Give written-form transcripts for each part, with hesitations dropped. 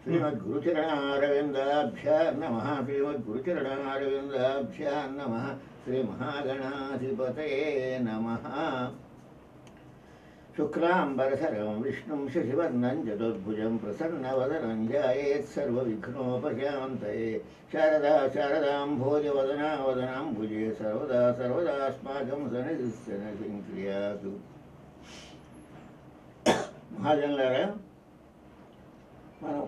श्रीमद्गुरुचरणारविन्दाभ्यां नमः। श्रीमद्गुरुचरणारविन्दाभ्यां नमः। श्रीमहागणाधिपतये नमः। शुक्लाम्बरधरं विष्णुं शशिवर्णं चतुर्भुजं प्रसन्नवदनं ध्यायेत् सर्वविघ्नोपशान्तये। शारदा शारदाम्भोजवदना वदनाम्बुजे सर्वदा सर्वदास्माकं सन्निधिः क्रियातु। మహాజనులారా, మనం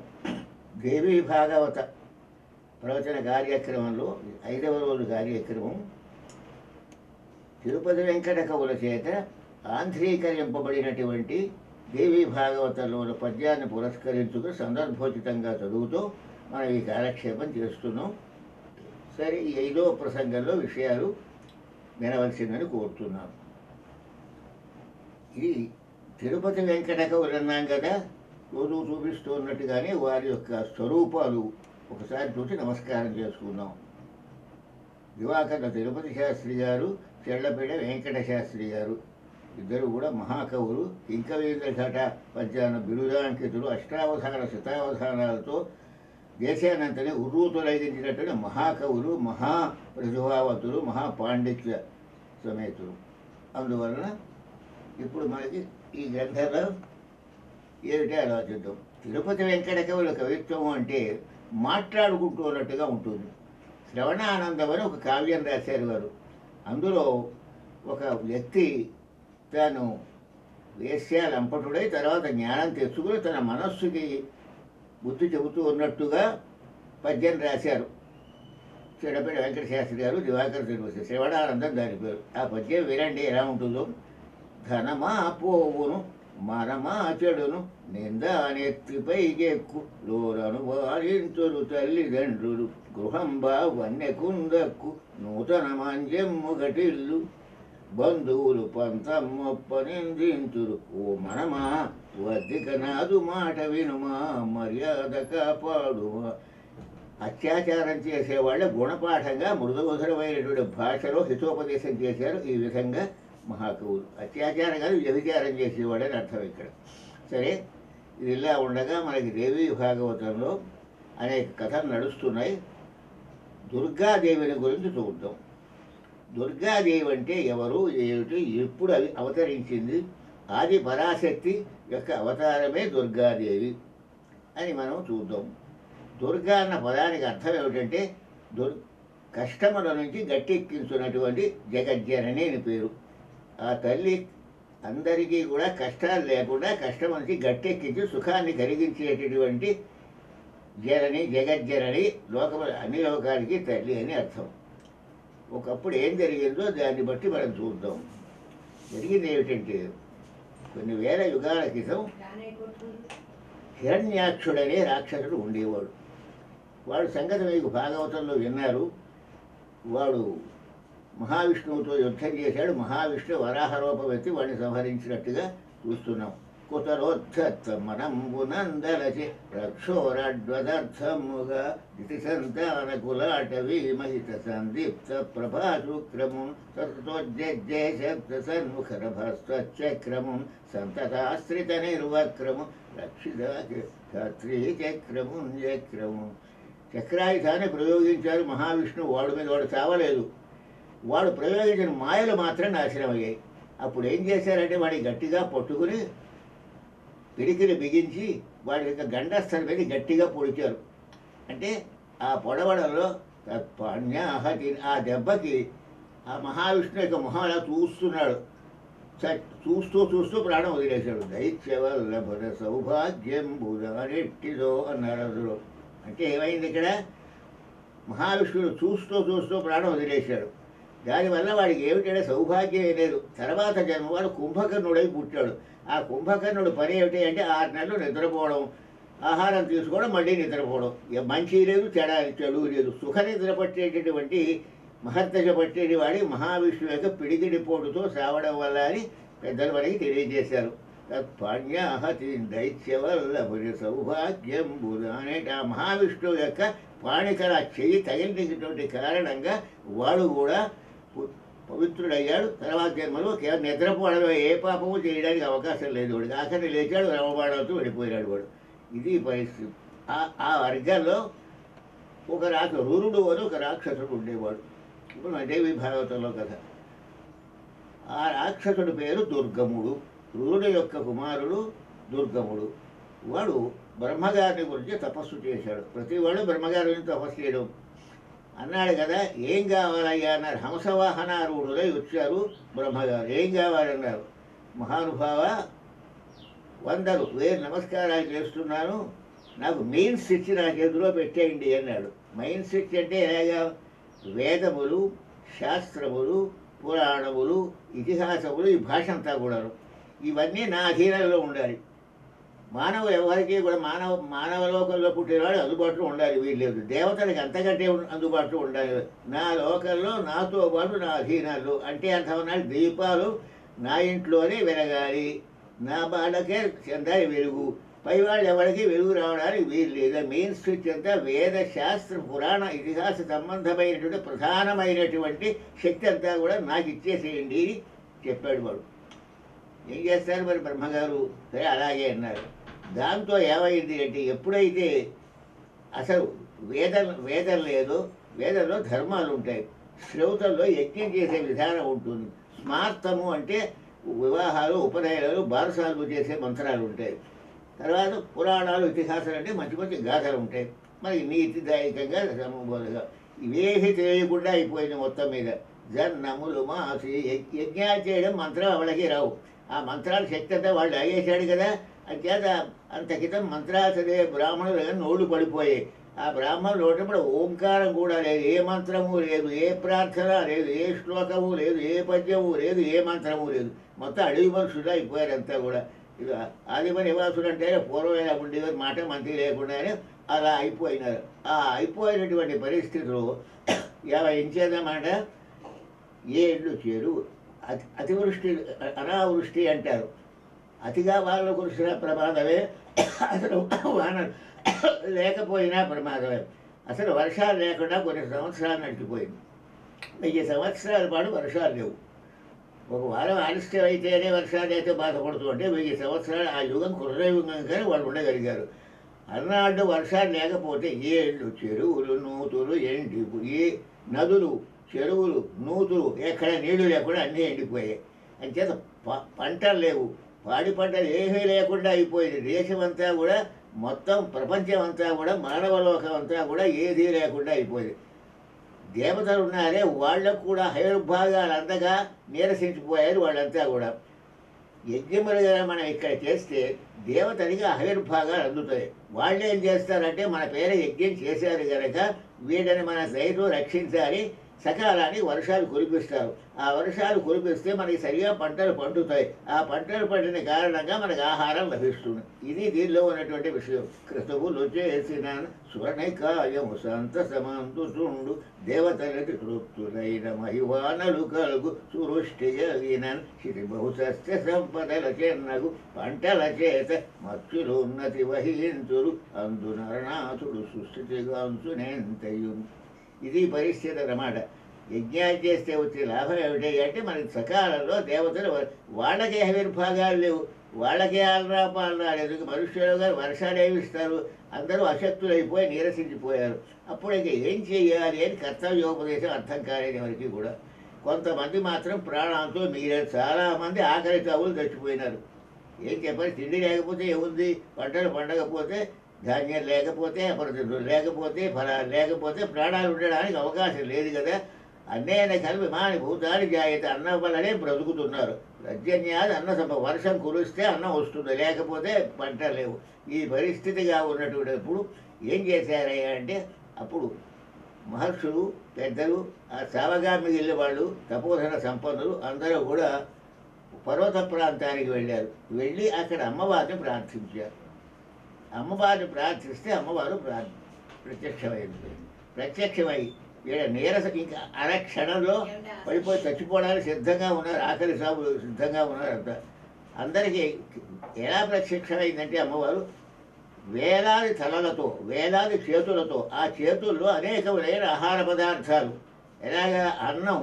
దేవీ భాగవత ప్రవచన కార్యక్రమంలో 5వ రోజు కార్యక్రమం తిరుపతి వెంకట కవుల చేత ఆంధ్రీకరింపబడినటువంటి దేవీ భాగవతంలోని పద్యాన్ని పురస్కరించుకు సందర్భోచితంగా చదువుతూ మనం ఈ కాలక్షేపం చేస్తున్నాం. సరే, ఈ 5వ ప్రసంగంలో విషయాలు వినవలసిందని కోరుతున్నాను. ఈ తిరుపతి వెంకట కవులు అన్నాం కదా, రోజు చూపిస్తున్నట్టుగానే వారి యొక్క స్వరూపాలు ఒకసారి చూసి నమస్కారం చేసుకుందాం. దివాకర్ల తిరుపతి శాస్త్రి గారు, చెళ్లపేట వెంకట శాస్త్రి గారు ఇద్దరు కూడా మహాకవులు. ఇంకవీంద్ర ఘట పద్యాన బిరుదాంకితులు, అష్టావధాన శతావధానాలతో దేశానంతని ఉర్రూతులైదించినటువంటి మహాకవులు, మహాప్రతిభావంతులు, మహాపాండిత్య సమేతులు. అందువలన ఇప్పుడు మనకి ఈ గ్రంథంలో ఏమిటి ఆలోచిద్దాం. తిరుపతి వెంకట కవుల కవిత్వం అంటే మాట్లాడుకుంటున్నట్టుగా ఉంటుంది. శ్రవణానందం అని ఒక కావ్యం రాశారు వారు. అందులో ఒక వ్యక్తి తాను వేశ్యాలంపటుడై తర్వాత జ్ఞానం తెచ్చుకుని తన మనస్సుకి బుద్ధి చెబుతూ ఉన్నట్టుగా పద్యం రాశారు. చెడపేట వెంకట శాస్త్రి గారు, దివాకర్ తిరుపతి, శ్రవణానందం దాని పేరు. ఆ పద్యం వినండి ఎలా ఉంటుందో. ధనమా పోవును, మనమా చెడును, నిందానెత్తిపై ఎక్కు లోరను వారింతులు తల్లిదండ్రులు, గృహంబా వన్యకుందక్కు నూతన మంజెమ్ము గటిల్లు, బంధువులు పంతమ్మొప్ప నిందింతురు, ఓ మనమా వద్దిక నాదు మాట వినుమా, మర్యాద కాపాడుమా. అత్యాచారం చేసేవాళ్ళ గుణపాఠంగా మృదుమధురమైనటువంటి భాషలో హితోపదేశం చేశారు. ఈ విధంగా మహాకవులు అత్యాచారం కాదు, వ్యభిచారం చేసేవాడని అర్థం ఇక్కడ. సరే, ఇది ఇలా ఉండగా మనకి దేవీ భాగవతంలో అనేక కథలు నడుస్తున్నాయి. దుర్గాదేవిని గురించి చూద్దాం. దుర్గాదేవి అంటే ఎవరు, ఏమిటి, ఎప్పుడు అది అవతరించింది? ఆది పరాశక్తి యొక్క అవతారమే దుర్గాదేవి అని మనం చూద్దాం. దుర్గా అన్న పదానికి అర్థం ఏమిటంటే కష్టముల నుంచి గట్టెక్కించున్నటువంటి జగజ్జనని అని పేరు. ఆ తల్లి అందరికీ కూడా కష్టాలు లేకుండా కష్టం నుంచి గట్టెక్కించి సుఖాన్ని కలిగించేటటువంటి జనని, జగజ్జనని, అన్ని లోకానికి తల్లి అని అర్థం. ఒకప్పుడు ఏం జరిగిందో దాన్ని బట్టి మనం చూద్దాం. జరిగింది ఏమిటంటే, కొన్ని వేల యుగాల క్రితం హిరణ్యాక్షుడనే రాక్షసుడు ఉండేవాడు. వాడు సంగతి మీకు భాగవతంలో విన్నారు. వాడు మహావిష్ణువుతో యుద్ధం చేశాడు. మహావిష్ణువు వరాహరూపం ఎత్తి వాడిని సంహరించినట్టుగా చూస్తున్నాం. కుతరోత్థమనంబునందలచి రక్షోరడ్వదర్థముగా దితి సంతాన కులాటవీ మహిత సందీప్త ప్రభాశుక్రముం తతోజ్జే శబ్ద సన్ముఖరభస్వచక్రముం సంతతాశ్రిత నిర్వక్రము రక్షిత చక్రముం చక్రము. చక్రాయుధాన్ని ప్రయోగించారు మహావిష్ణువు. వాడి మీద వాడు చావలేదు. వాడు ప్రయోగించిన మాయలు మాత్రం నాశనమయ్యాయి. అప్పుడు ఏం చేశారంటే వాడిని గట్టిగా పట్టుకుని పిడికిని బిగించి వాడి యొక్క గండస్థలం మీద గట్టిగా పొడిచారు. అంటే ఆ పొడవడంలో తత్పాణ్యాహతి, ఆ దెబ్బకి ఆ మహావిష్ణువు యొక్క మొహం అలా చూస్తున్నాడు. చూస్తూ చూస్తూ ప్రాణం వదిలేశాడు. దైత్యవల్లభన సౌభాగ్యం బుధానెట్టిదో అన్నారు అందులో. అంటే ఏమైంది ఇక్కడ? మహావిష్ణువుడు చూస్తూ చూస్తూ ప్రాణం వదిలేశాడు. దానివల్ల వాడికి ఏమిటంటే సౌభాగ్యం లేదు. తర్వాత జన్మ వాడు కుంభకర్ణుడై పుట్టాడు. ఆ కుంభకర్ణుడు పని ఏమిటి అంటే 6 నెలలు నిద్రపోవడం, ఆహారం తీసుకోవడం, మళ్ళీ నిద్రపోవడం. మంచి లేదు, చెడు లేదు. సుఖ నిద్ర పట్టేటటువంటి మహర్దశ పట్టేటి వాడి మహావిష్ణువు యొక్క పిడికిడి పోటుతో సావడం వల్ల అని పెద్దలు మనకి తెలియజేశారు. తత్పాణ్యాహతి దైత్యవల్లభుని సౌభాగ్యం బుధానే. ఆ మహావిష్ణువు యొక్క పాణికల చెయ్యి తగిలినటువంటి కారణంగా వాడు కూడా పవిత్రుడయ్యాడు. తర్వాత జన్మలో కేవలం నిద్రపోవడమే, ఏ పాపము చేయడానికి అవకాశం లేదు వాడికి. ఆఖరి లేచాడు, రమబాణంతో వెళ్ళిపోయాడు వాడు. ఇది పరిస్థితి. ఆ వర్గంలో ఒక రురుడు అని ఒక రాక్షసుడు ఉండేవాడు. ఇప్పుడు మన దేవి భాగవతంలో కథ. ఆ రాక్షసుడి పేరు దుర్గముడు. రురుడు యొక్క కుమారుడు దుర్గముడు. వాడు బ్రహ్మగారిని గురించి తపస్సు చేశాడు. ప్రతివాడు బ్రహ్మగారి గురించి తపస్సు చేయడం. అన్నాడు కదా, ఏం కావాలయ్యా అన్నారు. హంసవాహనారూఢులై వచ్చారు బ్రహ్మగారు. ఏం కావాలన్నారు. మహానుభావ, 100,000 నమస్కారాలు చేస్తున్నాను, నాకు మెయిన్ స్విచ్ నా చేతిలో పెట్టేయండి అన్నాడు. మెయిన్ స్విచ్ అంటే ఎలాగా? వేదములు, శాస్త్రములు, పురాణములు, ఇతిహాసములు, ఈ భాష అంతా కూడాను ఇవన్నీ నా అధీనంలో ఉండాలి. మానవులు ఎవరికి కూడా మానవ లోకంలో పుట్టినవాడు అందుబాటులో ఉండాలి. వీల్లేదు. దేవతలకు అంతకంటే అందుబాటులో ఉండాలి. నా లోకంలో నాతో పాటు నా అధీనాలు అంటే అర్థమన్నాడు. దీపాలు నా ఇంట్లోనే వెలగాలి, నా బాలకే చెందాలి వెలుగు, పైవాళ్ళు ఎవరికి వెలుగు రావడానికి వీలు లేదు. మెయిన్ స్విచ్ అంతా వేద, శాస్త్ర, పురాణ, ఇతిహాస సంబంధమైనటువంటి ప్రధానమైనటువంటి శక్తి అంతా కూడా నాకు ఇచ్చేసేయండి అని చెప్పాడు వాడు. ఏం చేస్తారు మరి బ్రహ్మగారు? సరే అలాగే అన్నారు. దాంతో ఏమైంది అంటే, ఎప్పుడైతే అసలు వేదం లేదో, వేదంలో ధర్మాలు ఉంటాయి, శ్రౌతంలో యజ్ఞం చేసే విధానం ఉంటుంది, స్మార్తము అంటే వివాహాలు, ఉపనయనాలు, బారసాలు చేసే మంత్రాలు ఉంటాయి, తర్వాత పురాణాలు, ఇతిహాసాలు అంటే మంచి మంచి గాథలు ఉంటాయి, మనకి నీతిదాయకంగా సమబోధగా. ఇవేమీ తెలియకుండా అయిపోయింది మొత్తం మీద. జన్నములు మాసి యజ్ఞాలు చేయడం మంత్రం వాళ్ళకి రావు. ఆ మంత్రాల శక్తి అంతా వాళ్ళు లాగేశాడు కదా. అంచేత అంత క్రితం మంత్రాలు చదివే బ్రాహ్మణులు నోళ్ళు పడిపోయాయి. ఆ బ్రాహ్మణులు నోటిప్పుడు ఓంకారం కూడా లేదు, ఏ మంత్రము లేదు, ఏ ప్రార్థన లేదు, ఏ శ్లోకము లేదు, ఏ పద్యము లేదు, ఏ మంత్రము లేదు. మొత్తం అడవి మనుషులు అయిపోయారు అంతా కూడా. ఇక ఆదిమ నివాసులు అంటే పూర్వం ఎలా ఉండేవారు, మాట మంత్రి లేకుండానే అలా అయిపోయినారు. ఆ అయిపోయినటువంటి పరిస్థితులు ఏం చేద్దామంట, ఏళ్ళు చేరు అతివృష్టి అనావృష్టి అంటారు. అతిగా వాళ్ళ కురిసిన ప్రమాదమే, అసలు వాన లేకపోయినా ప్రమాదమే. అసలు వర్షాలు లేకుండా కొన్ని సంవత్సరాలు నడిచిపోయింది. 1000 సంవత్సరాల పాటు వర్షాలు లేవు. ఒక వారం ఆలస్యం అయితేనే వర్షాలు అయితే బాధపడుతూ ఉంటే 1000 సంవత్సరాలు ఆ యుగం కృతయుగంగానే వాళ్ళు ఉండగలిగారు. అన్నాడు వర్షాలు లేకపోతే ఏళ్ళు చెరువులు, నూతులు ఎండిపోయి, నదులు, చెరువులు, నూతులు ఎక్కడ నీళ్లు లేకుండా అన్నీ ఎండిపోయాయి. అంచేత పంటలు లేవు, పాడి పంటలు ఏమీ లేకుండా అయిపోయింది. దేశమంతా కూడా, మొత్తం ప్రపంచం అంతా కూడా, మానవలోకం అంతా కూడా ఏదీ లేకుండా అయిపోయింది. దేవతలు ఉన్నారే వాళ్ళకు కూడా హైర్భాగాలు అందగా నీరసించిపోయారు వాళ్ళంతా కూడా. యజ్ఞములుగా మనం ఇక్కడ చేస్తే దేవతలకి ఆవిర్భాగాలు అందుతాయి. వాళ్ళు ఏం చేస్తారంటే, మన పేర యజ్ఞం చేశారు కనుక వీళ్ళని మన దయతో రక్షించాలి, సకాలానికి వర్షాలు కురిపిస్తారు. ఆ వర్షాలు కురిపిస్తే మనకి సరిగా పంటలు పండుతాయి. ఆ పంటలు పండిన కారణంగా మనకు ఆహారం లభిస్తుంది. ఇది దీనిలో ఉన్నటువంటి విషయం. క్రతువులు చేసిన స్వర్ణికాయము సంత సమంతుచుండు, దేవతలకి తృప్తులైన మహివానలు కలుగు, సృష్టి కలిగిన శిరి బహుసస్య సంపదల చెన్నగు, పంటల చేత మత్స్యులున్నతి వహించురు, అందు నరనాథుడు సృష్టిగాంచునెంతయు. ఇది పరిస్థితి అన్నమాట. యజ్ఞాలు చేస్తే వచ్చే లాభం ఏమిటి అంటే, మనకి సకాలంలో దేవతలు వాళ్ళకే ఆవిర్భాగాలు లేవు, వాళ్ళకే ఆలరాపాలు రాలేదు. మనుష్యులు గారు వర్షాలు ఏమిస్తారు, అందరూ అశక్తులైపోయి నీరసించిపోయారు. అప్పుడు ఇక ఏం చేయాలి అని కర్తవ్యోపదేశం అర్థం కాలేదు ఎవరికి కూడా. కొంతమంది మాత్రం ప్రాణాలతో మిగిలారు. చాలామంది ఆకలి తావులు చచ్చిపోయినారు. ఏం చెప్పాలి, తిండి లేకపోతే ఏముంది, పంటలు పండకపోతే, ధాన్యం లేకపోతే, అపరిస్థితులు లేకపోతే, ఫలాలు లేకపోతే ప్రాణాలు ఉండడానికి అవకాశం లేదు కదా. అన్నేన కలిపి మాని భూతాన్ని జాయిత, అన్నం వల్లనే బ్రతుకుతున్నారు. రజన్యాది అన్న వర్షం కురిస్తే అన్నం వస్తుంది, లేకపోతే పంట లేవు. ఈ పరిస్థితిగా ఉన్నటువంటిప్పుడు ఏం చేశారయ్యా అంటే, అప్పుడు మహర్షులు, పెద్దలు, ఆ సావగా మిగిలిన వాళ్ళు, తపోధన సంపన్నులు అందరూ కూడా పర్వత ప్రాంతానికి వెళ్ళారు. వెళ్ళి అక్కడ అమ్మవారిని ప్రార్థించారు. అమ్మవారిని ప్రార్థిస్తే అమ్మవారు ప్రత్యక్షమై వీళ్ళ నీరస ఇంకా అరక్షణంలో పడిపోయి చచ్చిపోవడానికి సిద్ధంగా ఉన్నారు. ఆఖరి సాగులు సిద్ధంగా ఉన్నారు. అంతా అందరికీ ఎలా ప్రత్యక్షమైందంటే, అమ్మవారు వేలాది తలలతో, వేలాది చేతులతో, ఆ చేతుల్లో అనేకమైన ఆహార పదార్థాలు, ఎలాగా అన్నం,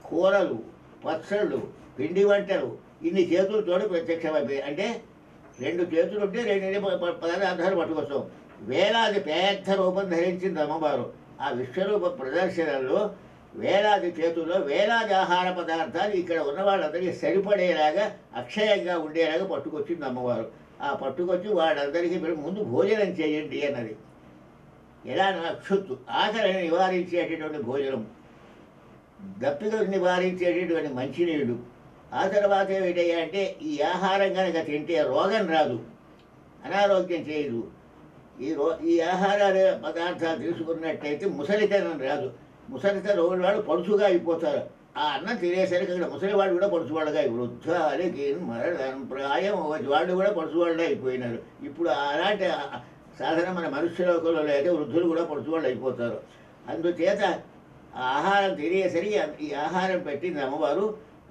కూరలు, పచ్చళ్ళు, పిండి వంటలు, ఇన్ని చేతులతో ప్రత్యక్షమైపోయాయి. అంటే 2 చేతులు ఉంటే 2 పదార్థాలు పట్టుకొస్తాం. వేలాది పెద్ద రూపం ధరించింది అమ్మవారు. ఆ విశ్వరూప ప్రదర్శనలో వేలాది చేతుల్లో వేలాది ఆహార పదార్థాలు ఇక్కడ ఉన్న వాళ్ళందరికీ సరిపడేలాగా అక్షయంగా ఉండేలాగా పట్టుకొచ్చింది అమ్మవారు. ఆ పట్టుకొచ్చి వాళ్ళందరికీ మీరు ముందు భోజనం చేయండి అన్నది. ఎలా అక్షుత్తు ఆకలిని నివారించేటటువంటి భోజనం, దప్పికలు నివారించేటటువంటి మంచినీళ్ళు. ఆ తర్వాత ఏమిటయ్యా అంటే ఈ ఆహారం కనుక తింటే రోగం రాదు, అనారోగ్యం చేయదు. ఈ ఆహార పదార్థాలు తీసుకున్నట్టయితే ముసలితనం రాదు. ముసలితనం వాళ్ళు పడుచుగా అయిపోతారు. ఆ అన్నం తినేసరికి అక్కడ ముసలివాళ్ళు కూడా పడుచువాళ్ళగా, వృద్ధాలకి మరణం ప్రాయం వాళ్ళు కూడా పడుచువాళ్ళగా అయిపోయినారు. ఇప్పుడు అలాంటి సాధారణ మన మనుష్యలోకంలో అయితే వృద్ధులు కూడా పడుచువాళ్ళు అయిపోతారు. అందుచేత ఆహారం తినేసరికి ఈ ఆహారం పెట్టింది అమ్మవారు.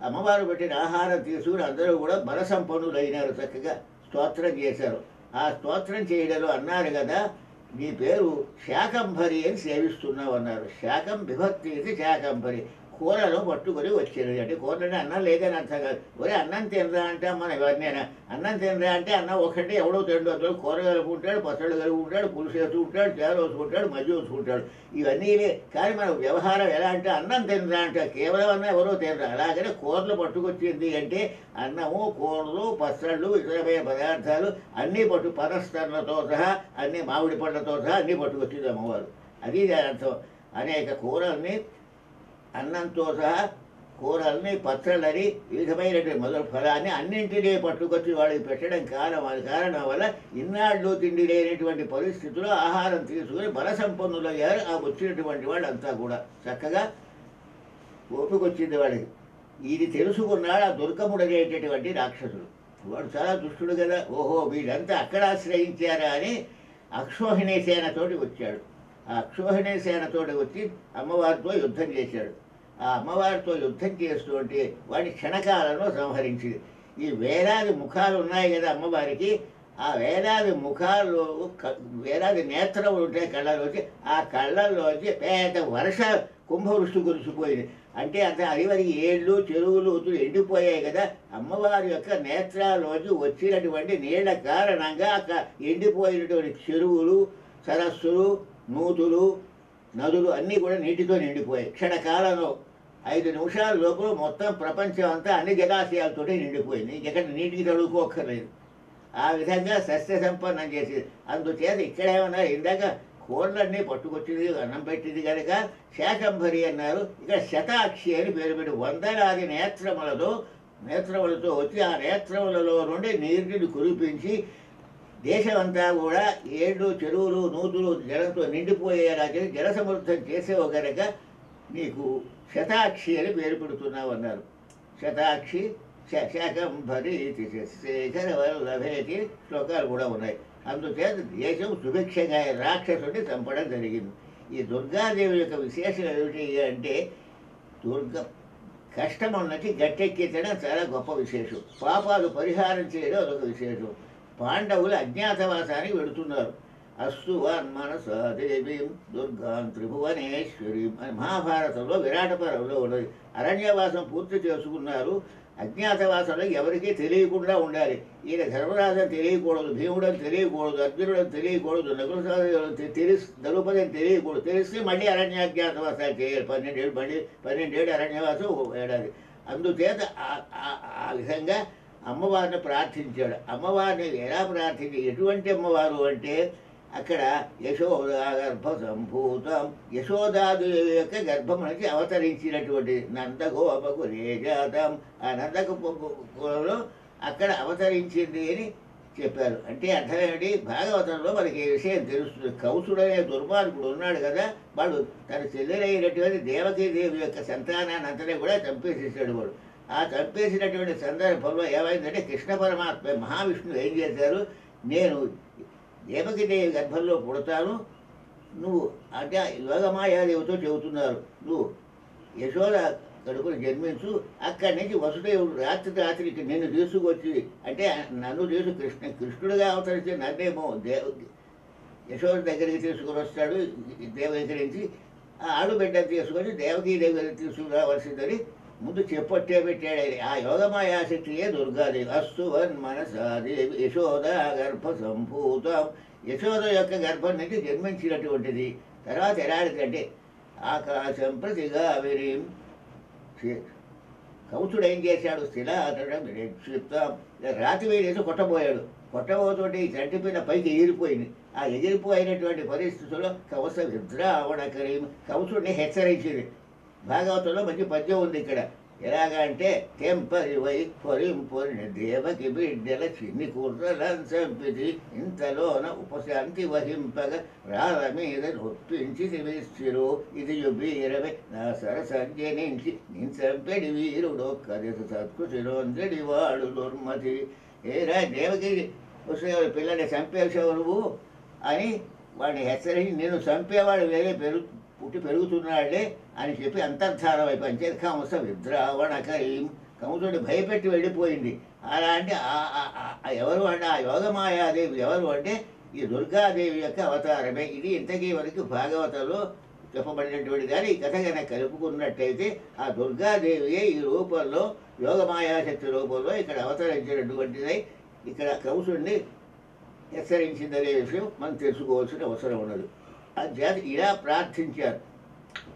అమ్మవారు పెట్టిన ఆహారం తీసుకుని అందరూ కూడా బలసంపన్నులు అయినారు, చక్కగా స్తోత్రం చేశారు. ఆ స్తోత్రం చేయడంలో అన్నారు కదా, నీ పేరు శాకంభరి అని సేవిస్తున్నావు అన్నారు. శాకం విభక్తి ఇది శాకంభరి, కూరలో పట్టుకొని వచ్చేది. అంటే కూరని అన్నం లేదని అర్థం కాదు. ఒరే అన్నం తినరా అంటే మనం ఎవరినైనా అన్నం తినరా అంటే అన్నం ఒకటి ఎవడో తిండు, అందులో కూర కలుపుకుంటాడు, పచ్చళ్ళు కలుపుకుంటాడు, పులుసు వేసుకుంటాడు, తేలు వేసుకుంటాడు, మధ్య వేసుకుంటాడు, ఇవన్నీ. కానీ మన వ్యవహారం ఎలా అంటే అన్నం తినరా అంటే కేవలం అన్నం ఎవరో తినరా. అలాగనే కూరలు పట్టుకొచ్చింది అంటే అన్నము, కూరలు, పచ్చళ్ళు, ఇతరమైన పదార్థాలు అన్నీ పనస్తరణతో సహా, అన్నీ మామిడి పండ్లతో సహా అన్నీ పట్టుకొచ్చింది అమ్మవారు. అది దాని అర్థం. అనేక కూరల్ని, అన్నంతో సహా కూరల్ని, పచ్చళ్ళని, వివిధమైనటువంటి మొదలు ఫలాన్ని అన్నింటినీ పట్టుకొచ్చి వాడికి పెట్టడం కారణం వల్ల ఇన్నాళ్ళు తిండి లేనటువంటి పరిస్థితుల్లో ఆహారం తీసుకుని బలసంపన్నులయ్యారు ఆ వచ్చినటువంటి వాళ్ళంతా కూడా. చక్కగా ఓపికొచ్చింది వాడికి. ఇది తెలుసుకున్నాడు ఆ దుర్గముడు అనేటటువంటి రాక్షసుడు. వాడు చాలా దుష్టుడు కదా. ఓహో వీళ్ళంతా అక్కడ ఆశ్రయించారా అని అక్షోహిణీ సేనతోటి వచ్చాడు. ఆ అక్షోహిణీ సేనతోటి వచ్చి అమ్మవారితో యుద్ధం చేశాడు. ఆ అమ్మవారితో యుద్ధం చేస్తుంటే వాడి క్షణకాలంలో సంహరించింది. ఈ వేలాది ముఖాలు ఉన్నాయి కదా అమ్మవారికి, ఆ వేలాది ముఖాలు, వేలాది నేత్రములు ఉంటాయి కళ్ళలోంచి. ఆ కళ్ళల్లోంచి పెద్ద వర్ష కుంభవృష్టి కురిసిపోయింది. అంటే అంత అదివరకు ఏళ్ళు, చెరువులు ఎండిపోయాయి కదా. అమ్మవారి యొక్క నేత్రాల్లోంచి వచ్చినటువంటి నీళ్ల కారణంగా ఎండిపోయినటువంటి చెరువులు, సరస్సులు, నూతులు, నదులు అన్నీ కూడా నీటితో నిండిపోయాయి. క్షణకాలంలో 5 నిమిషాల లోపల మొత్తం ప్రపంచం అంతా అన్ని జలాశయాలతో నిండిపోయింది. ఇంకెక్కడ నీటికి తడుకోక్కర్లేదు. ఆ విధంగా సస్య సంపన్నం చేసేది. అందుచేత ఇక్కడ ఏమన్నా ఇందాక కూరలన్నీ పట్టుకొచ్చింది, అన్నం పెట్టింది కనుక శాకంభరి అన్నారు. ఇక్కడ శతాక్షి అని పేరు పెట్టి వందలాది నేత్రములతో వచ్చి ఆ నేత్రములలో నుండి నీటిని కురిపించి దేశమంతా కూడా ఏళ్ళు, చెరువులు, నూతులు జలంతో నిండిపోయేలా చేసి జల సమృద్ధం చేసేవు కనుక నీకు శతాక్షి అని పేరు పెడుతున్నావు అన్నారు. శతాక్షి, శాకంభరి, శేఖర వల్లభేతి శ్లోకాలు కూడా ఉన్నాయి. అందుచేత దేశం సుభిక్షంగా రాక్షసుడిని చంపడం జరిగింది. ఈ దుర్గాదేవి యొక్క విశేషం ఏమిటి అంటే కష్టం ఉన్నది గట్టెక్కించడం చాలా గొప్ప విశేషం. పాపాలు పరిహారం చేయడం అదొక విశేషం. పాండవులు అజ్ఞాతవాసానికి వెడుతున్నారు. అస్తు వన్మనసా దేవీం దుర్గాం త్రిభువనేశ్వరీం అని మహాభారతంలో విరాట పర్వంలో ఉన్నది. అరణ్యవాసం పూర్తి చేసుకున్నారు. అజ్ఞాతవాసంలో ఎవరికీ తెలియకుండా ఉండాలి. ఈయన ధర్మరాజని తెలియకూడదు, భీముడని తెలియకూడదు, అర్జునుడని తెలియకూడదు, నకుల ద్రౌపదిని తెలియకూడదు. తెలిస్తే మళ్ళీ అరణ్యాజ్ఞాతవాసాలు చేయాలి. 12 అరణ్యవాసం ఏడాది. అందుచేత ఆ విధంగా అమ్మవారిని ప్రార్థించాడు. అమ్మవారిని ఎలా ప్రార్థించి, ఎటువంటి అమ్మవారు అంటే అక్కడ యశోదా గర్భ సంభూతం, యశోదాదేవి యొక్క గర్భం నుంచి అవతరించినటువంటి నందగోపకులే జాతం, ఆ నందగోపకులలో అక్కడ అవతరించింది అని చెప్పారు. అంటే అర్థం ఏమిటి, భాగవతంలో మనకి ఈ విషయం తెలుస్తుంది. కౌసుడనే దుర్మార్గుడు ఉన్నాడు కదా, వాడు తన చెల్లెలైనటువంటి దేవకీదేవి యొక్క సంతానాన్ని అంతనే కూడా చంపేసేసాడు. వాడు ఆ చంపేసినటువంటి సందర్భంలో ఏమైందంటే కృష్ణ పరమాత్మ మహావిష్ణువు ఏం చేశారు, నేను దేవకీదేవి గర్భంలో పుడతాను, నువ్వు అంటే యోగమాయాదేవితో చెబుతున్నారు, నువ్వు యశోద కడుపును జన్మించు, అక్కడి నుంచి వసుదేవుడు రాత్రికి నిన్ను తీసుకొచ్చి, అంటే నన్ను కృష్ణుడిగా అవతరించి నన్నేమో యశోద దగ్గరికి తీసుకుని వస్తాడు, దేవకి నుంచి ఆ ఆడుబిడ్డను తీసుకొని దేవకీదేవి దగ్గరికి తీసుకురావాల్సిందని ముందు చెప్పట్టే పెట్టాడు. ఆ యోగమాయాశక్తియే దుర్గాదేవి. అస్తు వన్మనసా దేవి యశోదా గర్భ సంభూతం, యశోద యొక్క గర్భం నుంచి జన్మించినటువంటిది. తర్వాత ఎలాంటిదంటే ఆకాశం ప్రతిగా విరీం. కౌతుడు ఏం చేశాడు? శిలాతడం నిక్షిప్తం. రాతి వేరేసి కొట్టబోయాడు. కొట్టబోతుంటే ఈ చంటిపిల్ల పైకి ఎగిరిపోయింది. ఆ ఎగిరిపోయినటువంటి పరిస్థితుల్లో కవస విద్రావణకరీం కవసుడిని హెచ్చరించింది. భాగవతంలో మంచి పద్యం ఉంది ఇక్కడ. ఎలాగా అంటే తెంపరివై పొరింపొరిన దేవకి బిడ్డల చిన్ని కుర్రలను చంపిది ఇంతలోన ఉపశాంతి వహింపగా రాళ్ళ మీద నొప్పించి విసిరు ఇది వీరవై నా సరసంజ నుంచి నేను చంపెడి వీరుడు కదస సత్కృతిరోంజడి వాడు దుర్మతి. ఏరా దేవకి పిల్లని చంపేసావు నువ్వు అని వాడిని హెచ్చరించి నేను చంపేవాడు వేరే పుట్టి పెరుగుతున్నాడే అని చెప్పి అంతర్ధానం అయిపోయింది. కంస విద్రావణకరీం కంసుడి భయపెట్టి వెళ్ళిపోయింది. అలాంటి ఎవరు అంటే ఆ యోగమాయాదేవి ఎవరు అంటే ఈ దుర్గాదేవి యొక్క అవతారమే. ఇది ఇంతకీ వరకు భాగవతంలో చెప్పబడినటువంటి కానీ ఈ కథ కనుక కలుపుకున్నట్టయితే ఆ దుర్గాదేవియే ఈ రూపంలో యోగమాయాశక్తి రూపంలో ఇక్కడ అవతరించినటువంటిదై ఇక్కడ కంసుడిని హెచ్చరించిందనే విషయం మనం తెలుసుకోవాల్సిన అవసరం ఉన్నది. చేత ఇలా ప్రార్థించారు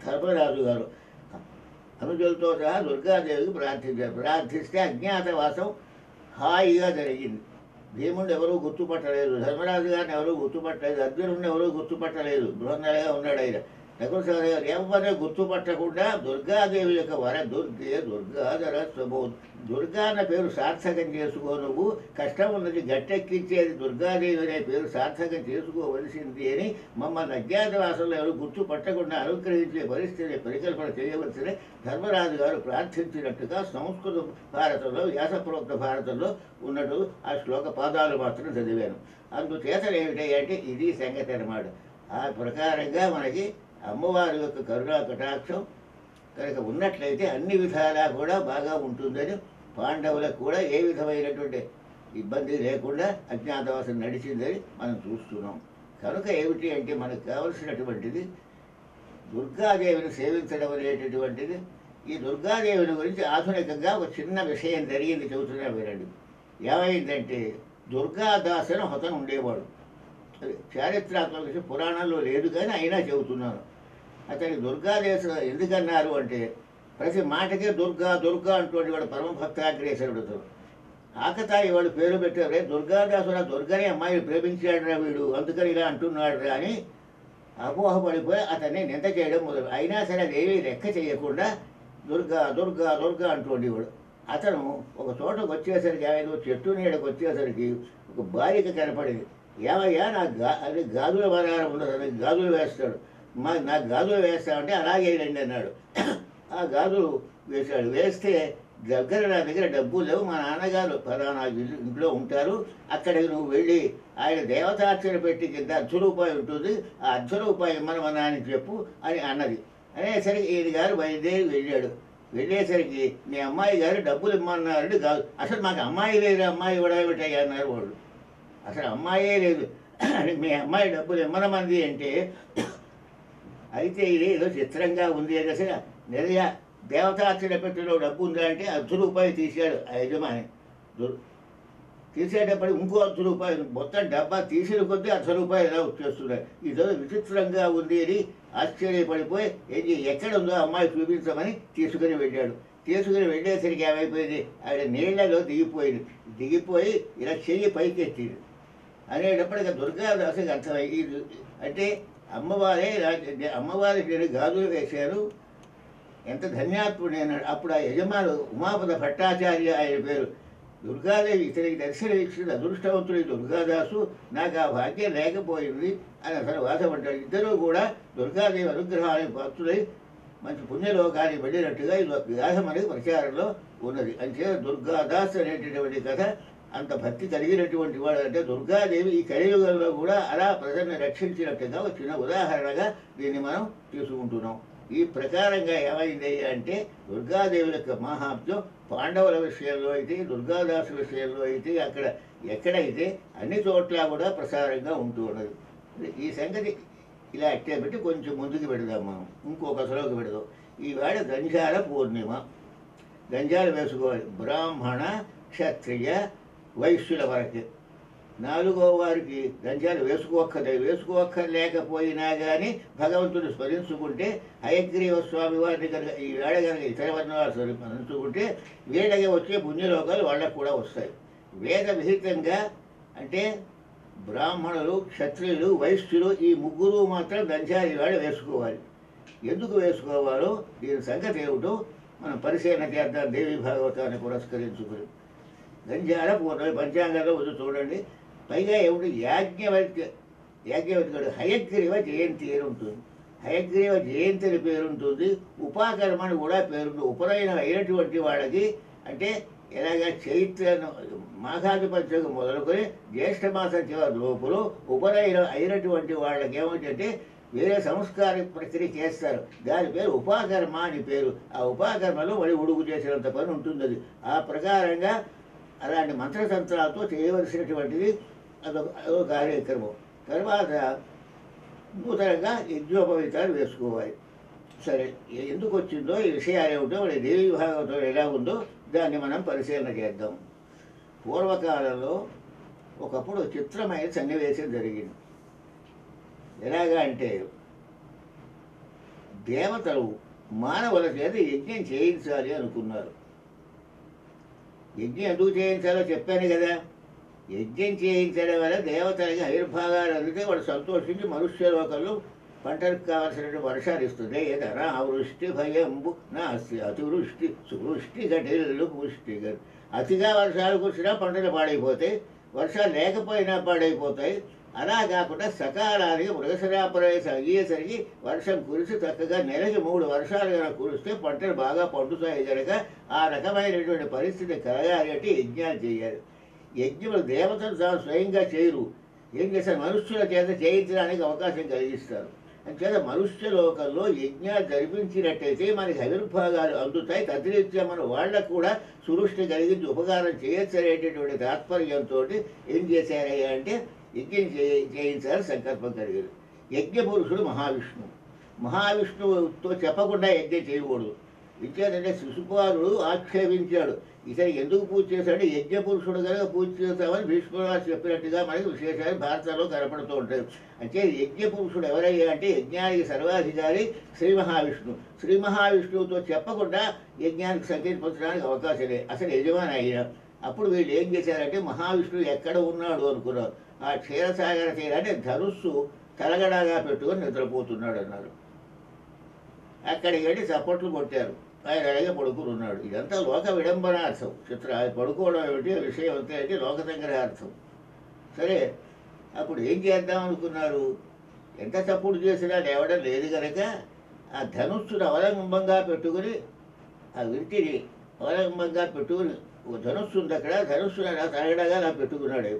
ధర్మరాజు గారు. అనుజులతో సహా దుర్గాదేవికి ప్రార్థించారు. ప్రార్థిస్తే అజ్ఞాతవాసం హాయిగా జరిగింది. భీముడు ఎవరూ గుర్తుపట్టలేదు, ధర్మరాజు గారిని ఎవరూ గుర్తుపట్టలేదు, అర్జునుడిని ఎవరూ గుర్తుపట్టలేదు. బృహన్నగా ఉన్నాడు ఆయన. నకుల సహదేవ ఎవరిని గుర్తుపట్టకుండా దుర్గాదేవి యొక్క వర దుర్గే దుర్గాధర స్వభో దుర్గా అన్న పేరు సార్థకం చేసుకో, నువ్వు కష్టం ఉన్నది గట్టెక్కించేది దుర్గాదేవి అనే పేరు సార్థకం చేసుకోవలసింది అని మమ్మల్ని అజ్ఞాతవాసంలో ఎవరు గుర్తుపట్టకుండా అనుగ్రహించే పరిస్థితిని పరికల్పన చేయవలసిన ధర్మరాజు గారు ప్రార్థించినట్టుగా సంస్కృత భారతంలో వ్యాసప్రోక్త భారతంలో ఉన్నట్టు ఆ శ్లోక పాదాలు మాత్రం చదివాను. అందుచేత ఏమిటంటే ఇది సంగతి అన్నమాట. ఆ ప్రకారంగా మనకి అమ్మవారి యొక్క కరుణా కటాక్షం కనుక ఉన్నట్లయితే అన్ని విధాలా కూడా బాగా ఉంటుందని పాండవులకు కూడా ఏ విధమైనటువంటి ఇబ్బంది లేకుండా అజ్ఞాతవాసం నడిచిందని మనం చూస్తున్నాం. కనుక ఏమిటి అంటే మనకు కావలసినటువంటిది దుర్గాదేవిని సేవించడం అనేటటువంటిది. ఈ దుర్గాదేవిని గురించి ఆధునికంగా ఒక చిన్న విషయం జరిగింది, చెబుతున్నా వినండి. ఏమైందంటే దుర్గాదాసను హతను ఉండేవాడు. చారిత్రాత్మక విషయం పురాణంలో లేదు కానీ అయినా చెబుతున్నాను. అతని దుర్గాదేశ ఎందుకన్నారు అంటే ప్రతి మాటకే దుర్గా దుర్గా అంటువంటి వాడు పరమభక్తాగ్రేసరుడు. ఆకతాయి వాడు పేరు పెట్టారు, దుర్గాదాసుడు దుర్గని అమ్మాయిని ప్రేమించాడురా వీడు అందుకని ఇలా అంటున్నాడు అని అపోహపడిపోయి అతన్ని నింద చేయడం మొదలు. అయినా సరే అదేవి లెక్క చేయకుండా దుర్గా దుర్గా దుర్గా అంటుండేవాడు. అతను ఒక చోటకు వచ్చేసరికి ఏదో చెట్టు నీడకు వచ్చేసరికి ఒక బాలిక కనపడింది. ఏమయ్యా అది గాజుల వరారం ఉన్నది, గాజులు వేస్తాడు, నాకు గాజులు వేస్తామంటే అలాగే రండి అన్నాడు. ఆ గాజులు వేశాడు. వేస్తే నా దగ్గర డబ్బులు లేవు, మా నాన్నగారు ఫలానా ఇంట్లో ఉంటారు, అక్కడికి నువ్వు వెళ్ళి ఆయన దేవతార్చన పెట్టి కింద 1,000 రూపాయలు ఉంటుంది, ఆ 1,000 రూపాయలు ఇమ్మనమన్నా అని చెప్పు అని అన్నది. అనేసరికి ఈయన గారు బయలుదేరి వెళ్ళాడు. వెళ్ళేసరికి మీ అమ్మాయి గారు డబ్బులు ఇమ్మన్నారండి కాదు. అసలు మాకు అమ్మాయి లేదు, అమ్మాయి కూడా ఏమిటాయి అన్నారు వాళ్ళు. అసలు అమ్మాయే లేదు, మీ అమ్మాయి డబ్బులు ఇమ్మనమంది అంటే అయితే ఇది ఏదో చిత్రంగా ఉంది అని అసలు నిజంగా దేవతార్చన పెట్టిలో డబ్బు ఉందా అంటే 1,000 రూపాయలు తీశాడు ఆ యజమాని. తీసేటప్పటికి ఇంకో 1,000 రూపాయలు, మొత్తం డబ్బా తీసిన కొద్దీ 1,000 రూపాయలు ఎలా వచ్చేస్తున్నాయి. ఇదో విచిత్రంగా ఉంది అని ఆశ్చర్యపడిపోయి ఎక్కడ ఉందో అమ్మాయి చూపించమని తీసుకుని వెళ్ళాడు. తీసుకుని వెళ్ళేసరికి ఏమైపోయింది, ఆవిడ నీళ్లలో దిగిపోయి ఇలా చెయ్యి పైకెత్తింది. అనేటప్పటికి దుర్గాదాసుకి అర్థమైంది అంటే అమ్మవారికి గాజులు వేశారు, ఎంత ధన్యాత్ముడు అన్నాడు. అప్పుడు ఆ యజమాను ఉమాపద భట్టాచార్య ఆయన పేరు. దుర్గాదేవి ఇతనికి దర్శనం ఇచ్చిన అదృష్టవంతుడి దుర్గాదాసు, నాకు ఆ భాగ్యం లేకపోయింది అని అసలు వాసపడ్డాడు. ఇద్దరూ కూడా దుర్గాదేవి అనుగ్రహానికి పాత్రులై మంచి పుణ్యలోకానికి వెళ్ళినట్టుగా ఇది ఒక వ్యాసం అనేది ప్రచారంలో ఉన్నది. అంటే దుర్గాదాస్ అనేటటువంటి కథ అంత భక్తి కలిగినటువంటి వాడు. అంటే దుర్గాదేవి ఈ కలియుగంలో కూడా అలా ప్రజల్ని రక్షించినట్టుగా ఒక చిన్న ఉదాహరణగా దీన్ని మనం తీసుకుంటున్నాం. ఈ ప్రకారంగా ఏమైంది అంటే దుర్గాదేవి యొక్క మహాత్మ్యం పాండవుల విషయంలో అయితే, దుర్గాదాసు విషయంలో అయితే, అక్కడ ఎక్కడైతే అన్ని చోట్ల కూడా ప్రసారంగా ఉంటూ ఉన్నది. ఈ సంగతి ఇలా అట్టే పెట్టి కొంచెం ముందుకు పెడదాం మనం, ఇంకొక శ్లోకి పెడదాం. ఈవేళ గంజాల పూర్ణిమ, గంజాలు వేసుకోవాలి బ్రాహ్మణ క్షత్రియ వైశ్యుల వరకు. నాలుగో వారికి దంచాలు వేసుకోక్కర్లేకపోయినా కానీ భగవంతుడు స్మరించుకుంటే హయగ్రీవ స్వామి వారిని కనుక ఈ వేళ కనుక ఇతర వర్ణాలు స్మరించుకుంటే వీళ్ళకి వచ్చే పుణ్యలోకాలు వాళ్ళకు కూడా వస్తాయి. వేద విహితంగా అంటే బ్రాహ్మణులు, క్షత్రియులు, వైశ్యులు ఈ ముగ్గురు మాత్రం దంచాలు ఈవేళ వేసుకోవాలి. ఎందుకు వేసుకోవాలో దీని సంగతి ఏమిటో మనం పరిశీలన చేద్దాం. దేవి భాగవతాన్ని పురస్కరించుకుని గంజాల పూర్ణ పంచాంగంలో ఉంది చూడండి. పైగా ఏమిటి యాజ్ఞవల్క్యుడు హయగ్రీవ జయంతి అని ఉంటుంది. హయగ్రీవ జయంతి అని పేరుంటుంది. ఉపాకర్మ అని కూడా పేరుంటుంది. ఉపనయనం అయినటువంటి వాళ్ళకి అంటే ఎలాగ చైత్ర మాఘాది పంచకం మొదలుకొని జ్యేష్ఠమాసం చివరి లోపల ఉపనయనం అయినటువంటి వాళ్ళకి ఏమిటంటే వేరే సంస్కార ప్రక్రియ చేస్తారు. దాని పేరు ఉపాకర్మ అని పేరు. ఆ ఉపాకర్మలో మళ్ళీ ఉడుగు చేసినంత పని ఉంటుంది. అది ఆ ప్రకారంగా అలాంటి మంత్రతంత్రాలతో చేయవలసినటువంటిది అదొక కార్యక్రమం. తర్వాత నూతనంగా యజ్ఞోపవీతాలు వేసుకోవాలి. సరే, ఎందుకు వచ్చిందో ఈ విషయాలు ఏమిటో మరి దేవి భాగవతం ఎలా ఉందో దాన్ని మనం పరిశీలన చేద్దాం. పూర్వకాలంలో ఒకప్పుడు చిత్రమైన సన్నివేశం జరిగింది. ఎలాగా అంటే దేవతలు మానవుల చేత యజ్ఞం చేయించాలి అనుకున్నారు. యజ్ఞం ఎందుకు చేయించాలో చెప్పాను కదా. యజ్ఞం చేయించడం వల్ల దేవతలకి ఆవిర్భాగాలు అందితే వాడు సంతోషించి మనుష్యలోకంలో పంటలకు కావలసినటువంటి వర్షాలు ఇస్తుంది. ఏదైనా వృష్టి భయంబు నాస్తి అతివృష్టి సువృష్టి గటిల్లు పుష్టి. అతిగా వర్షాలు కురిసినా పంటలు పాడైపోతాయి, వర్షాలు లేకపోయినా పాడైపోతాయి. అలా కాకుండా సకాలానికి మృగశిరాప్రవేశం అయ్యేసరికి వర్షం కురిసి చక్కగా నెలకి 3 వర్షాలు కనుక కురిస్తే పంటలు బాగా పండుతాయి కనుక ఆ రకమైనటువంటి పరిస్థితి కలగాలి అంటే యజ్ఞాలు చేయాలి. యజ్ఞములు దేవతలు స్వయంగా చేయరు. ఏం చేస్తారు, మనుష్యుల చేత చేయించడానికి అవకాశం కలిగిస్తారు. అంచేత మనుష్య లోకంలో యజ్ఞాలు జరిపించినట్టయితే మనకి ఆవిర్భాగాలు అందుతాయి. తద్రీత్యా మన వాళ్ళకు కూడా సురుష్టి కలిగించి ఉపకారం చేయొచ్చు అనేటటువంటి తాత్పర్యంతో ఏం చేశారయ్యా అంటే యజ్ఞం చేయించాలని సంకల్పం కలిగింది. యజ్ఞపురుషుడు మహావిష్ణువుతో చెప్పకుండా యజ్ఞం చేయకూడదు. ఇచ్చేదంటే శిశుపాలుడు ఆక్షేపించాడు. ఇతను ఎందుకు పూజ చేశాడు, యజ్ఞపురుషుడు కనుక పూజ చేస్తామని భీష్ముడు చెప్పినట్టుగా మనకి విశేషాలు భారతంలో కనపడుతూ ఉంటాయి. అంటే యజ్ఞపురుషుడు ఎవరయ్యా అంటే యజ్ఞానికి సర్వాధికారి శ్రీ మహావిష్ణువుతో చెప్పకుండా యజ్ఞానికి సంకల్పించడానికి అవకాశం లేదు. అసలు యజమాని అయినా అప్పుడు వీళ్ళు ఏం చేశారంటే మహావిష్ణువు ఎక్కడ ఉన్నాడు అనుకున్నారు. ఆ క్షీరసాగర తీరాన్ని ధనుస్సు తలగడాగా పెట్టుకొని నిద్రపోతున్నాడు అన్నారు. అక్కడికి వెళ్ళి చప్పట్లు కొట్టారు. ఆయన అలాగే పడుకుని ఉన్నాడు. ఇదంతా లోక విడంబనార్థం. పడుకోవడం ఏమిటి విషయం అంతా అంటే లోక సంగ్రహార్థం. సరే, అప్పుడు ఏం చేద్దాం అనుకున్నారు. ఎంత చప్పుడు చేసినా లేవడం లేదు కనుక ఆ ధనుస్సును అవలంబింబంగా పెట్టుకుని ఆ వింటిని అవలంబింబంగా పెట్టుకుని ధనుస్సు ఉంది అక్కడ, ధనుస్సును అలా తరగడగా అలా పెట్టుకున్నాడు.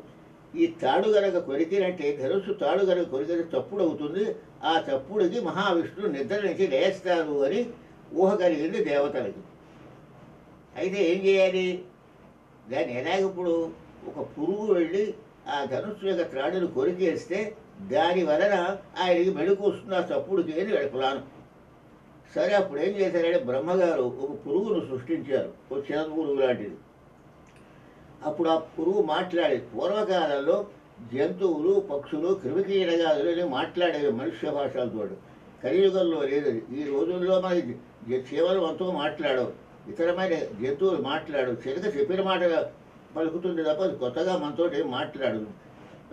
ఈ తాడు గనక కొరికినట్టే ధనుస్సు తాడు గనక కొరికితే చప్పుడు అవుతుంది. ఆ చప్పుడుకి మహావిష్ణువు నిద్ర నుంచి లేస్తారు అని ఊహ కలిగింది దేవతలకి. అయితే ఏం చేయాలి, దాన్ని ఎలాగప్పుడు ఒక పురుగు వెళ్ళి ఆ ధనుస్సు యొక్క త్రాడును కొరికేస్తే దాని వలన ఆయనకి మెడుకు వస్తుంది ఆ చప్పుడుకి అని ప్లాను. సరే, అప్పుడు ఏం చేశారంటే బ్రహ్మగారు ఒక పురుగును సృష్టించారు, ఒక చిన్న పురుగు లాంటిది. అప్పుడు ఆ పురుగు మాట్లాడేది. పూర్వకాలంలో జంతువులు, పక్షులు, క్రిమికీటకాదులు మాట్లాడేవి మనుష్య భాషలతో. కలియుగంలో లేదు. ఈ రోజుల్లో మనకి కేవలం మనతో మాట్లాడవు, ఇతరమైన జంతువులు మాట్లాడవు. చిలక చెప్పిన మాట పలుకుతుంది తప్ప కొత్తగా మనతో ఏం మాట్లాడదు.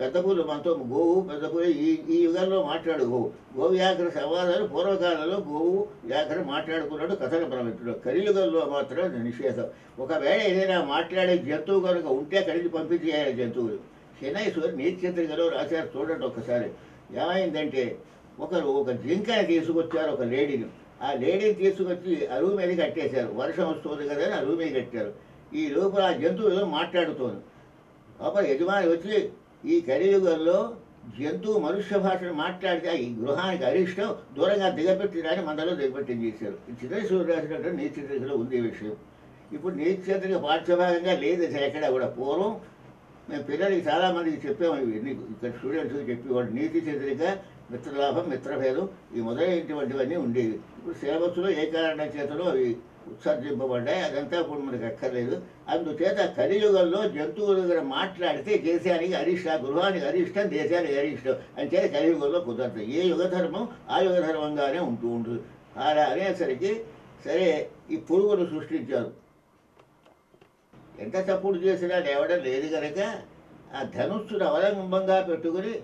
పెద్ద పూలు మనతో గోవు పెద్ద పూలు ఈ యుగంలో మాట్లాడు గోవ్యాఘ్ర సంవాదాలు పూర్వకాలంలో గోవు వ్యాఘ్ర మాట్లాడుకున్నాడు కథల ప్రమితుడు. కలియుగంలో మాత్రం నిషేధం. ఒకవేళ ఏదైనా మాట్లాడే జంతువు కనుక ఉంటే కలిసి పంపించేయాలి జంతువులు. శనైశ్వరి నీతిచంద్రికలో రాశారు చూడండి ఒక్కసారి. ఏమైందంటే ఒకరు ఒక జింకని తీసుకొచ్చారు, ఒక లేడీని. ఆ లేడీని తీసుకొచ్చి అరువు మీద కట్టేశారు. వర్షం వస్తుంది కదా అని అరువు మీద కట్టారు. ఈ లోపల ఆ జంతువు ఏదో మాట్లాడుతోంది. లోపల యజమాని వచ్చి ఈ కలియుగంలో జంతువు మనుష్య భాషను మాట్లాడితే ఈ గృహానికి అరిష్టం, దూరంగా దిగబెట్టిరాని మందలో దిగబెట్టింది చేశారు. చిత్రశూరు రాసినట్టు నీతిచంద్రికలో ఉంది ఈ విషయం. ఇప్పుడు నీతిచంద్రిక పాఠ్యభాగంగా లేదు అసలు ఎక్కడ కూడా. పూర్వం మేము పిల్లలకి చాలామందికి చెప్పాము ఇవన్నీ, ఇక్కడ స్టూడెంట్స్కి చెప్పేవాడు. నీతిచంద్రిక, మిత్రలాభం, మిత్రభేదం ఈ మొదలైనటువంటివన్నీ ఉండేవి. ఇప్పుడు సిలబస్లో ఏ కారణం చేతలో అవి ఉత్సర్జింపబడ్డాయి. అదంతా ఇప్పుడు మనకు అక్కర్లేదు. అందుచేత కలియుగంలో జంతువుల దగ్గర మాట్లాడితే దేశానికి అరిష్టం, గృహానికి అరిష్టం, దేశానికి అరిష్టం అని చేత కలియుగంలో కుదరదు. ఏ యుగధర్మం ఆ యుగధర్మంగానే ఉంటుంది. అలా అనేసరికి సరే ఈ పురుగును సృష్టించారు. ఎంత తప్పుడు చేసినా లేవడం లేదు కనుక ఆ ధనుస్సును అవలంబింగా పెట్టుకుని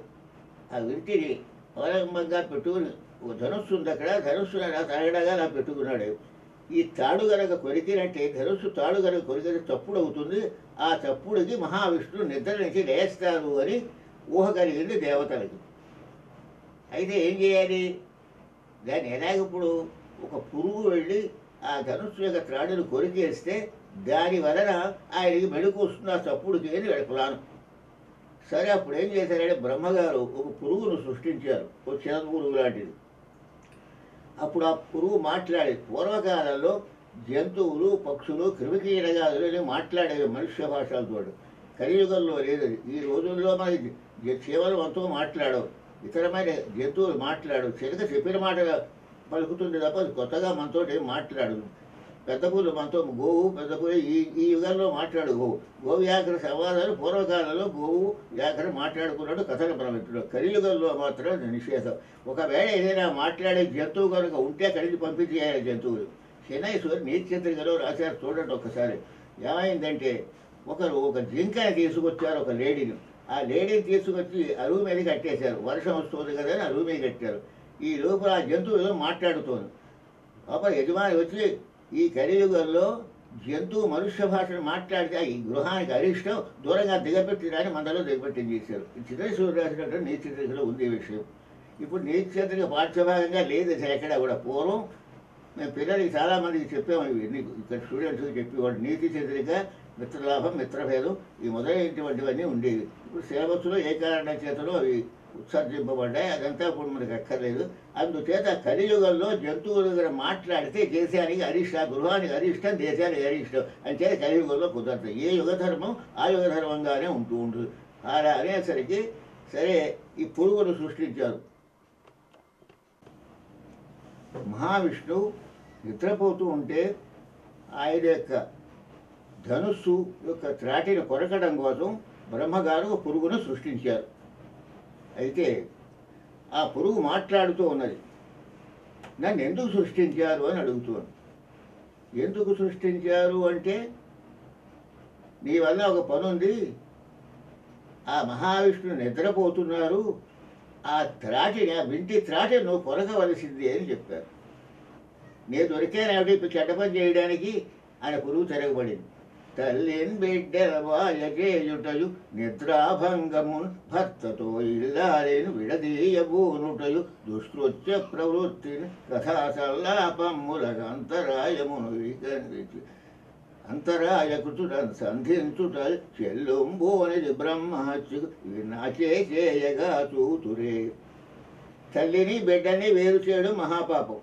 ఆ వింటిని అవలంబింగా పెట్టుకుని ఒక ధనుస్సు ఉంది అక్కడ, ధనుస్సును అలా తరగడగా అలా పెట్టుకున్నాడు. ఈ తాడు గనక కొరికినట్టే ధనుస్సు తాడు గనక కొరికితే తప్పుడు అవుతుంది. ఆ తప్పుడికి మహావిష్ణువు నిద్ర నుంచి లేస్తారు అని ఊహ కలిగింది దేవతలకి. అయితే ఏం చేయాలి? దాన్ని ఎలాగప్పుడు ఒక పురుగు వెళ్ళి ఆ ధనుస్సు యొక్క త్రాడును కొరికేస్తే దాని వలన ఆయనకి మెడుకు వస్తుంది ఆ తప్పుడుకి అని ప్లాను. సరే అప్పుడు ఏం చేశారంటే బ్రహ్మగారు ఒక పురుగును సృష్టించారు, ఒక చిన్న పురుగు లాంటిది. అప్పుడు ఆ పురుగు మాట్లాడేది. పూర్వకాలంలో జంతువులు, పక్షులు, క్రిమికీటకాదులు మాట్లాడేవి మనుష్య భాషలతో. కలియుగంలో లేదు. ఈ రోజుల్లో మనకి కేవలం మనతో మాట్లాడవు, ఇతరమైన జంతువులు మాట్లాడవు. చిలక చెప్పిన మాట పలుకుతుంది తప్ప అది కొత్తగా మనతో ఏం మాట్లాడదు. పెద్ద పూలు మనతో గోవు, పెద్ద పూలు ఈ యుగంలో మాట్లాడు గోవు. గోవు వ్యాఘ్ర సంవాదాలు పూర్వకాలంలో గోవు వ్యాఘ్ర మాట్లాడుకున్నాడు కథల ప్రమితుడు. కలియుగంలో మాత్రం నిషేధం. ఒకవేళ ఏదైనా మాట్లాడే జంతువు కనుక ఉంటే కలిసి పంపించేయాలి జంతువులు. శనైశ్వరు నీతిచంద్రికలో రాశారు, చూడండి ఒక్కసారి. ఏమైందంటే ఒక జింకని తీసుకొచ్చారు, ఒక లేడీని. ఆ లేడీని తీసుకొచ్చి అరువు మీద కట్టేశారు. వర్షం వస్తుంది కదా అని అరువు మీద కట్టారు. ఈ లోపల ఆ జంతువు ఏదో మాట్లాడుతోంది. అప్పుడు యజమాని వచ్చి ఈ కలియుగంలో జంతువు మనుష్య భాషను మాట్లాడితే ఈ గృహానికి అరిష్టం, దూరంగా దిగబెట్టిరాని మందలో దిగబెట్టింది చేశారు. చిత్రశూరు రాసినటువంటి నీతిచంద్రికలో ఉంది విషయం. ఇప్పుడు నీతిచంద్రిక పాఠ్యభాగంగా లేదు ఎక్కడ కూడా. పూర్వం మేము పిల్లలకి చాలామందికి చెప్పాము, ఇవి ఇక్కడ స్టూడెంట్స్కి చెప్పేవాడు. నీతిచంద్రిక, మిత్రలాభం, మిత్రభేదం ఈ మొదలైనటువంటివన్నీ ఉండేవి. ఇప్పుడు సిలబస్లో ఏ కారణం చేతలో అవి ఉత్సర్జింపబడ్డాయి. అదంతా ఇప్పుడు మనకు అక్కర్లేదు. అందుచేత కలియుగంలో జంతువుల దగ్గర మాట్లాడితే దేశానికి అరిష్టం, గృహానికి అరిష్టం, దేశానికి అరిష్టం అని చేత కలియుగంలో కుదరదు. ఏ యుగధర్మం ఆ యుగధర్మంగానే ఉంటుంది. అలా అనేసరికి సరే ఈ పురుగును సృష్టించారు. మహావిష్ణువు నిద్రపోతూ ఉంటే ఆయన యొక్క ధనుస్సు యొక్క త్రాటిని కొరకడం కోసం బ్రహ్మగారు పురుగును సృష్టించారు. అయితే ఆ పురుగు మాట్లాడుతూ ఉన్నది. నన్ను ఎందుకు సృష్టించారు అని అడుగుతున్నాను. ఎందుకు సృష్టించారు అంటే, నీ వల్ల ఒక పని ఉంది, ఆ మహావిష్ణువు నిద్రపోతున్నారు, ఆ త్రాటిని, ఆ వింటి త్రాటిని నువ్వు కొరకవలసింది అని చెప్పారు. నేను దొరికానేమిటి ఇప్పుడు చెడ్డ పని చేయడానికి ఆయన పురుగు తిరగబడింది. తల్లిన్ బిడ్డలవాయచేయుటయు నిద్రాభంగమున్ భర్తతో ఇల్లారేను విడదీయబూనుటయు దుష్కృత్య ప్రవృత్తిని కథాసల్లాపమ్ములక అంతరాయమును వికరించి అంతరాయకృతుడను సంధించుట చెల్లుంబోనిది బ్రహ్మహత్యకు ఇవి నాచే చేయగా చూతురే. తల్లిని బిడ్డని వేరు చేయడం మహాపాపం,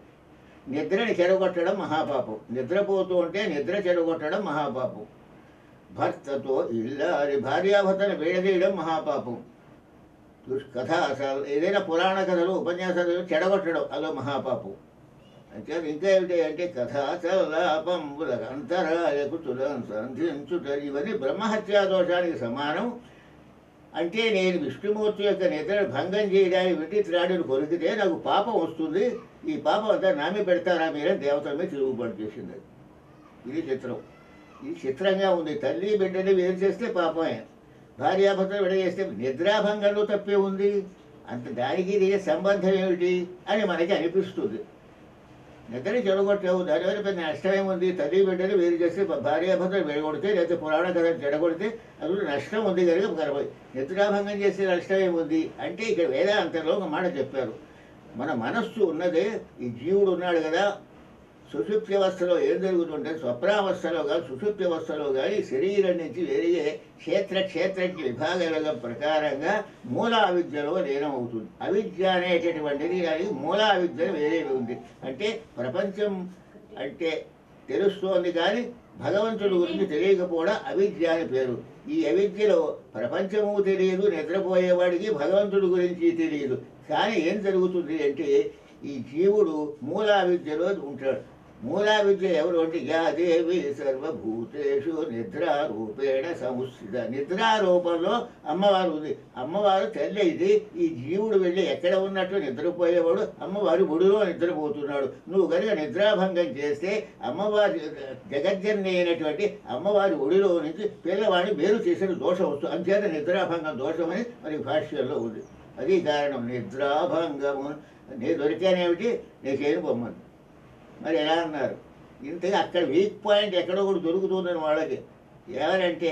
నిద్రని చెడగొట్టడం మహాపాపం. నిద్రపోతూ ఉంటే నిద్ర చెడగొట్టడం మహాపాపం. భర్తతో ఇల్లారి భార్యాభర్తను విడదీయడం మహాపాపం. కథ ఏదైనా పురాణ కథలు, ఉపన్యాసాలు చెడగొట్టడం అదో మహాపాపం. అంటే ఇంకా ఏమిటి అంటే కథాచలాపంబుల అంతరాయకుతులను సంధించుట ఇవన్నీ బ్రహ్మహత్యా దోషానికి సమానం. అంటే నేను విష్ణుమూర్తి యొక్క నిద్ర భంగం చేయడానికి వింటి త్రాడును కొరికితే నాకు పాపం వస్తుంది, ఈ పాపం అంతా నామే పెడతారా మీరని దేవతల మీద తిరుగుబాటు చేసింది. ఇది చిత్రం. ఇది చిత్రంగా ఉంది. తల్లి బిడ్డని వేరు చేస్తే పాపమే, భార్యాభర్తలు విడ చేస్తే నిద్రాభంగంలో తప్పే ఉంది. అంత దానికి ఇది సంబంధం ఏమిటి అని మనకి అనిపిస్తుంది. నిద్రని చెడగొట్టావు, దానివల్ల పెద్ద నష్టమేముంది? తల్లి బిడ్డని వేరు చేస్తే భార్యాభర్తలు విడగొడితే, లేకపోతే పురాణ కథను చెడగొడితే అందులో నష్టం ఉంది కనుక కనబడి నిద్రాభంగం చేసే నష్టం ఏముంది అంటే ఇక్కడ వేదాంతంలో ఒక మాట చెప్పారు. మన మనస్సు ఉన్నదే, ఈ జీవుడు ఉన్నాడు కదా, సుషుప్తి అవస్థలో ఏం జరుగుతుంటే స్వప్నావస్థలో కానీ సుషుప్తి అవస్థలో కానీ శరీరం నుంచి వేరే క్షేత్రజ్ఞ విభాగాల ప్రకారంగా మూల అవిద్యలో లీనమవుతుంది. అవిద్య అనేటటువంటిది దానికి మూల అవిద్య వేరే ఉంది. అంటే ప్రపంచం అంటే తెలుస్తోంది కానీ భగవంతుడి గురించి తెలియకపోవడం అవిద్య అని పేరు. ఈ అవిద్యలో ప్రపంచము తెలియదు, నిద్రపోయేవాడికి భగవంతుడి గురించి తెలియదు. కానీ ఏం జరుగుతుంది అంటే ఈ జీవుడు మూల అవిద్యలో ఉంటాడు. మూలా విద్య ఎవరు అంటే యా దేవి సర్వభూతేషు నిద్రారూపేణ సముస్థిత. నిద్రారూపంలో అమ్మవారు ఉంది. అమ్మవారు తల్లి ఇది. ఈ జీవుడు వెళ్ళి ఎక్కడ ఉన్నట్టు నిద్రపోయేవాడు అమ్మవారి ఒడిలో నిద్రపోతున్నాడు. నువ్వు కనుక నిద్రాభంగం చేస్తే అమ్మవారి జగజ్జనని అయినటువంటి అమ్మవారి ఒడిలో నుంచి పిల్లవాడిని వేరు చేసిన దోషం వస్తుంది. అంచేత నిద్రాభంగం దోషమని మరి భాష్యంలో ఉంది. అది కారణం. నిద్రాభంగము నేను దొరికానేమిటి, నేను చేయను బొమ్మను. మరి ఎలా అన్నారు? ఇంతగా అక్కడ వీక్ పాయింట్ ఎక్కడో కూడా దొరుకుతుందని వాళ్ళకి. ఎవరంటే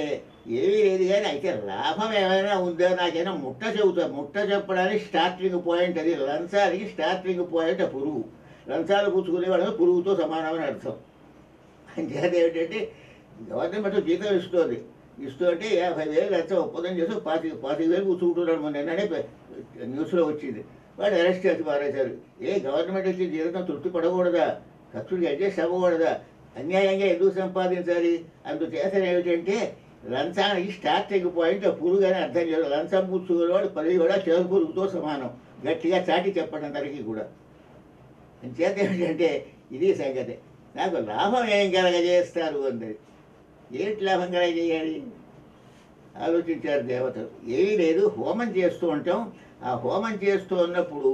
ఏమీ లేదు, కానీ అయితే లాభం ఏమైనా ఉందో నాకైనా ముట్ట చెబుతారు. ముట్ట చెప్పడానికి స్టార్టింగ్ పాయింట్ అది. లంచానికి స్టార్టింగ్ పాయింట్ ఆ పురుగు. లంచాలు పుచ్చుకునేవాడు పురుగుతో సమానమని అర్థం. అంచేత ఏమిటంటే గవర్నమెంట్ జీతం ఇస్తుంది. ఇస్తుంటే 50,000 లంచం ఒప్పందం చేసి 25,000 కూర్చుంటున్నాడు. మొన్న నిన్ననే న్యూస్లో వచ్చింది. వాడు అరెస్ట్ చేసి పారేశారు. గవర్నమెంట్ ఇచ్చిన జీవితం తృప్తి పడకూడదా? ఖర్చుడికి అడ్జస్ట్ అవ్వకూడదా? అన్యాయంగా ఎందుకు సంపాదించాలి? అందుచేత ఏమిటంటే లంచానికి స్టార్టింగ్ పాయింట్ పురుగు అని అర్థం చేయదు. లంచం పుచ్చుకునేవాడు పది కూడా చెరు పురుగుతో సమానం. గట్టిగా చాటి చెప్పడం అందరికీ కూడా. అంచేత ఏమిటంటే ఇది సంగతి. నాకు లాభం ఏం కలగజేస్తారు అందరి. ఏంటి లాభం కలగజేయాలి ఆలోచించారు దేవతలు. ఏమీ లేదు, హోమం చేస్తూ ఉంటాం. ఆ హోమం చేస్తూ ఉన్నప్పుడు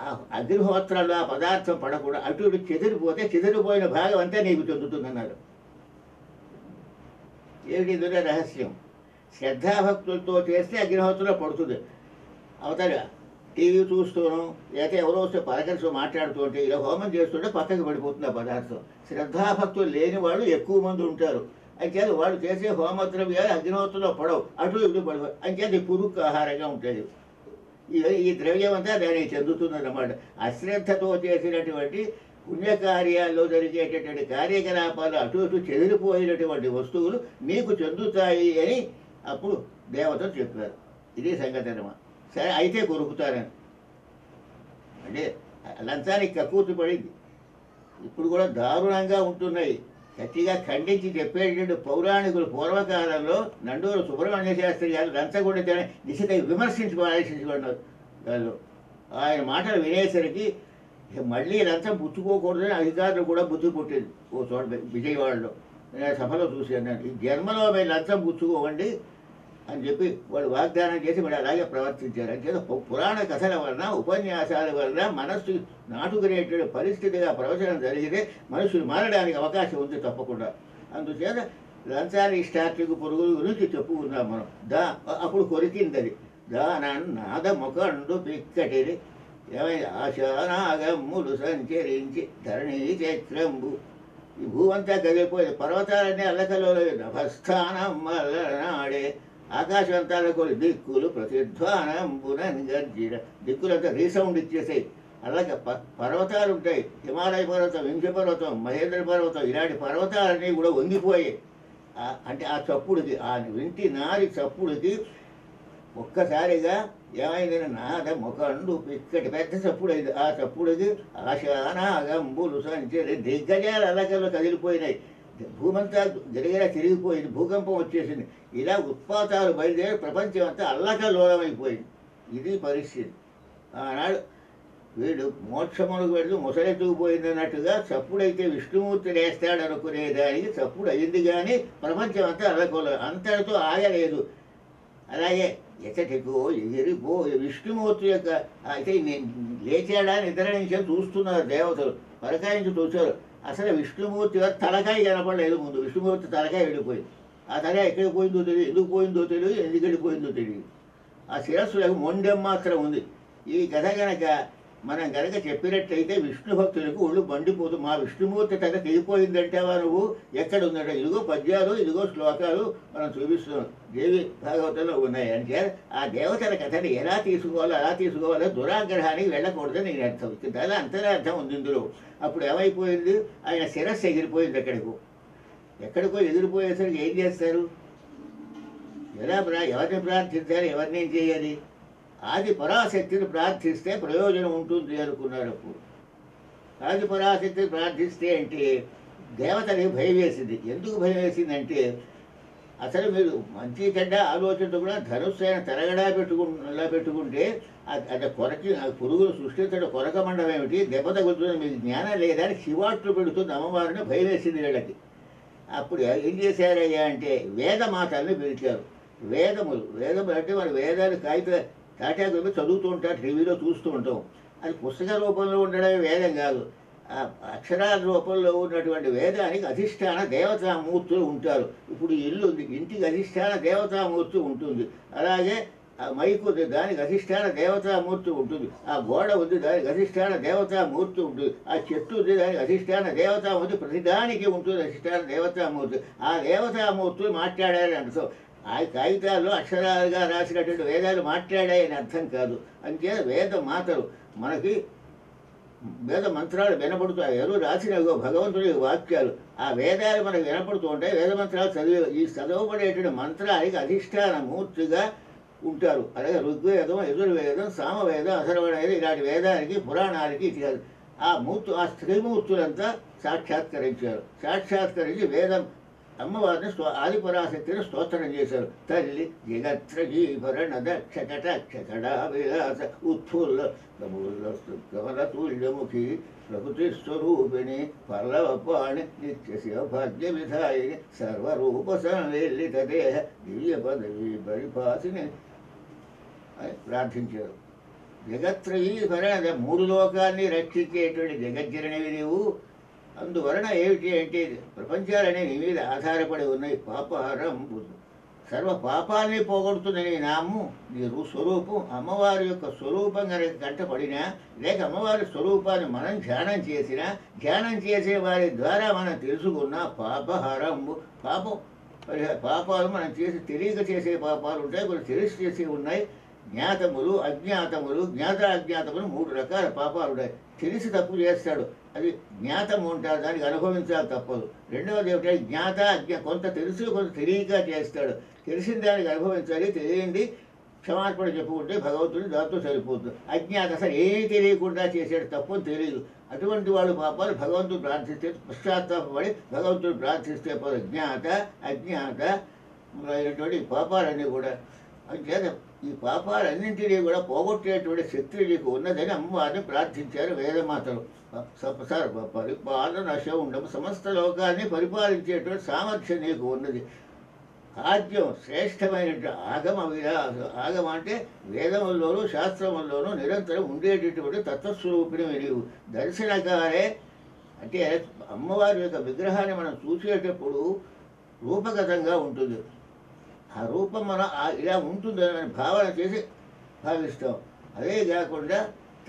ఆ అగ్నిహోత్రంలో ఆ పదార్థం పడకూడదు. అటు ఇటు చెదిరిపోతే చెదిరిపోయిన భాగం అంతా నీకు చెందుతుందన్నారు. ఏమిటి ఇందులో రహస్యం? శ్రద్ధాభక్తులతో చేస్తే అగ్నిహోత్రంలో పడుతుంది. అవతల టీవీ చూస్తూను లేకపోతే ఎవరో వస్తే పలకరిస్తూ మాట్లాడుతూ ఉంటే ఇలా హోమం చేస్తుంటే పక్కకి పడిపోతుంది ఆ పదార్థం. శ్రద్ధాభక్తులు లేని వాళ్ళు ఎక్కువ మంది ఉంటారు. అంచేది వాళ్ళు చేసే హోమద్రవ్యాలు అగ్నిహోత్రంలో పడవు, అటు ఇటు పడవు. అంచేది పురుగు ఆహారంగా ఉంటుంది. ఈ ద్రవ్యం అంతా దానికి చెందుతుందన్నమాట. అశ్రద్ధతో చేసినటువంటి పుణ్యకార్యాల్లో జరిగేటటువంటి కార్యకలాపాలు అటు ఇటు చెదిరిపోయినటువంటి వస్తువులు మీకు చెందుతాయి అని అప్పుడు దేవతలు చెప్పారు. ఇది సంగతి అన్నమాట. సరే అయితే కొరుకుతారని అంటే లంచానికి కక్కుర్తి పడింది. ఇప్పుడు కూడా దారుణంగా ఉంటున్నాయి. గట్టిగా ఖండించి చెప్పేటువంటి పౌరాణికులు పూర్వకాలంలో నండూరు సుబ్రహ్మణ్య శాస్త్రి గారు లంచగొండితేనే నిశ్చిత విమర్శించుకున్నారు. వాళ్ళు ఆయన మాటలు వినేసరికి మళ్ళీ లంచం పుచ్చుకోకూడదని అధికారులు కూడా బుద్ధి పుట్టింది. ఓ చోట విజయవాడలో నేను సభలో చూశాను. ఈ జన్మలో మీరు లంచం పుచ్చుకోవండి అని చెప్పి వాళ్ళు వాగ్దానం చేసి మరి అలాగే ప్రవర్తించారు. అంచేత పురాణ కథల వలన ఉపన్యాసాల వలన మనస్సు నాటుకునేటువంటి పరిస్థితిగా ప్రవచనం జరిగితే మనుషులు మారడానికి అవకాశం ఉంది తప్పకుండా. అందుచేత లంచానికి స్టార్టింగ్ పురుగుల గురించి చెప్పుకున్నాం మనం. అప్పుడు కొరికింది అది. నాద ముఖండు పిక్కటిని ఏమైంది? ఆశానాగమ్ములు సంచరించి ధరణి చక్రంబు. ఈ భూమంతా కదిలిపోయింది. పర్వతాలన్నీ అల్లకల్లో నభస్థానం మల్లనాడే. ఆకాశవంతాల కొన్ని దిక్కులు ప్రతిధ్వానంబునని గర్జిన. దిక్కులంతా రీసౌండ్ ఇచ్చేసాయి. అలాగే పర్వతాలు ఉంటాయి. హిమాలయ పర్వతం, వింధ్య పర్వతం, మహేంద్ర పర్వతం, ఇలాంటి పర్వతాలన్నీ కూడా వంగిపోయాయి. అంటే ఆ చప్పుడుకి, ఆ వింటి నారి చప్పుడుకి ఒక్కసారిగా ఏమైందని నాద ముఖండు పిక్కటి పెద్ద చప్పుడు అయింది. ఆ చప్పుడుకి ఆశానాగంబులు సంచరి దిగ్గజాలు అలకల్లో కదిలిపోయినాయి. భూమంతా గిరగిరా తిరిగిపోయింది. భూకంపం వచ్చేసింది. ఇలా ఉత్పాతాలు బయలుదేరి ప్రపంచం అంతా అల్లకల్లోలమైపోయింది. ఇది పరిస్థితి. ఆనాడు వీడు మోక్షములకు వెళ్ళి ముసలెత్తుకుపోయింది అన్నట్టుగా చప్పుడైతే విష్ణుమూర్తి వేస్తాడు అనుకునేదానికి చప్పుడు అయింది. కానీ ప్రపంచం అంతా అల్లకల్లో అంతటితో ఆగలేదు. అలాగే ఎచ్చటికో ఎగిరిపో విష్ణుమూర్తి యొక్క అయితే లేచాడా నిద్ర నుంచి చూస్తున్నారు దేవతలు. పరకాయించి చూశారు. అసలు విష్ణుమూర్తి గారు తలకాయ కనపడలేదు. ముందు విష్ణుమూర్తి తలకాయ వెళ్ళిపోయింది. ఆ తలకాయ ఎక్కడికి పోయిందో తెలియదు, ఎందుకు పోయిందో తెలియదు, ఎందుకు వెళ్ళిపోయిందో తెలియదు. ఆ శిరస్సులకు మొండెం మాత్రం ఉంది. ఈ కథ కనుక మనం కనుక చెప్పినట్టయితే విష్ణు భక్తులకు ఒళ్ళు మండిపోదు. మా విష్ణుమూర్తి కథ తెగిపోయిందంటేవా నువ్వు? ఎక్కడ ఉందంట? ఇదిగో పద్యాలు, ఇదిగో శ్లోకాలు మనం చూపిస్తున్నాం. దేవి భాగవతంలో ఉన్నాయి. అంటే ఆ దేవతల కథని ఎలా తీసుకోవాలో అలా తీసుకోవాలో దురాగ్రహానికి వెళ్ళకూడదని నేను అర్థం. దాని అంతరార్థం ఉంది ఇందులో. అప్పుడు ఏమైపోయింది? ఆయన శిరస్సు ఎగిరిపోయింది. ఎక్కడికో ఎగిరిపోయేసరికి ఏం చేస్తారు? ఎవరిని ప్రార్థించాలి, ఎవరిని ఏం చేయాలి? ఆది పరాశక్తిని ప్రార్థిస్తే ప్రయోజనం ఉంటుంది అనుకున్నారు. అప్పుడు ఆది పరాశక్తిని ప్రార్థిస్తే అంటే దేవతని భయం వేసింది. ఎందుకు భయం వేసిందంటే అసలు మీరు మంచి చెడ్డ ఆలోచనతో కూడా ధనుస్సు అయిన తెరగడా పెట్టుకుంటే అది కొరకి ఆ పురుగులు సృష్టించడం కొరకమండం ఏమిటి, దెబ్బ తగులుతుంది, మీకు జ్ఞానం లేదా అని శివాట్లు పెడుతుంది అమ్మవారిని, భయవేసింది వీళ్ళకి. అప్పుడు ఏం చేశారయ్యా అంటే వేదమాతల్ని పిలిచారు. వేదములు అంటే మన వేదాలు తాటాకులు చదువుతూ ఉంటారు, టీవీలో చూస్తూ ఉంటాం. అది పుస్తక రూపంలో ఉండడమే వేదం కాదు, అక్షరాల రూపంలో ఉన్నటువంటి వేదానికి అధిష్టాన దేవతామూర్తులు ఉంటారు. ఇప్పుడు ఇల్లు ఉంది, ఇంటికి అధిష్టాన దేవతామూర్తి ఉంటుంది. అలాగే ఆ మైకు ఉంది, దానికి అధిష్టాన దేవతామూర్తి ఉంటుంది. ఆ గోడ ఉంది, దానికి అధిష్టాన దేవతామూర్తి ఉంటుంది. ఆ చెట్టు ఉంది, దానికి అధిష్టాన దేవతామూర్తి, ప్రతిదానికి ఉంటుంది అధిష్టాన దేవతామూర్తి. ఆ దేవతామూర్తులు మాట్లాడారని అర్థం. ఆ కాగితాల్లో అక్షరాలుగా రాసినటువంటి వేదాలు మాట్లాడాయని అర్థం కాదు. అంతే వేద మాతలు మనకి వేద మంత్రాలు వినపడుతాయి. ఎవరు రాసినవిగో భగవంతుడి వాక్యాలు, ఆ వేదాలు మనకు వినపడుతూ ఉంటాయి. వేద మంత్రాలు ఈ చదవబడేటువంటి మంత్రానికి అధిష్టాన మూర్తిగా ఉంటారు. అలాగే ఋగ్వేదం, యజుర్వేదం, సామవేదం, అథర్వవేదం ఇలాంటి వేదానికి పురాణాలకి ఇతిహాసం ఆ స్త్రీమూర్తులంతా సాక్షాత్కరించి వేదం అమ్మవారిని ఆదిపరాశక్తిని స్తోత్రం చేశారు. తల్లి జగత్రజీభరణ దక్షకటక్షకడా విలాస ఉత్ఫుల్ల కమలతుల్యముఖి ప్రకృతి స్వరూపిణి పల్లవపాణి నిత్య శివభాగ్య విధాయిని సర్వరూప సంవేలిత దేహ దివ్య పదవి పరిపాసిని అని ప్రార్థించారు. జగత్రజీభరణ మూడు లోకాన్ని రక్షించేటువంటి జగజ్జననివి నీవు. అందువలన ఏమిటి అంటే ప్రపంచాలనే నీ మీద ఆధారపడి ఉన్నాయి. పాపహరం సర్వ పాపాలని పోగొడుతుంది నీ నామము, నీ స్వరూపం. అమ్మవారి యొక్క స్వరూపం కనుక కంటపడినా, లేక అమ్మవారి స్వరూపాన్ని మనం ధ్యానం చేసే వారి ద్వారా మనం తెలుసుకున్న పాపహరంబు పాపాలు మనం తెలియక చేసే పాపాలు ఉంటాయి, కొన్ని తెలిసి చేసే ఉన్నాయి. జ్ఞాతములు, అజ్ఞాతములు, అజ్ఞాతములు 3 రకాల పాపాలు ఉన్నాయి. తెలిసి తప్పు చేస్తాడు, అది జ్ఞాతము ఉంటారు, దానికి అనుభవించాలి తప్పదు. రెండవది ఏమిటంటే కొంత తెలుసు కొంత తెలియక చేస్తాడు, తెలిసిన దానికి అనుభవించాలి, తెలియంది క్షమార్పణ చెప్పుకుంటే భగవంతుడు దాంతో సరిపోతుంది. అజ్ఞాత అసలు ఏమీ తెలియకుండా చేసాడు, తప్పు తెలియదు, అటువంటి వాడు పాపాలు భగవంతుడు ప్రార్థిస్తే పశ్చాత్తాపడి భగవంతుడు ప్రార్థిస్తే జ్ఞాత అజ్ఞాత అయినటువంటి పాపాలన్నీ కూడా. అంచేత ఈ పాపాలన్నింటినీ కూడా పోగొట్టేటువంటి శక్తి నీకు ఉన్నదని అమ్మవారిని ప్రార్థించారు వేదమాతలు. పరిపాలన ఉండము, సమస్త లోకాన్ని పరిపాలించేటువంటి సామర్థ్యం నీకు ఉన్నది. ఆద్యం శ్రేష్టమైనటువంటి ఆగమ అంటే వేదముల్లోనూ శాస్త్రముల్లోనూ నిరంతరం ఉండేటటువంటి తత్వస్వరూపిణి నీవు. దర్శనకారే అంటే అమ్మవారి యొక్క విగ్రహాన్ని మనం చూసేటప్పుడు రూపగతంగా ఉంటుంది. ఆ రూపం మనం ఇలా ఉంటుందని భావన చేసి భావిస్తాం. అదే కాకుండా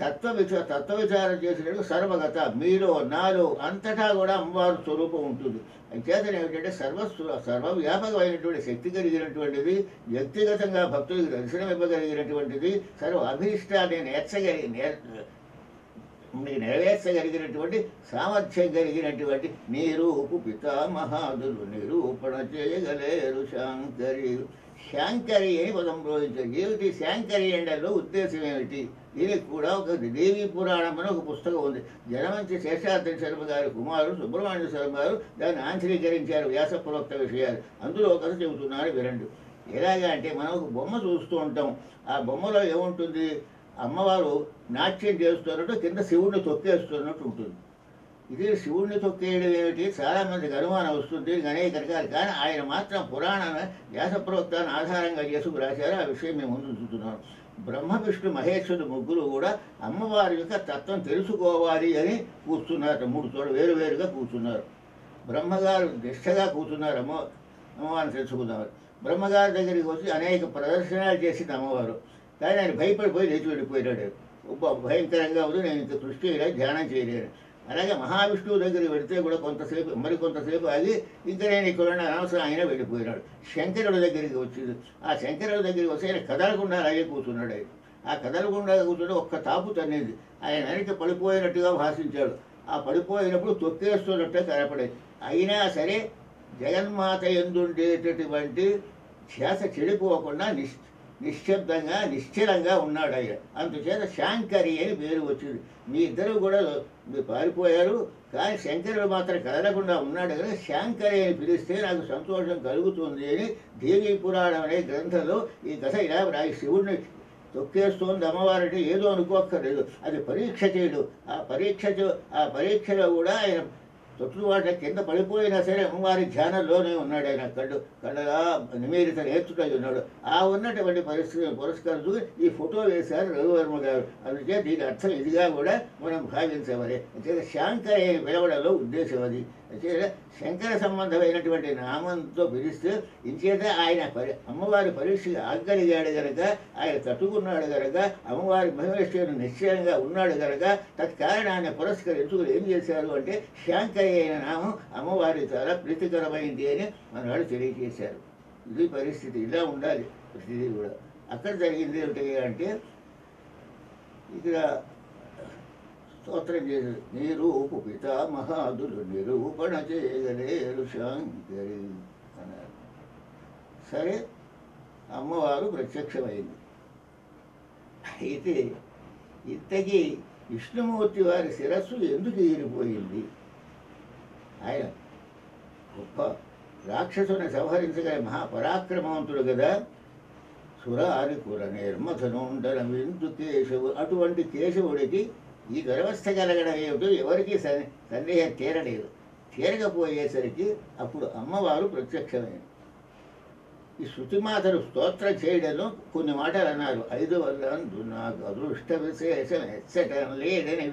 తత్వవిచారం చేసినట్టు సర్వగత, మీలో నాలో అంతటా కూడా అమ్మవారి స్వరూపం ఉంటుంది. అంచేతనే ఏమిటంటే సర్వవ్యాపకమైనటువంటి శక్తి కలిగినటువంటిది, వ్యక్తిగతంగా భక్తులకు దర్శనం ఇవ్వగలిగినటువంటిది, సర్వ అభీష్టాన్ని నెరవేర్చగలిగినటువంటి సామర్థ్యం కలిగినటువంటి నీ రూపు పితామహాదులు నిరూపణ చేయగలేరు శాంకరి అని పదం ప్రయోగించారు. ఏమిటి శాంకరి ఎండలో ఉద్దేశం ఏమిటి? దీనికి కూడా ఒక దేవీ పురాణం అని ఒక పుస్తకం ఉంది. జనమంచి శేషాద్రి శర్మ గారి కుమారుడు సుబ్రహ్మణ్య శర్మ గారు దాన్ని ఆంధ్రీకరించారు, వ్యాసప్రోక్త విషయాలు. అందులో కథ చెబుతున్నారు వినండి. ఎలాగా అంటే మనం ఒక బొమ్మ చూస్తూ ఉంటాం, ఆ బొమ్మలో ఏముంటుంది? అమ్మవారు నాట్యం చేస్తున్నట్టు కింద శివుడిని తొక్కేస్తున్నట్టు ఉంటుంది. ఇది శివుడిని తొక్కేయడం ఏమిటి? చాలామందికి అనుమానం వస్తుంది, అనేక రకాలు. కానీ ఆయన మాత్రం పురాణ వ్యాసప్రోక్తాన్ని ఆధారంగా చేసుకు రాశారు. ఆ విషయం మేము ముందు చూస్తున్నాం. బ్రహ్మ విష్ణు మహేశ్వరుడు ముగ్గురు కూడా అమ్మవారి యొక్క తత్వం తెలుసుకోవాలి అని కూర్చున్నారు. 3 చోట్ల వేరువేరుగా కూర్చున్నారు. బ్రహ్మగారు నిష్టగా కూర్చున్నారు, అమ్మవారిని తెలుసుకున్నారు. బ్రహ్మగారి దగ్గరికి వచ్చి అనేక ప్రదర్శనలు చేసింది అమ్మవారు. కానీ ఆయన భయపడిపోయి లేచి వెళ్ళిపోయినాడు. భయంకరంగా ఉంది, నేను ఇంత కృషి చేయలేదు, ధ్యానం చేయలేను. అలాగే మహావిష్ణువు దగ్గరికి వెళితే కూడా కొంతసేపు ఆగి ఇంకా నేను ఇక్కడ అనవసరం ఆయన వెళ్ళిపోయినాడు. శంకరుడి దగ్గరికి వచ్చింది. ఆ శంకరుడి దగ్గరికి వస్తే ఆయన కదలకుండా అలాగే కూర్చున్నాడు. ఆయన ఆ కదలకుండా కూర్చుంటే ఒక్క తాపు తన్నింది. ఆయన వెనక్కి పడిపోయినట్టుగా భాషించాడు. ఆ పడిపోయినప్పుడు తొక్కేస్తున్నట్టే కనపడేది. అయినా సరే జగన్మాత ఎందుండేటటువంటి ధ్యాస చెడిపోకుండా నిశ్శబ్దంగా నిశ్చలంగా ఉన్నాడు ఆయన. అందుచేత శాంకరి అని పేరు వచ్చింది. మీ ఇద్దరు కూడా మీరు పారిపోయారు, కానీ శంకరుడు మాత్రం కదలకుండా ఉన్నాడు కదా, శాంకరి అని పిలిస్తే నాకు సంతోషం కలుగుతుంది అని దేవీ పురాణం అనే గ్రంథంలో ఈ కథ ఇలా రాయి. శివుడిని తొక్కేస్తోంది అమ్మవారంటే ఏదో అనుకోక్కర్లేదు, అది పరీక్ష చేయడు. ఆ పరీక్షలో కూడా ఆయన తొట్టువాట కింద పడిపోయినా సరే అమ్మవారి ధ్యానంలోనే ఉన్నాడు. ఆయన కళ్ళగా నిమీరిత నేర్చుకై ఉన్నాడు. ఆ ఉన్నటువంటి పరిస్థితిని పురస్కరించుకుని ఈ ఫోటో వేశారు రవివర్మ గారు. అందుకే దీని అర్థం ఇదిగా కూడా మనం భావించవాలి. అంటే శాంకరి పిలవడంలో ఉద్దేశం అది. అంటే శంకర సంబంధమైనటువంటి నామంతో పిలిస్తే ఇంచేత ఆయన అమ్మవారి పరీక్ష ఆగ్గలిగాడు గనక, ఆయన తట్టుకున్నాడు గనక, అమ్మవారి మహిమేశ్వరుడు నిశ్చయంగా ఉన్నాడు గనక తత్కారణాన్ని పురస్కరించుకుని ఏం చేశారు అంటే శాంకరి అయిన నామం అమ్మవారి చాలా ప్రీతికరమైంది అని మనవాళ్ళు తెలియజేశారు. ఇది పరిస్థితి, ఇలా ఉండాలి ప్రతిదీ కూడా. అక్కడ జరిగింది ఏమిటి అంటే ఇక్కడ స్తోత్రం చేశారు. నీరూపు పితామహాదులు నిరూపణ చేయగలేరు శాంకరి అన్నారు. సరే, అమ్మవారు ప్రత్యక్షమైంది. అయితే ఇంతకీ విష్ణుమూర్తి వారి శిరస్సు ఎందుకు ఎగిరిపోయింది? ఆయన గొప్ప రాక్షసుని సంహరించగల మహాపరాక్రమవంతుడు కదా. సురారి కుర నిర్మథనుండన విందు కేశవు, అటువంటి కేశవుడికి ఈ దురవస్థ కలగడం ఏమిటో ఎవరికి సందేహం తీరలేదు. తీరకపోయేసరికి అప్పుడు అమ్మవారు ప్రత్యక్షమైంది. ఈ శృతిమాతను స్తోత్రం చేయడంలో కొన్ని మాటలు అన్నారు. 5 నాకు అదృష్ట విశేషం ఎచ్చటం లేదని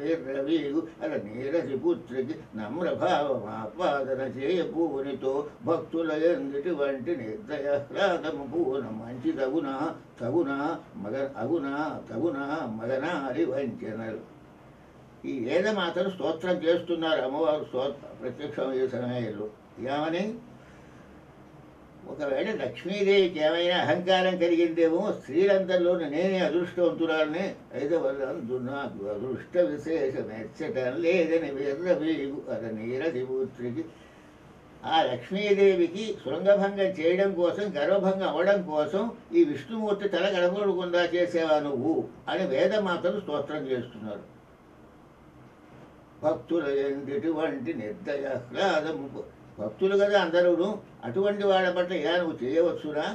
వీరు అలా నీరసి పుత్రికి నమ్రభావం ఆపాదన చేయపూనితో భక్తుల ఎందుటువంటి నిర్దయహ్లాదము పూన మంచి తగునా మదనారి వంచనలు. ఈ వేదమాతను స్తోత్రం చేస్తున్నారు అమ్మవారు ప్రత్యక్షమయ్యే సమయంలో. ఏమని? ఒకవేళ లక్ష్మీదేవికి ఏమైనా అహంకారం కలిగిందేమో, స్త్రీలందరిలోనూ నేనే అదృష్టవంతురాలని, 5 నాకు అదృష్ట విశేషం ఎచ్చటం లేదని వీరు అలా నీరసి పుత్రికి, ఆ లక్ష్మీదేవికి శృంగభంగం చేయడం కోసం, గర్వభంగం అవ్వడం కోసం ఈ విష్ణుమూర్తి తల గడపడకుండా చేసేవా నువ్వు అని వేదమాతను స్తోత్రం చేస్తున్నారు. భక్తుల ఎటువంటి నిర్దయాహ్లాదము, భక్తులు కదా అందరూ, అటువంటి వాళ్ళ పట్ల ఇలా నువ్వు చేయవచ్చునా?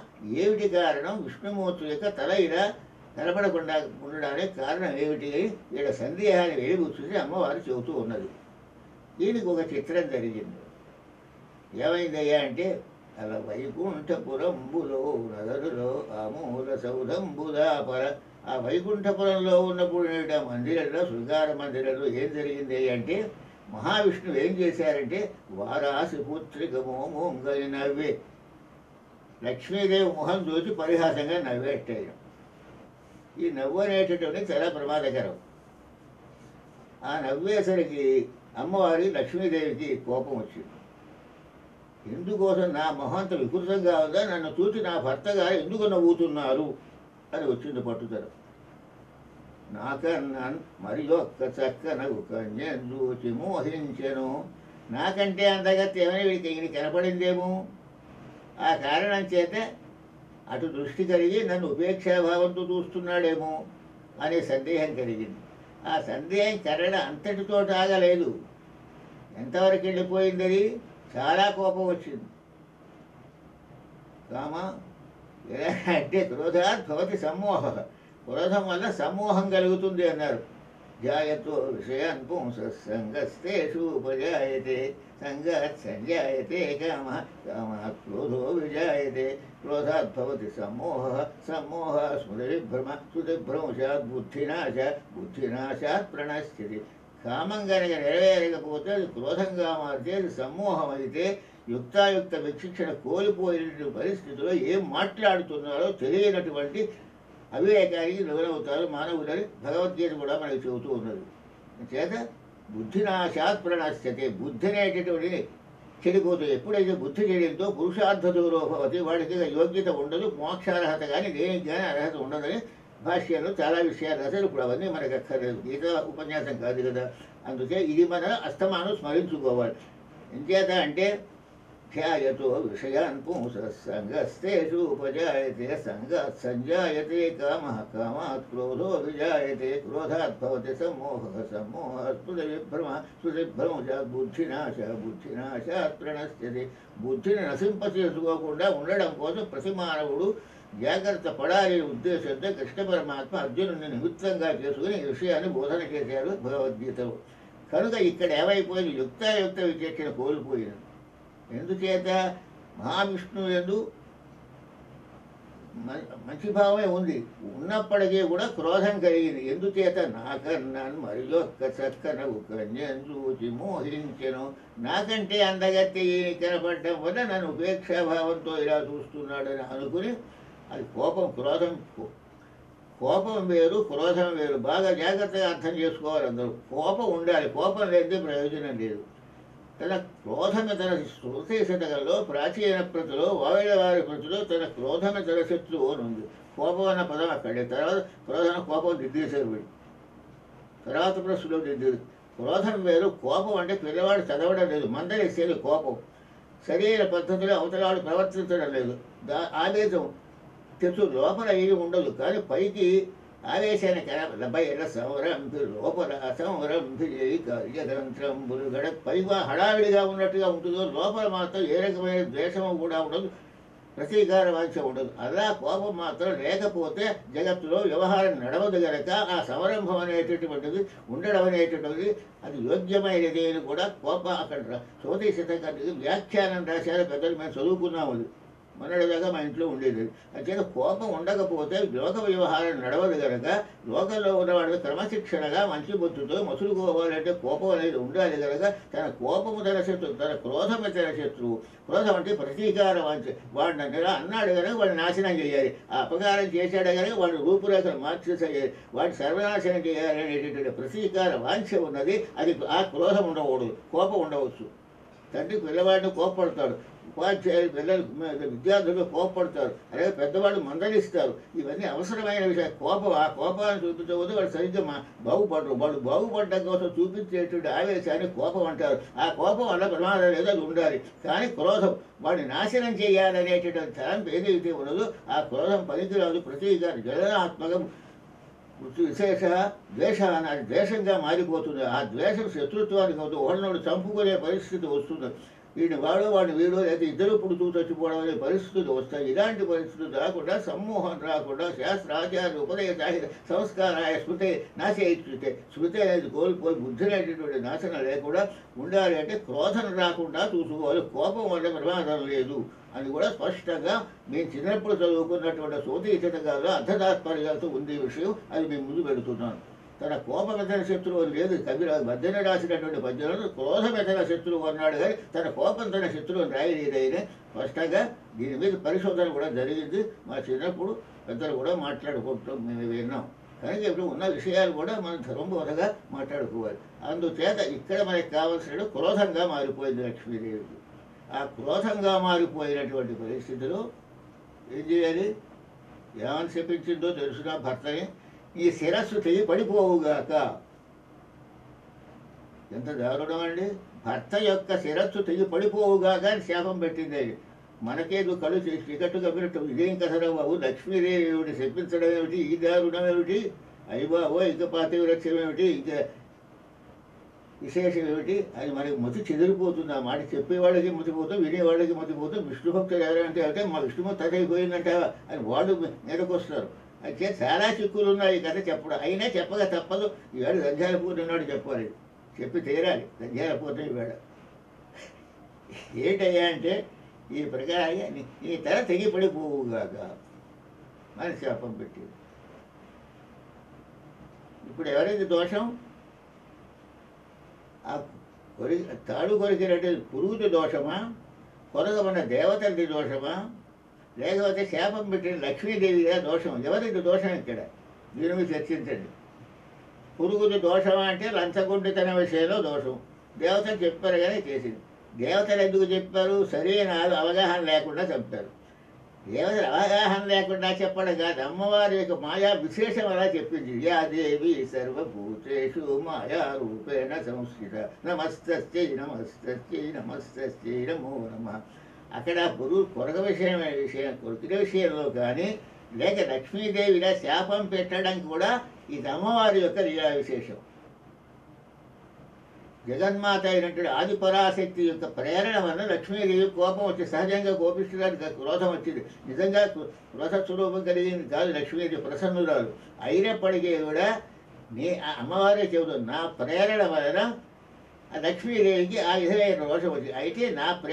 ఏమిటి కారణం? విష్ణుమూర్తి యొక్క తల ఇలా కనపడకుండా ఉండడానికి కారణం ఏమిటి? వీళ్ళ సందేహాన్ని వెలిబుచ్చుని అమ్మవారు చెబుతూ ఉన్నది. దీనికి ఒక చిత్రం జరిగింది. ఏమైందయ్యా అంటే, అలా వైకుంఠపురంబులో నగరులో ఆమూల సౌధంబుదాపర, ఆ వైకుంఠపురంలో ఉన్నప్పుడు మందిరంలో, శృంగార మందిరంలో ఏం జరిగింది అంటే, మహావిష్ణువు ఏం చేశారంటే వారాసి పుత్రిక మోమోంగని నవ్వే, లక్ష్మీదేవి మొహం చూసి పరిహాసంగా నవ్వేటాడు. ఈ నవ్వు అనేటటువంటి చాలా ప్రమాదకరం. ఆ నవ్వేసరికి అమ్మవారి లక్ష్మీదేవికి కోపం వచ్చింది. ఎందుకోసం నా మొహంత వికృతంగా ఉందా, నన్ను చూసి నా భర్త గారు ఎందుకు నవ్వుతున్నారు అని వచ్చింది పట్టుదల. నాకన్నా మరి ఒక్క చక్కనగు కన్య చూచి మోహించెను, నాకంటే అందగత్తి ఏమైనా వీడికి కనపడిందేమో, ఆ కారణం చేత అటు దృష్టి కలిగి నన్ను ఉపేక్షాభావంతో చూస్తున్నాడేమో అనే సందేహం కలిగింది. ఆ సందేహం కరడ అంతటితో ఆగలేదు. ఎంతవరకు వెళ్ళిపోయింది? అది చాలా కోపం వచ్చింది. కామ ఎలా అంటే క్రోధాత్ భవతి సమ్మోహ, క్రోధం వల్ల సమ్మోహం కలుగుతుంది అన్నారు. జాయతో విషయాన్ పుంసంగస్తేషు ఉపజాయతే, సంగాత్ సంజాయతే కామ, కామాత్ క్రోధో విజాయతే, క్రోధాత్ భవతి సమ్మోహ, సమ్మోహ స్మృతిభ్రమ, స్మృతిభ్రంశాత్ బుద్ధినాశాత్, బుద్ధినాశాత్ ప్రణశ్యతి. కామం కనుక నెరవేరకపోతే అది క్రోధంగా మారితే అది సమ్మోహం అయితే యుక్తాయుక్త విశిక్షణ కోల్పోయిన పరిస్థితిలో ఏం మాట్లాడుతున్నారో తెలియనటువంటి అవివేకానికి లోనవుతారు మానవులని భగవద్గీత కూడా మనకి చెబుతూ ఉన్నది. చేత బుద్ధినాశాత్ ప్రణశ్యతే, బుద్ధి అనేటటువంటి చెడిపోతుంది. ఎప్పుడైతే బుద్ధి చెడితో పురుషార్థ దూరోభవతి, వాడికి యోగ్యత ఉండదు, మోక్షార్హత కానీ దేనికి కానీ అర్హత ఉండదని భాష్యంలో చాలా విషయాలు రాశారు. ఇప్పుడు అవన్నీ మనకు అక్కర్లేదు, గీత ఉపన్యాసం కాదు కదా. అందుకే ఇది మన అస్తమానం స్మరించుకోవాలి. ఎంచేత అంటే ధ్యాయతో విషయాన్ పుంసః సంగస్తేషు ఉపజాయతే సంగాత్ సంజాయతే కామః కామాత్ క్రోధో విజాయతే క్రోధాత్ భవతి సమ్మోహః సమ్మోహాత్ స్మృతిభ్రమः బుద్ధినాశాత్ ప్రణశ్యతి. బుద్ధిని నశింపచేసుకోకుండా ఉండడం కోసం ప్రతి మానవుడు జాగ్రత్త పడాలి ఉద్దేశంతో కృష్ణ పరమాత్మ అర్జునుడిని నిమిత్తంగా చేసుకుని ఈ విషయాన్ని బోధన చేశారు భగవద్గీతలో. కనుక ఇక్కడ ఏమైపోయింది, యుక్తాయుక్త విచక్షణ కోల్పోయినది. ఎందుచేత మహావిష్ణువు యందు మంచి భావమే ఉంది, ఉన్నప్పటికీ కూడా క్రోధం కలిగింది. ఎందుచేత నాకన్నాను మరియొక్క చక్కనవు కన్యను చూచి మోహించెను. నాకంటే అందగత్తి కనపడటం వల్ల నన్ను ఉపేక్షాభావంతో ఇలా చూస్తున్నాడని అనుకుని అది కోపం. కోపం వేరు, క్రోధం వేరు. బాగా జాగ్రత్తగా అర్థం చేసుకోవాలి అందరూ. కోపం ఉండాలి, కోపం లేదే ప్రయోజనం లేదు. తన క్రోధమే తన శృతి శతకంలో ప్రాచీన ప్రతిలో వావిడ వారి ప్రతిలో తన క్రోధమే తన శత్రువు అని ఉంది. కోపం అన్న పదం అక్కడే. తర్వాత క్రోధన కోపం దిద్దేశారు వీడు. తర్వాత ప్రశ్నలో దిద్దేది. క్రోధం వేరు, కోపం అంటే పిల్లవాడు చదవడం లేదు, మందలిస్తేది కోపం. సరైన పద్ధతిలో అవతలాడు ప్రవర్తించడం లేదు, ఆవేశం తెచ్చు లోపల ఏమి ఉండదు. కానీ పైకి ఆవేశాన్ని బయట సంరంభి లోపల సంరంభి కార్యతంత్రంబులు గడ పైగా హడావిడిగా ఉన్నట్టుగా ఉంటుందో లోపల మాత్రం ఏ రకమైన ద్వేషము కూడా ఉండదు, ప్రతీకార వాంఛ ఉండదు. అలా కోపం మాత్రం లేకపోతే జగత్తులో వ్యవహారం నడవదు గనక ఆ సంరంభం అనేటటువంటిది ఉండడం అనేటటువంటిది అది యోగ్యమైనది అని కూడా కోపం అక్కడ సోదీశతకానికి వ్యాఖ్యానం రాశారు పెద్దలు. మేము చదువుకున్నాము. అది మొన్నటిదాకా మా ఇంట్లో ఉండేది. అంచేత కోపం ఉండకపోతే లోక వ్యవహారం నడవదు కనుక లోకంలో ఉన్నవాడికి క్రమశిక్షణగా మంచి బుద్ధితో మసులుకోవాలంటే కోపం అనేది ఉండాలి కనుక తన కోపము తన శత్రువు, తన క్రోధమే తన శత్రువు. క్రోధం అంటే ప్రతీకార వాంఛ. వాడిని అన్నాడు కనుక వాడిని నాశనం చేయాలి, ఆ అపకారం చేశాడు కనుక వాడిని రూపురేఖలు మార్చేసేయాలి, వాడిని సర్వనాశనం చేయాలి అనేటటువంటి ప్రతీకార వాంఛ ఉన్నది. అది ఆ క్రోధం ఉండకూడదు, కోపం ఉండవచ్చు. తండ్రి పిల్లవాడిని కోపపడతాడు, ఉపాధ్యాయులు పిల్లలు విద్యార్థులు కోపపడతారు, అలాగే పెద్దవాళ్ళు మందలిస్తారు. ఇవన్నీ అవసరమైన విషయాలు. ఆ కోపాన్ని చూపించకపోతే వాడు సరిగ్గా బాగుపడరు. వాడు బాగుపడడం కోసం చూపించేటువంటి ఆవేశాన్ని కోపం అంటారు. ఆ కోపం వల్ల ప్రమాదం లేదు, అది ఉండాలి. కానీ క్రోధం వాడిని నాశనం చేయాలనేటటువంటి తలంపు ఏదైతే ఉన్నదో ఆ క్రోధం పనికిరాదు. ప్రతీకారం జలనాత్మకం విశేష ద్వేష అనేది ద్వేషంగా మారిపోతుంది. ఆ ద్వేషం శత్రుత్వానికి అవుతుంది, ఒకరినోడు చంపుకునే పరిస్థితి వస్తుంది. వాడిని వీడు లేదా ఇద్దరు పుడుతూ చచ్చిపోవడం అనే పరిస్థితులు వస్తాయి. ఇలాంటి పరిస్థితులు రాకుండా, సమ్మోహం రాకుండా శాస్త్రాచార్య ఉపదయ సాహిత్య సంస్కారాయ స్మృతి నాశయిస్తే స్మృతి అనేది కోల్పోయి బుద్ధి అనేటటువంటి నాశనం లేకుండా ఉండాలి అంటే క్రోధం రాకుండా చూసుకోవాలి. కోపం వల్ల ప్రమాదం లేదు అని కూడా స్పష్టంగా మేము చిన్నప్పుడు చదువుకున్నటువంటి సోదీశతకాల్లో అర్ధతాత్పర్యాలతో ఉంది విషయం. అది మేము ముందు పెడుతున్నాను. తన కోపమెతన శత్రువు అని లేదు. కవి మధ్యన రాసినటువంటి పద్యంలో క్రోధమెతన శత్రువు అన్నాడు, కానీ తన కోపం తన శత్రువు అని రాయలేదైనా స్పష్టంగా దీని మీద పరిశోధన కూడా జరిగింది. మా చిన్నప్పుడు పెద్దలు కూడా మాట్లాడుకుంటాం, మేము విన్నాం. కనుక ఇప్పుడు ఉన్న విషయాలు కూడా మనం ధర్మబోధగా మాట్లాడుకోవాలి. అందుచేత ఇక్కడ మనకి కావాల్సిన క్రోధంగా మారిపోయింది లక్ష్మీదేవికి. ఆ క్రోధంగా మారిపోయినటువంటి పరిస్థితిలో ఏం చేయాలి? ఏమని చెప్పించిందో తెలుసునా భర్తని, ఈ శిరస్సు తెగి పడిపోవుగాక. ఎంత దారుణం అండి! భర్త యొక్క శిరస్సు తెగి పడిపోవుగాక అని శాపం పెట్టింది. అది మనకేదో కళ్ళు టికెట్టు కప్పినట్టు ఇదేం కసరా బాబు, లక్ష్మీదేవి చెప్పించడం ఏమిటి, ఈ దారుణం ఏమిటి, అయ్యి బాబో ఇంకా పాతివ్రత్యం ఏమిటి, ఇంకా విశేషం ఏమిటి అది మనకి మతి చెదిరిపోతుంది. ఆ మాట చెప్పేవాళ్ళకి మతిపోతాం, వినేవాళ్ళకి మతిపోతాం. విష్ణు భక్తులు ఎవరంటే అంటే మా విష్ణుమూర్తి తదైపోయిందంటే అని వాళ్ళు మీదకొస్తారు. అయితే చాలా చిక్కులు ఉన్నాయి కథ చెప్పడం. అయినా చెప్పగా తప్పదు. ఈవేళ దంధ్యాల పూర్తి ఉన్నాడు చెప్పాలి, చెప్పి తీరాలి. దంధ్యాల పూర్తి ఈవేళ ఏంటయ్యా అంటే ఈ ప్రకారంగా నీ తల తెగిపడిపోవుగాక అని శాపం పెట్టింది. ఇప్పుడు ఎవరైతే దోషం ఆ తాడు కొరికినట్టు పురుగుటి దోషమా, కొరగమన్న దేవతలది దోషమా, లేకపోతే శాపం పెట్టిన లక్ష్మీదేవిగా దోషం? ఎవరిది దోషం ఇక్కడ? దీని మీద చర్చించండి. పురుగుది దోషమా అంటే లంచగొండితన విషయంలో దోషం. దేవతలు చెప్పారు కానీ చేసింది. దేవతలు ఎందుకు చెప్పారు? సరైన అవగాహన లేకుండా చెప్తారు. దేవతల అవగాహన లేకుండా చెప్పడం కాదు, అమ్మవారి యొక్క మాయా విశేషం అలా చెప్పింది. యా దేవి సర్వభూతేషు మాయా రూపేణ సంస్థిత నమస్తస్యై నమస్తస్యై నమస్తస్యై నమో నమః. అక్కడ కొరక కొరికిన విషయంలో కానీ లేక లక్ష్మీదేవిలా శాపం పెట్టడం కూడా ఇది అమ్మవారి యొక్క లీలా విశేషం. జగన్మాత అయినటువంటి ఆది పరాశక్తి యొక్క ప్రేరణ వల్ల లక్ష్మీదేవి కోపం వచ్చి సహజంగా కోపిస్తుడానికి క్రోధం వచ్చింది. నిజంగా క్రోధ స్వరూపం కలిగింది కాదు లక్ష్మీదేవి, ప్రసన్నురాలు అయినప్పటికీ కూడా అమ్మవారే చెబుతుంది, నా ప్రేరణ వలన లక్ష్మీదేవికి ఆ విధమైన దోషం వచ్చింది.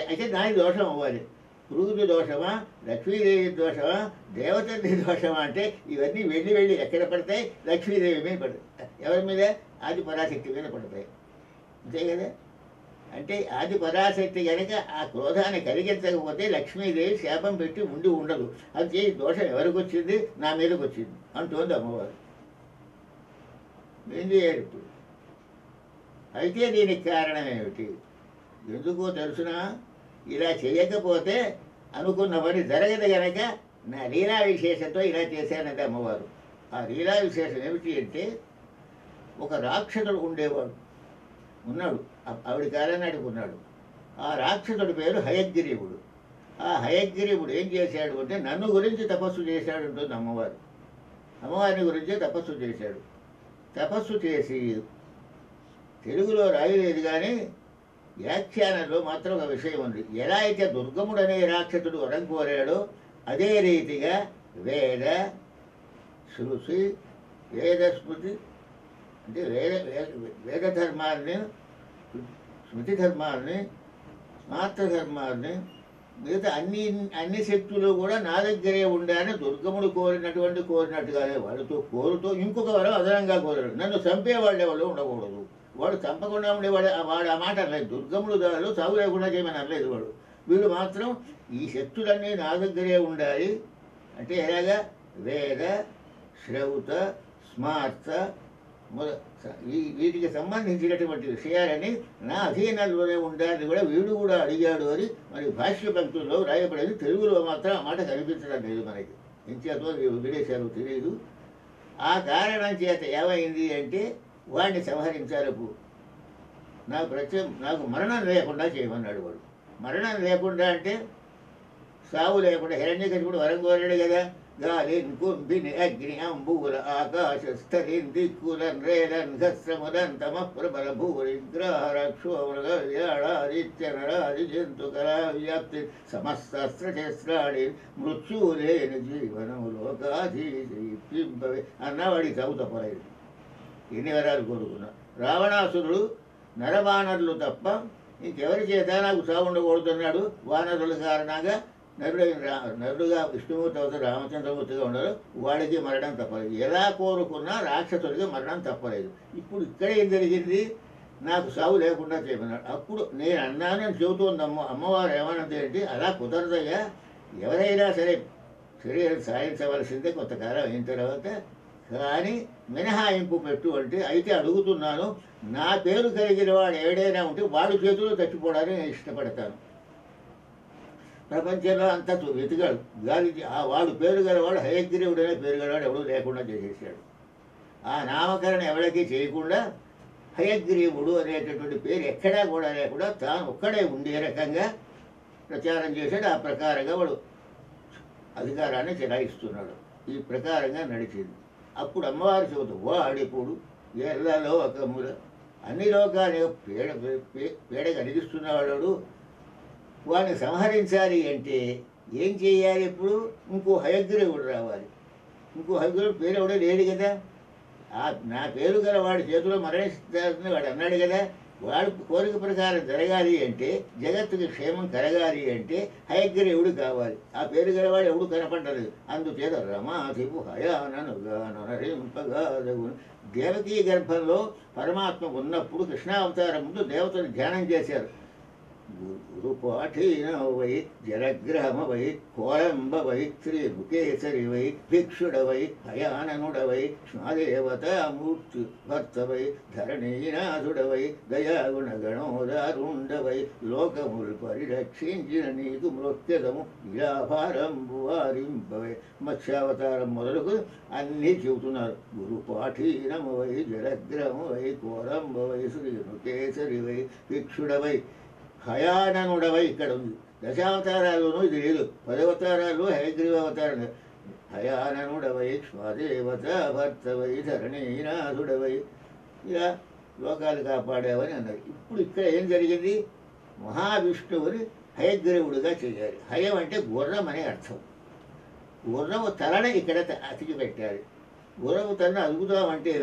అయితే నాది దోషం అవ్వాలి. పురుగుది దోషమా, లక్ష్మీదేవి దోషమా, దేవతని దోషమా అంటే ఇవన్నీ వెళ్ళి వెళ్ళి ఎక్కడ పడతాయి? లక్ష్మీదేవి మీద పడతాయి. ఎవరి మీద? ఆది పరాశక్తి మీద పడతాయి. అంతే కదా. అంటే ఆది పరాశక్తి కనుక ఆ క్రోధాన్ని కలిగించకపోతే లక్ష్మీదేవి శాపం పెట్టి ఉండదు. అది దోషం ఎవరికి వచ్చింది? నా మీదకి వచ్చింది అంటోంది అమ్మవారు. ఏం చేయాలి ఇప్పుడు? అయితే దీనికి కారణం ఏమిటి? ఎందుకో తెలుసునా? ఇలా చేయకపోతే అనుకున్న పని జరగదు గనక నా లీలా విశేషంతో ఇలా చేశానంటే అమ్మవారు. ఆ లీలా విశేషం ఏమిటి అంటే, ఒక రాక్షసుడు ఉండేవాడు, ఉన్నాడు, ఆవిడ కాలనాడికి ఉన్నాడు. ఆ రాక్షసుడి పేరు హయగ్రీవుడు. ఆ హయగ్రీవుడు ఏం చేశాడు అంటే నన్ను గురించి తపస్సు చేశాడు ఉంటుంది అమ్మవారు. అమ్మవారిని గురించే తపస్సు చేశాడు. తపస్సు చేసి తెలుగులో రాయలేదు కానీ వ్యాఖ్యానంలో మాత్రం ఒక విషయం ఉంది. ఎలా అయితే దుర్గముడు అనే రాక్షసుడు వరం కోరాడో అదే రీతిగా వేద శృతి వేద స్మృతి అంటే వేద ధర్మాన్ని, స్మృతి ధర్మాన్ని, మాతృధర్మాన్ని, మిగతా అన్ని శక్తులు కూడా నా దగ్గరే ఉండాలని దుర్గముడు కోరినట్టుగానే వాడితో కోరుతూ ఇంకొక వరం అదనంగా కోరాడు. నన్ను చంపేవాళ్ళు ఎవరు ఉండకూడదు, వాడు చంపకుండా ఉండేవాడు. వాడు ఆ మాట అనలేదు. దుర్గముడు దారు సాగు లేకుండా చేయమని అనలేదు వాడు. వీడు మాత్రం ఈ శక్తులన్నీ నా దగ్గరే ఉండాలి అంటే ఎలాగా? వేద శ్రౌత స్మార్త వీటికి సంబంధించినటువంటి విషయాలని నా అధీనంలోనే ఉండాలని కూడా వీడు కూడా అడిగాడు అని మరి భాష్య పంక్తుల్లో రాయబడేది. తెలుగులో మాత్రం ఆ మాట కనిపించడం లేదు మనకి. ఎంచేతో వదిలేశారు తెలియదు. ఆ కారణం చేత ఏమైంది అంటే వాడిని సంహరించారు. నాకు మరణం లేకుండా చేయమన్నాడు వాడు. మరణం లేకుండా అంటే సావు లేకుండా. హిరణ్యకశిపుడు వరం కోరాడు కదా, గాలిన్ కుంభిని అగ్ని అంబూల ఆకాశ స్థలిన్ దిక్కులన్ రేలన్ ఘస్రములన్ తమ ప్రబల భూరి గ్రహ రక్షోమృగాడాదిత్యనరాది జంతు కళా వ్యాప్తి సమస్త్రశస్త్రాడి మృత్యులేని జీవనము లోకాధీపింపవే అన్నవాడి చదువు తప్పలేదు. ఎన్ని వరాలు కోరుకున్నా. రావణాసురుడు నరవానరులు తప్ప ఇంకెవరి చేత నాకు సాగు ఉండకూడుతున్నాడు. వానరుల కారణంగా నరుడుగా విష్ణుమూర్తి అవుతారు, రామచంద్రమూర్తిగా ఉండరు. వాడికి మరణం తప్పలేదు. ఎలా కోరుకున్నా రాక్షసుడికి మరణం తప్పలేదు. ఇప్పుడు ఇక్కడ ఏం జరిగింది? నాకు సాగు లేకుండా చేయమన్నాడు. అప్పుడు నేను అన్నానని చెబుతోంది అమ్మవారు. ఏమన్నది ఏంటి? అలా కుదరదయ్యా, ఎవరైనా సరే శరీరం సాధించవలసిందే కొంతకాలం అయిన తర్వాత, కానీ మినహాయింపు పెట్టు అంటే. అయితే అడుగుతున్నాను, నా పేరు కలిగిన వాడు ఎవడైనా ఉంటే వాడి చేతుల్లో చచ్చిపోవడానికి నేను ఇష్టపడతాను. ప్రపంచంలో అంతా వెతికాడు, గాలి వాడు పేరు గలవాడు హయగ్రీవుడు అనే పేరు గలవాడు ఎవడూ లేకుండా చేసేసాడు. ఆ నామకరణ ఎవరికీ చేయకుండా హయగ్రీవుడు అనేటటువంటి పేరు ఎక్కడా కూడా లేకుండా తాను ఒక్కడే ఉండే రకంగా ప్రచారం చేశాడు. ఆ ప్రకారంగా వాడు అధికారాన్ని చెలాయిస్తున్నాడు. ఈ ప్రకారంగా నడిచింది. అప్పుడు అమ్మవారు చెబుతూ, వాడిప్పుడు ఎల్లలో ఒక మూల అన్ని లోకాలు పేడ కలిగిస్తున్నవాడు, వాడిని సంహరించాలి అంటే ఏం చేయాలి? ఇప్పుడు ఇంకో హయగ్రీవుడు రావాలి. ఇంకో హయగ్రీవుడు పేరు ఎవడో లేడు కదా. నా పేరు గల వాడి చేతిలో మరణిస్తారని వాడు అన్నాడు కదా. వాడు కోరిక ప్రకారం జరగాలి అంటే, జగత్తుకి క్షేమం కలగాలి అంటే హయగ్రీవుడు కావాలి. ఆ పేరు గలవాడు ఎవడు కనపడ్డలేదు. అందుచేత రమాధిపు హయాననుగానరింపగాదగు. దేవకీ గర్భంలో పరమాత్మ ఉన్నప్పుడు కృష్ణావతారం ముందు దేవతలు ధ్యానం చేశారు. గురుపాఠీన వై జలగ్రహమవై కోలంబవై శ్రీముఖేసరివై భిక్షుడవై హయాననుడవై స్నాదేవతామూర్తి భర్తవై ధరణీనాథుడవై దయాగుణగణోదారుండవై లోకములు పరిరక్షించిన నీకు మృత్యదము ఇలాభారంబు వారింపవై మత్స్యావతారం మొదలుకు అన్నీ చెబుతున్నారు. గురుపాఠీనమవై జలగ్రహమవై కోలంబవై శ్రీముఖేసరివై భిక్షుడవై హయాననుడవై ఇక్కడ ఉంది. దశావతారాల్లోనూ ఇది లేదు. 10 అవతారాల్లో హయగ్రీవ అవతారం. హయాననుడవై స్వదేవత భర్తవై ధరణీనాథుడవై ఇలా లోకాలు కాపాడావని అన్నారు. ఇప్పుడు ఇక్కడ ఏం జరిగింది? మహావిష్ణువుని హయగ్రీవుడిగా చేయాలి. హయం అంటే గుర్రం అనే అర్థం. గుర్రము తలని ఇక్కడ అతికి పెట్టాలి. గుర్రము తలను అదుగుదామంటే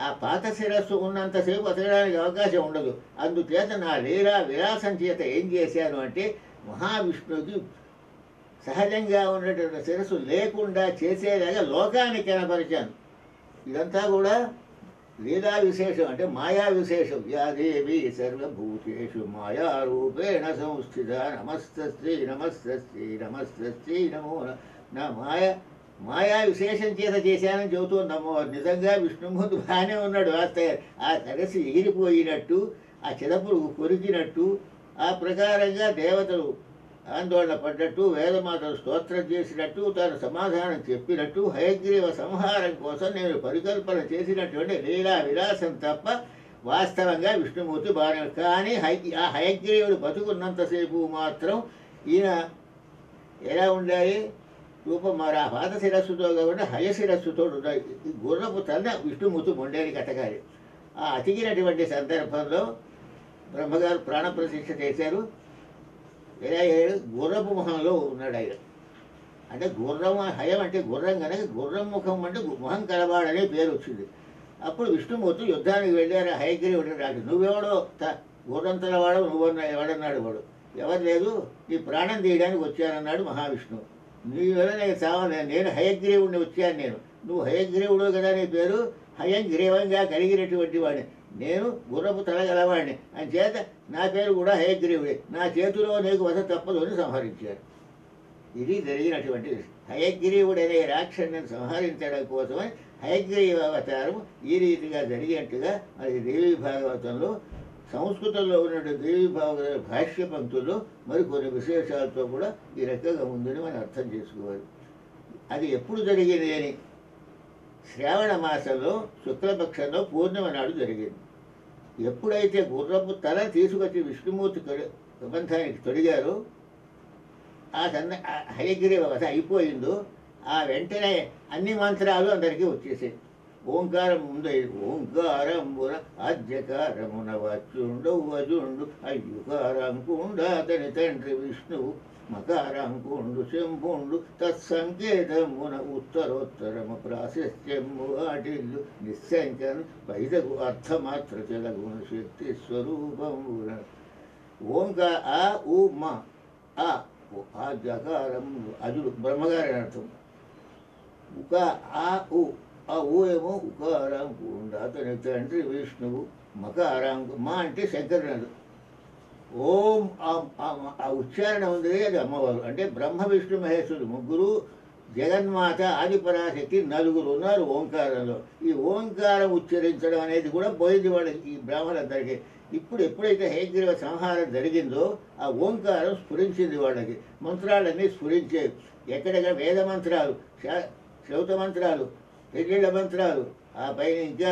ఆ పాత శిరస్సు ఉన్నంతసేపు అతకడానికి అవకాశం ఉండదు. అందుచేత నా లీలా విలాసం చేత ఏం చేశాను అంటే మహావిష్ణువుకి సహజంగా ఉన్నటువంటి శిరస్సు లేకుండా చేసేలాగా లోకానికి కనపరిచాను. ఇదంతా కూడా లీలా విశేషం, అంటే మాయా విశేషం. యాదేవి సర్వభూతేషు మాయారూపేణ సంస్థిత నమస్తస్యై నమస్తస్యై నమస్తస్యై నమో నా మాయా విశేషం చేత చేశానని చెబుతోంది అమ్మవారు. నిజంగా విష్ణుమూర్తి బాగానే ఉన్నాడు. ఆ తరసి ఎగిరిపోయినట్టు, ఆ చిదపురుగు కొరికినట్టు, ఆ ప్రకారంగా దేవతలు ఆందోళన పడ్డట్టు, వేదమాతలు స్తోత్రం చేసినట్టు, తాను సమాధానం చెప్పినట్టు, హయగ్రీవ సంహారం కోసం నేను పరికల్పన చేసినటువంటి లీలా విలాసం తప్ప వాస్తవంగా విష్ణుమూర్తి బాగానే. కానీ ఆ హయగ్రీవుడు బతుకున్నంతసేపు మాత్రం ఈయన ఎలా ఉండాలి? రూపం మరి ఆ పాత శిరస్సుతో కాబట్టి హయ శిరస్సుతో ఉండాలి. ఈ గుర్రపు తల విష్ణుమూర్తి మొండేనికి అతకాలి. ఆ అతికినటువంటి సందర్భంలో బ్రహ్మగారు ప్రాణప్రతిష్ఠ చేశారు. ఎలా అయ్యాడు? గుర్రపు ముఖంలో ఉన్నాడు ఆయన. అంటే గుర్రం హయం అంటే గుర్రం కనుక గుర్రం ముఖం అంటే ముఖం కలవాడనే పేరు వచ్చింది. అప్పుడు విష్ణుమూర్తి యుద్ధానికి వెళ్ళారు. హయగ్రీవుడు రాడు. నువ్వెవడో గుర్రం తలవాడు, నువ్వన్నా ఎవడన్నాడు వాడు. ఎవరు లేదు, నీ ప్రాణం తీయడానికి వచ్చానన్నాడు మహావిష్ణువు. నీ వల్ల నేను చావాలి, నేను హయగ్రీవుడిని వచ్చాను. నువ్వు హయగ్రీవుడు కదా, నీ పేరు హయగ్రీవంగా కలిగినటువంటి వాడిని, నేను గుర్రపు తల గలవాడిని అని చేత నా పేరు కూడా హయగ్రీవుడే. నా చేతిలో నీకు వధ తప్పదు అని సంహరించారు. ఇది జరిగినటువంటి హయగ్రీవుడనే రాక్షసుని సంహరించడం కోసమని హయగ్రీవ అవతారం ఈ రీతిగా జరిగినట్టుగా అది దేవీ భాగవతంలో, సంస్కృతంలో ఉన్నటువంటి దేవీ భాగవత భాష్య పంక్తుల్లో మరికొన్ని విశేషాలతో కూడా ఈ రకంగా ఉందని మనం అర్థం చేసుకోవాలి. అది ఎప్పుడు జరిగింది అని శ్రావణ మాసంలో శుక్లపక్షంలో పూర్ణిమ నాడు జరిగింది. ఎప్పుడైతే గుర్రపు తల తీసుకొచ్చి విష్ణుమూర్తి ప్రబంధానికి తొడిగారో, ఆ హయగ్రీవ వధ అయిపోయిందో, ఆ వెంటనే అన్ని మంత్రాలు అందరికీ వచ్చేసాయి. ఓంకారం ముందు ఓంకారంబున ఆద్యకారమున వచ్చుండు వజుండు అయ్యుకారంకుండు అతని తండ్రి విష్ణువు మకారంకుండు శంభుండు తత్సంకేతమున ఉత్తరోత్తరము ప్రాశస్త్యము ఆటిల్లు నిస్సంఖ్యను పైదకు అర్థమాత్ర చెలగుణ శక్తి స్వరూపమున ఓంకా ఆ ఊ మా ఆ ఆద్యకారం అజుడు బ్రహ్మగారి అర్థం. ఉక ఆ ఊ, ఆ ఊ ఏమో ఉకారాంకుండు అతని తండ్రి విష్ణువు మకారాంకు మా అంటే శంకరుడు. ఓం ఆ ఉచ్చారణ ఉంది, అది అమ్మవారు. అంటే బ్రహ్మ విష్ణు మహేశ్వరుడు ముగ్గురు, జగన్మాత ఆదిపరాశక్తి నలుగురు ఉన్నారు ఓంకారంలో. ఈ ఓంకారం ఉచ్చరించడం అనేది కూడా పోయింది వాళ్ళకి, ఈ బ్రాహ్మణులందరికీ. ఇప్పుడు ఎప్పుడైతే హయగ్రీవ సంహారం జరిగిందో ఆ ఓంకారం స్ఫురించింది వాళ్ళకి. మంత్రాలన్నీ స్ఫురించేవి. ఎక్కడెక్కడ వేద మంత్రాలు, శ్రౌత మంత్రాలు, పెళ్ళిళ్ళ మంత్రాలు, ఆ పైన ఇంకా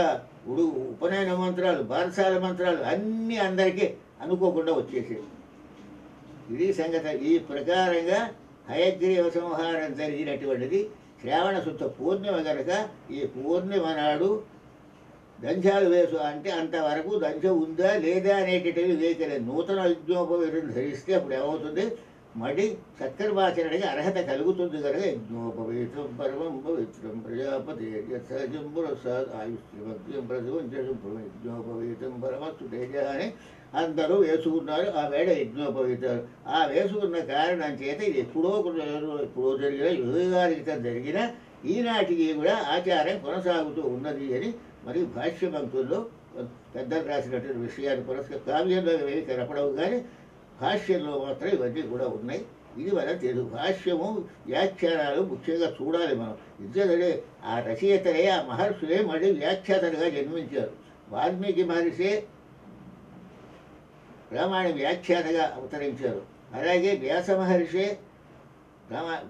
ఉపనయన మంత్రాలు, బారసాల మంత్రాలు అన్నీ అందరికీ అనుకోకుండా వచ్చేసేవి. ఇది సంగతి. ఈ ప్రకారంగా హయగ్రీవ సంహారం జరిగినటువంటిది శ్రావణ శుద్ధ పూర్ణిమ కనుక ఈ పూర్ణిమ నాడు దంచాలు వేసు అంటే అంతవరకు దంచం ఉందా లేదా అనేటటువంటివి వేయలేదు. నూతన యజ్ఞోపవీతం ధరిస్తే అప్పుడు ఏమవుతుంది, మడి సత్కర్మాచరణకి అర్హత కలుగుతుంది కనుక యజ్ఞోపవీతం పరమం పవిత్రం ప్రజాపతి సహజం పురస్సాద్ ఆయుష్యం ప్రతివంచం యజ్ఞోపవీతం పరమస్తు తేజ అని అందరూ వేసుకున్నారు. ఆ వేడ యజ్ఞోపవీతాలు ఆ వేసుకున్న కారణం చేత ఇది ఎప్పుడో జరిగిన యుగానికి జరిగిన ఈనాటికి కూడా ఆచారం కొనసాగుతూ ఉన్నది అని మరి భాష్య పంక్తుల్లో పెద్దలు రాసినటువంటి విషయాన్ని కావ్యంలో ఏవి కనపడవు, కానీ భాష్యంలో మాత్రం ఇవన్నీ కూడా ఉన్నాయి. ఇది మనం తెలుగు భాష్యము వ్యాఖ్యానాలు ముఖ్యంగా చూడాలి మనం. ఎందుకంటే ఆ రచయితలే ఆ మహర్షులే మళ్ళీ వ్యాఖ్యాతలుగా జన్మించారు. వాల్మీకి మహర్షి రామాయణ వ్యాఖ్యాతగా అవతరించారు. అలాగే వ్యాస మహర్షి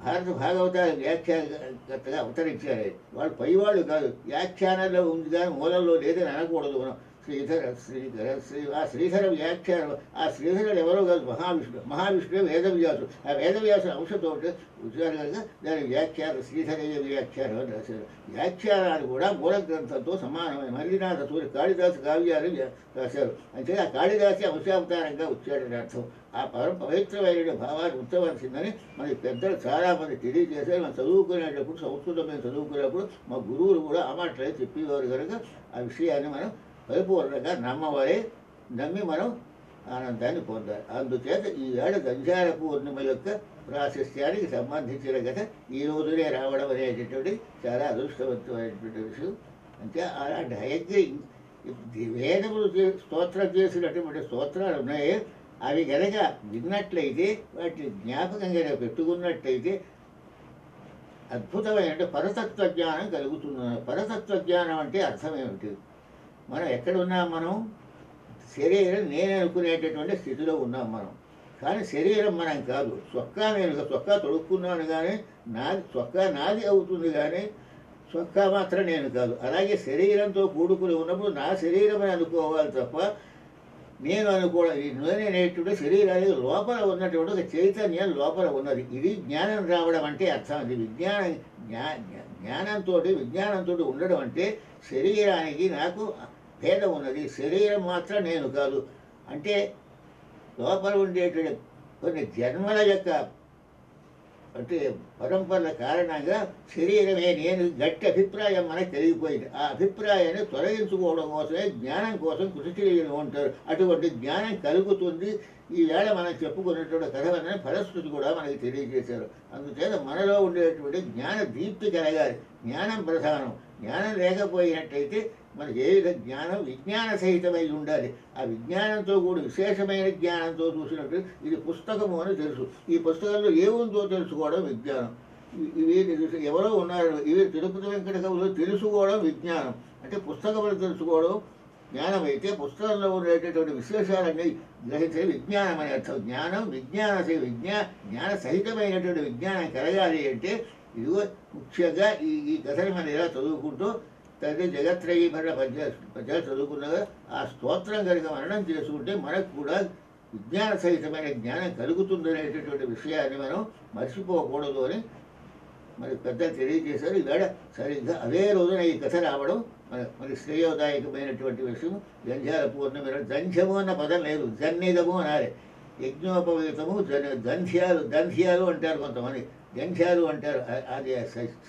భారత భాగవతాల వ్యాఖ్యాతగా అవతరించారు. వాళ్ళు పైవాళ్ళు కాదు, వ్యాఖ్యానంలో ఉంది కానీ మూలంలో లేదని అనకూడదు మనం. ఆ శ్రీధర వ్యాఖ్యానం, ఆ శ్రీధరుడు ఎవరో కాదు, మహావిష్ణువే వేదవ్యాసుడు. ఆ వేదవ్యాసు అంశంతో వచ్చారు కనుక దాని వ్యాఖ్యానం శ్రీధరయ్య వ్యాఖ్యానం అని రాశారు. వ్యాఖ్యానాలు కూడా మూల గ్రంథంతో సమానమైన మల్లినాథ సూర్య కాళిదాసు కావ్యాలు రాశారు. అంటే ఆ కాళిదాసి అంశావతారంగా వచ్చాడని అర్థం. ఆ పవిత్రమైన భావాన్ని ఉంచవలసిందని మనకి పెద్దలు చాలామంది తెలియజేశారు. మనం చదువుకునేటప్పుడు, సంస్కృతం మేము చదువుకునేటప్పుడు మా గురువులు కూడా ఆ మాటలే చెప్పేవారు కనుక ఆ విషయాన్ని మనం పరిపూర్ణంగా నమ్మవలే. నమ్మి మనం ఆనందాన్ని పొందాలి. అందుచేత ఈవేళ గంజార పూర్ణిమ యొక్క ప్రాశస్త్యానికి సంబంధించిన కథ ఈ రోజునే రావడం అనేటటువంటి చాలా అదృష్టవంతమైనటువంటి విషయం. అంటే అలాంటి హయగ్రీ వేదములు స్తోత్రం చేసినటువంటి స్తోత్రాలు ఉన్నాయి. అవి కనుక విన్నట్లయితే, వాటిని జ్ఞాపకంగా పెట్టుకున్నట్లయితే అద్భుతమైన పరతత్వ జ్ఞానం కలుగుతున్నది. పరతత్వ జ్ఞానం అంటే అర్థం ఏమిటి? మనం ఎక్కడున్నాం? మనం శరీరం నేను అనుకునేటటువంటి స్థితిలో ఉన్నాం మనం. కానీ శరీరం మనం కాదు. చొక్కా నేను చొక్కా తొడుక్కున్నాను కానీ చొక్కా నాది అవుతుంది కానీ చొక్కా మాత్రం నేను కాదు. అలాగే శరీరంతో కూడుకుని ఉన్నప్పుడు నా శరీరం అని అనుకోవాలి తప్ప నేను అనుకోవడం. ఈ నేనేటువంటి శరీరానికి లోపల ఉన్నటువంటి ఒక చైతన్యం లోపల ఉన్నది. ఇది జ్ఞానం రావడం అంటే అర్థం. అది విజ్ఞానంతో ఉండడం అంటే శరీరానికి నాకు భేదం ఉన్నది, శరీరం మాత్రం నేను కాదు. అంటే లోపల ఉండేటువంటి కొన్ని జన్మల యొక్క అంటే పరంపరల కారణంగా శరీరమే నేను గట్టి అభిప్రాయం మనకు తెలిగిపోయింది. ఆ అభిప్రాయాన్ని తొలగించుకోవడం కోసమే జ్ఞానం కోసం కృషి చేయడం ఉంటారు. అటువంటి జ్ఞానం కలుగుతుంది. ఈవేళ మనం చెప్పుకున్నటువంటి కథ వలన ఫలశ్రుతి కూడా మనకి తెలియజేశారు. అందుచేత మనలో ఉండేటువంటి జ్ఞాన దీప్తి కలగాలి. జ్ఞానం ప్రధానం. జ్ఞానం లేకపోయినట్టయితే మనకి ఏ విధ జ్ఞానం విజ్ఞాన సహితమై ఉండాలి. ఆ విజ్ఞానంతో కూడా విశేషమైన జ్ఞానంతో చూసినట్టు ఇది పుస్తకము అని తెలుసు. ఈ పుస్తకంలో ఏముందో తెలుసుకోవడం విజ్ఞానం. ఇవి ఎవరో ఉన్నారు, ఇవి తిరుపతి వెంకట కవులు తెలుసుకోవడం విజ్ఞానం. అంటే పుస్తకములు తెలుసుకోవడం జ్ఞానం అయితే పుస్తకంలో ఉండేటటువంటి విశేషాలన్నీ గ్రహించే విజ్ఞానం అని అర్థం. జ్ఞానం జ్ఞాన సహితమైనటువంటి విజ్ఞానం కలగాలి అంటే ఇదిగో ముఖ్యంగా ఈ కథని మనం ఇలా చదువుకుంటూ తండ్రి జగత్రయీ భర పద్యాలు చదువుకున్నగా ఆ స్తోత్రం కనుక మననం చేసుకుంటే మనకు కూడా విజ్ఞాన సహితమైన జ్ఞానం కలుగుతుందనేటటువంటి విషయాన్ని మనం మర్చిపోకూడదు అని మరి పెద్దలు తెలియజేశారు. ఈవేళ సరిగ్గా అదే రోజున ఈ కథ రావడం మరి శ్రేయోదాయకమైనటువంటి విషయం. గంధ్యాల పూర్ణిమ దంధ్యము అన్న పదం లేదు, జన్నిదము అనాలి. యజ్ఞోపవీతము దంధ్యాలు అంటారు కొంతమంది, గంధ్యాలు అంటారు. అది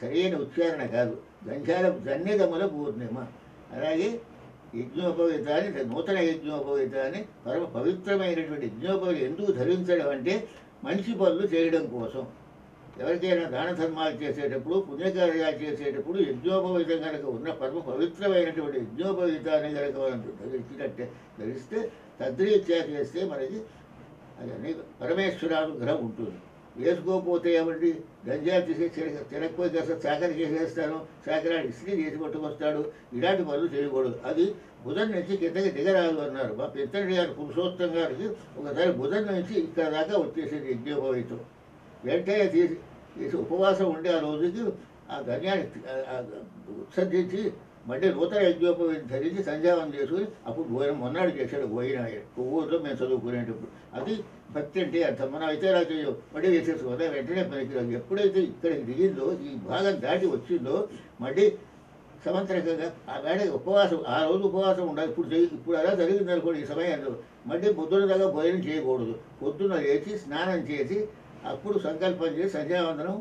సరైన ఉచ్చారణ కాదు. జన్నిదముల పూర్ణిమ. అలాగే యజ్ఞోపవీతాన్ని, నూతన యజ్ఞోపవీతాన్ని, పరమ పవిత్రమైనటువంటి యజ్ఞోపవీతం ఎందుకు ధరించడం అంటే మంచి పనులు చేయడం కోసం. ఎవరికైనా దాన ధర్మాలు చేసేటప్పుడు, పుణ్యకార్యాలు చేసేటప్పుడు యజ్ఞోపవీతం కనుక ఉన్న పరమ పవిత్రమైనటువంటి యజ్ఞోపవీతాన్ని కనుక మనం ధరిస్తే తద్రీత్యా చేస్తే మనకి అది పరమేశ్వరానుగ్రహం ఉంటుంది. వేసుకోకపోతే ఏమండి, గంజాలు తీసి తినకపోయి కాస్త చాకరి చేసేస్తాను, చాకరాన్ని ఇస్త్రీ చేసి పట్టుకొస్తాడు, ఇలాంటి పనులు చేయకూడదు. అది బుధన్ నుంచి కిందకి దిగరాదు అన్నారు మా పెద్దడి గారు పురుషోత్తం గారికి. ఒకసారి బుధన్ నుంచి ఇక్కడ దాకా వచ్చేసేది యజ్ఞోపవీతం. వెంటనే తీసి ఉపవాసం ఉండి ఆ రోజుకి ఆ ధన్యాన్ని ఉత్సర్జించి మళ్ళీ నూతన యజ్ఞోపవీతం ధరించి సంధ్యావం చేసుకుని అప్పుడు భోజనం మొన్నాడు చేశాడు. ఊరిలో మేము చదువుకునేటప్పుడు అది భక్తి అంటే అర్థం. మనం అయితే ఇలా చేయవు, మళ్ళీ వేసేసుకోదా వెంటనే పనికిరాదు. ఎప్పుడైతే ఇక్కడికి దిగిందో, ఈ భాగం దాటి వచ్చిందో మళ్ళీ సమంత్రకంగా ఆ వేళ ఉపవాసం, ఆ రోజు ఉపవాసం ఉండాలి. ఇప్పుడు అలా జరిగింది అనుకోండి ఈ సమయంలో మళ్ళీ పొద్దున దాకా భోజనం చేయకూడదు. పొద్దున లేచి స్నానం చేసి అప్పుడు సంకల్పం చేసి సంధ్యావందనం